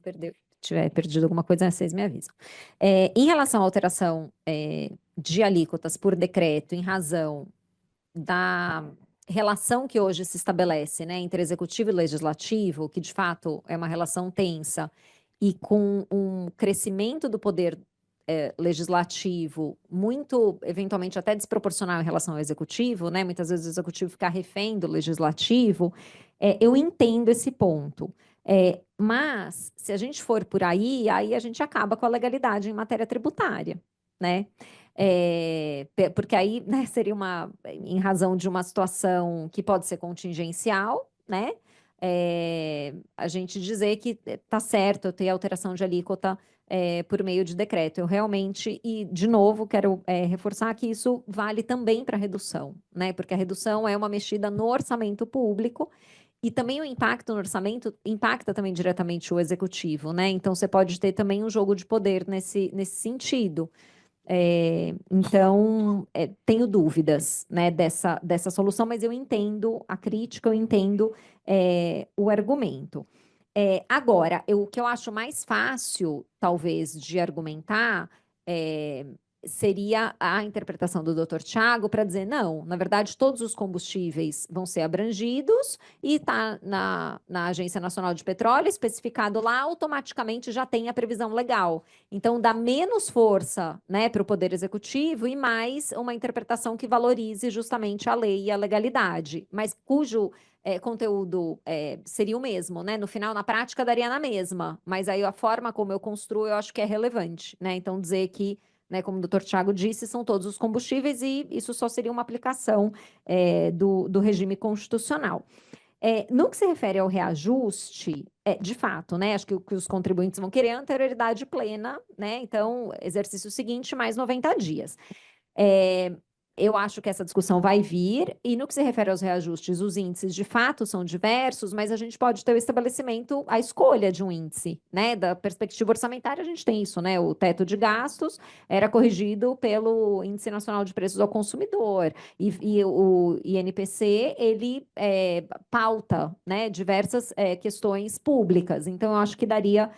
B: tiver perdido alguma coisa, vocês me avisam. Em relação à alteração de alíquotas por decreto, em razão da relação que hoje se estabelece, né, entre executivo e legislativo, que de fato é uma relação tensa, e com um crescimento do poder legislativo muito, eventualmente, até desproporcional em relação ao executivo, né? Muitas vezes o executivo fica refém do legislativo. Eu entendo esse ponto. Mas, se a gente for por aí a gente acaba com a legalidade em matéria tributária, né? Porque aí, né, seria em razão de uma situação que pode ser contingencial, né? A gente dizer que está certo ter alteração de alíquota por meio de decreto. Eu realmente, e de novo, quero reforçar que isso vale também para a redução, né? Porque a redução é uma mexida no orçamento público e também o impacto no orçamento impacta também diretamente o executivo, né? Então, você pode ter também um jogo de poder nesse sentido. Então, tenho dúvidas, né, dessa solução, mas eu entendo a crítica, eu entendo o argumento. Agora, o que eu acho mais fácil, talvez, de argumentar seria a interpretação do Dr. Tiago para dizer, não, na verdade, todos os combustíveis vão ser abrangidos e está na Agência Nacional de Petróleo, especificado lá, automaticamente já tem a previsão legal. Então, dá menos força, né, para o Poder Executivo e mais uma interpretação que valorize justamente a lei e a legalidade, mas cujo conteúdo seria o mesmo, né? No final, na prática, daria na mesma, mas aí a forma como eu construo, eu acho que é relevante, né? Então, dizer que, né, como o doutor Tiago disse, são todos os combustíveis e isso só seria uma aplicação do regime constitucional. No que se refere ao reajuste, de fato, né? Acho que o que os contribuintes vão querer é anterioridade plena, né? Então, exercício seguinte, mais 90 dias. eu acho que essa discussão vai vir, e no que se refere aos reajustes, os índices de fato são diversos, mas a gente pode ter o estabelecimento, a escolha de um índice, né? Da perspectiva orçamentária, a gente tem isso, né? O teto de gastos era corrigido pelo Índice Nacional de Preços ao Consumidor, e o INPC, ele pauta, né, diversas questões públicas. Então, eu acho que daria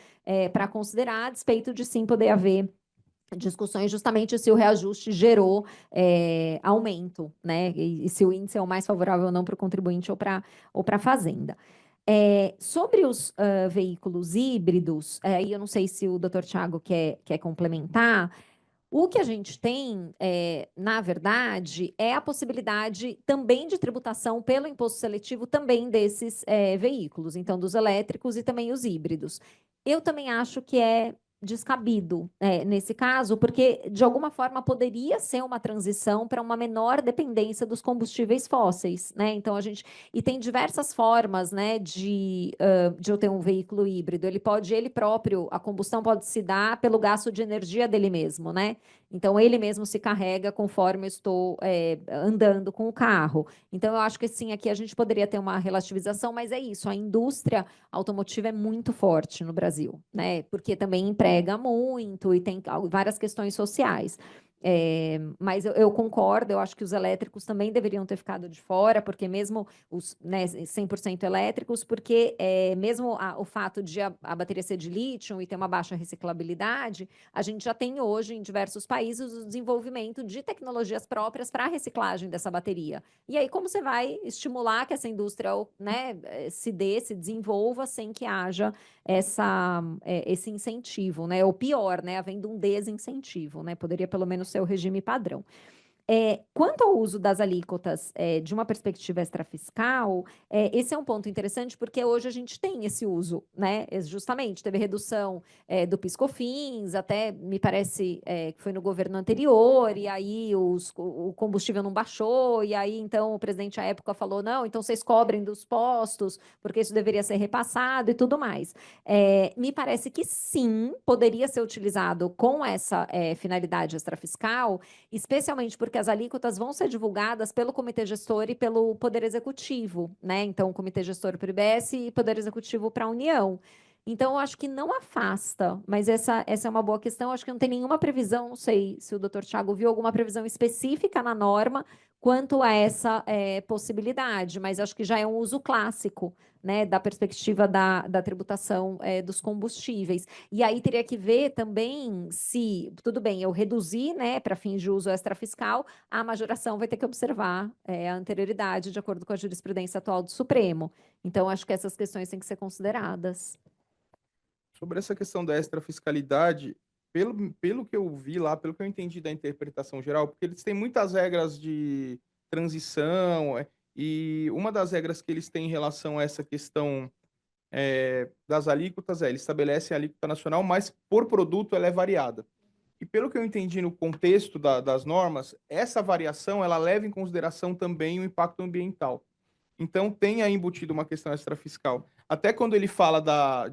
B: para considerar, a despeito de sim poder haver discussões justamente se o reajuste gerou aumento, né? E se o índice é o mais favorável ou não para o contribuinte ou para a fazenda. Sobre os veículos híbridos, aí eu não sei se o doutor Tiago quer complementar. O que a gente tem, na verdade, é a possibilidade também de tributação pelo imposto seletivo também desses veículos, então dos elétricos e também os híbridos. Eu também acho que é descabido nesse caso, porque de alguma forma poderia ser uma transição para uma menor dependência dos combustíveis fósseis, né? Então e tem diversas formas, né, de eu ter um veículo híbrido. Ele próprio, a combustão pode se dar pelo gasto de energia dele mesmo, né? Então, ele mesmo se carrega conforme eu estou andando com o carro. Então, eu acho que sim, aqui a gente poderia ter uma relativização, mas é isso, a indústria automotiva é muito forte no Brasil, né? Porque também emprega muito e tem várias questões sociais. Mas eu concordo, eu acho que os elétricos também deveriam ter ficado de fora, porque mesmo os 100% elétricos, porque mesmo o fato de a bateria ser de lítio e ter uma baixa reciclabilidade, a gente já tem hoje em diversos países o desenvolvimento de tecnologias próprias para a reciclagem dessa bateria. E aí, como você vai estimular que essa indústria, né, se desenvolva sem que haja esse incentivo, né? Ou pior, né? Havendo um desincentivo, né? Poderia pelo menos ser o regime padrão. Quanto ao uso das alíquotas de uma perspectiva extrafiscal, esse é um ponto interessante porque hoje a gente tem esse uso, né? Justamente, teve redução do PIS/COFINS, até me parece que foi no governo anterior, e aí o combustível não baixou, e aí então o presidente à época falou, não, então vocês cobrem dos postos, porque isso deveria ser repassado e tudo mais. Me parece que sim, poderia ser utilizado com essa finalidade extrafiscal, especialmente porque as alíquotas vão ser divulgadas pelo Comitê Gestor e pelo Poder Executivo, né? Então, o Comitê Gestor para o IBS e Poder Executivo para a União. Então, eu acho que não afasta, mas essa é uma boa questão. Eu acho que não tem nenhuma previsão, não sei se o doutor Tiago viu alguma previsão específica na norma quanto a essa possibilidade, mas acho que já é um uso clássico, né, da perspectiva da tributação dos combustíveis. E aí teria que ver também se, tudo bem, eu reduzir, né, para fins de uso extrafiscal, a majoração vai ter que observar a anterioridade, de acordo com a jurisprudência atual do Supremo. Então, acho que essas questões têm que ser consideradas.
C: Sobre essa questão da extrafiscalidade, pelo que eu vi lá, pelo que eu entendi da interpretação geral, porque eles têm muitas regras de transição, e uma das regras que eles têm em relação a essa questão das alíquotas eles estabelecem a alíquota nacional, mas por produto ela é variada. E pelo que eu entendi no contexto das normas, essa variação ela leva em consideração também o impacto ambiental. Então tem aí embutido uma questão extrafiscal. Até quando ele fala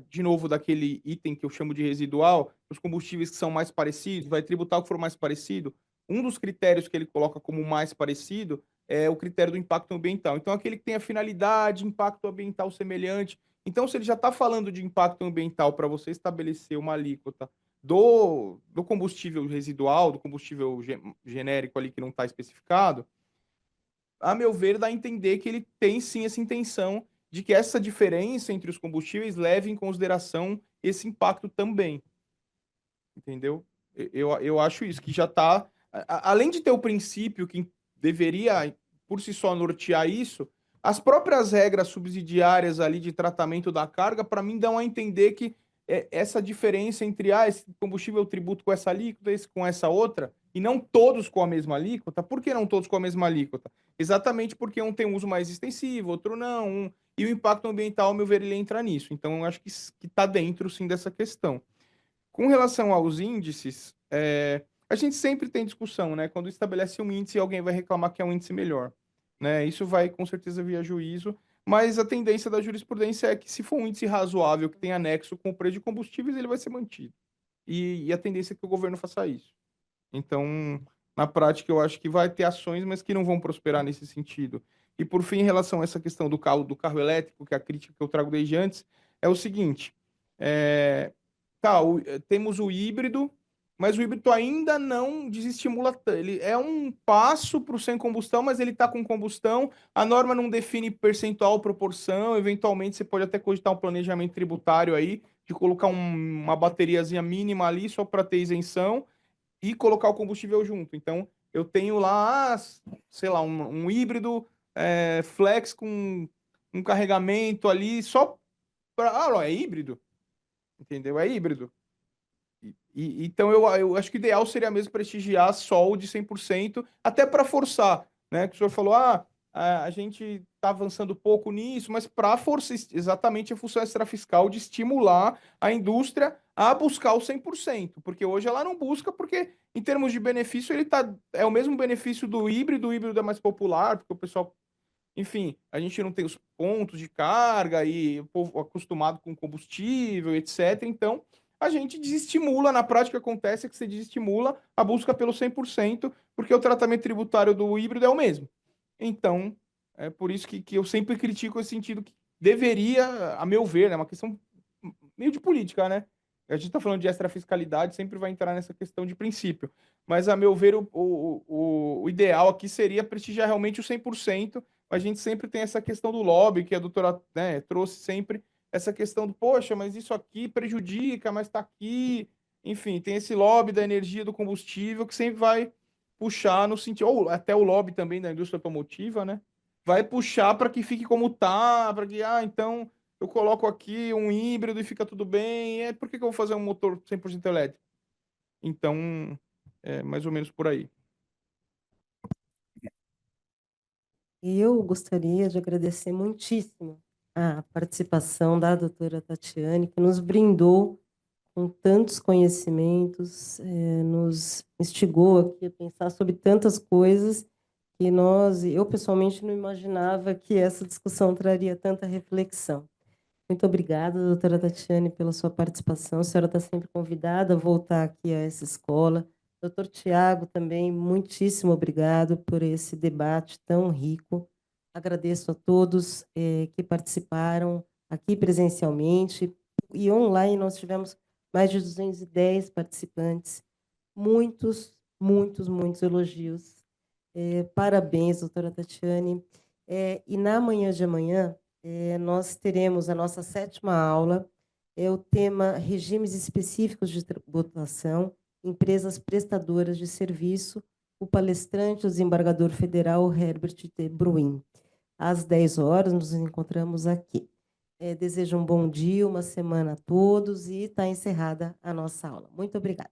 C: de novo daquele item que eu chamo de residual, os combustíveis que são mais parecidos, vai tributar o que for mais parecido. Um dos critérios que ele coloca como mais parecido é o critério do impacto ambiental. Então aquele que tem a finalidade, impacto ambiental semelhante. Então se ele já está falando de impacto ambiental para você estabelecer uma alíquota do combustível residual, do combustível genérico ali que não está especificado, a meu ver, dá a entender que ele tem sim essa intenção de que essa diferença entre os combustíveis leve em consideração esse impacto também. Entendeu? Eu acho isso, que já está. Além de ter o princípio que deveria, por si só, nortear isso, as próprias regras subsidiárias ali de tratamento da carga, para mim, dão a entender que essa diferença entre esse combustível eu tributo com essa alíquota, esse com essa outra, e não todos com a mesma alíquota. Por que não todos com a mesma alíquota? Exatamente porque um tem um uso mais extensivo, outro não. E o impacto ambiental, ao meu ver, ele entra nisso. Então, eu acho que está dentro, sim, dessa questão. Com relação aos índices, a gente sempre tem discussão, né? Quando estabelece um índice, alguém vai reclamar que é um índice melhor, né? Isso vai, com certeza, via juízo, mas a tendência da jurisprudência é que se for um índice razoável que tem anexo com o preço de combustíveis, ele vai ser mantido. E a tendência é que o governo faça isso. Então, Na prática, eu acho que vai ter ações, mas que não vão prosperar nesse sentido. E, por fim, em relação a essa questão do carro elétrico, que é a crítica que eu trago desde antes, é o seguinte, temos o híbrido, mas o híbrido ainda não desestimula, ele é um passo para o sem combustão, mas ele está com combustão, a norma não define percentual, proporção, eventualmente você pode até cogitar um planejamento tributário aí, de colocar uma bateriazinha mínima ali só para ter isenção, e colocar o combustível junto. Então, eu tenho lá, sei lá, um híbrido flex com um carregamento ali só para... é híbrido, entendeu? É híbrido. Então, eu acho que o ideal seria mesmo prestigiar Sol de 100%, até para forçar, né? Que o senhor falou, a gente está avançando pouco nisso, mas para forçar exatamente a função extrafiscal de estimular a indústria a buscar o 100%, porque hoje ela não busca, porque em termos de benefício é o mesmo benefício do híbrido, o híbrido é mais popular, porque o pessoal, enfim, a gente não tem os pontos de carga e o povo acostumado com combustível, etc. Então, a gente desestimula, na prática acontece que você desestimula a busca pelo 100%, porque o tratamento tributário do híbrido é o mesmo. Então, é por isso que eu sempre critico esse sentido que deveria, a meu ver, é uma questão meio de política, né? A gente está falando de extrafiscalidade, sempre vai entrar nessa questão de princípio. Mas, a meu ver, o ideal aqui seria prestigiar realmente o 100%. A gente sempre tem essa questão do lobby, que a doutora, né, trouxe sempre, essa questão do, poxa, mas isso aqui prejudica, mas está aqui. Enfim, tem esse lobby da energia do combustível que sempre vai puxar no sentido, ou até o lobby também da indústria automotiva, né? Vai puxar para que fique como tá, para que, então eu coloco aqui um híbrido e fica tudo bem. Por que eu vou fazer um motor 100% elétrico? Então, é mais ou menos por aí.
A: Eu gostaria de agradecer muitíssimo a participação da doutora Tatiane, que nos brindou com tantos conhecimentos, nos instigou aqui a pensar sobre tantas coisas que eu pessoalmente não imaginava que essa discussão traria tanta reflexão. Muito obrigada, doutora Tatiane, pela sua participação. A senhora está sempre convidada a voltar aqui a essa escola. Doutor Tiago, também, muitíssimo obrigado por esse debate tão rico. Agradeço a todos que participaram aqui presencialmente e online. Nós tivemos mais de 210 participantes. Muitos, muitos, muitos elogios. Parabéns, doutora Tatiane. E na manhã de amanhã, nós teremos a nossa 7ª aula, o tema Regimes Específicos de Tributação, Empresas Prestadoras de Serviço, o palestrante, o desembargador federal Herbert T. Bruin. Às 10 horas, nos encontramos aqui. Desejo um bom dia, uma semana a todos e está encerrada a nossa aula. Muito obrigada.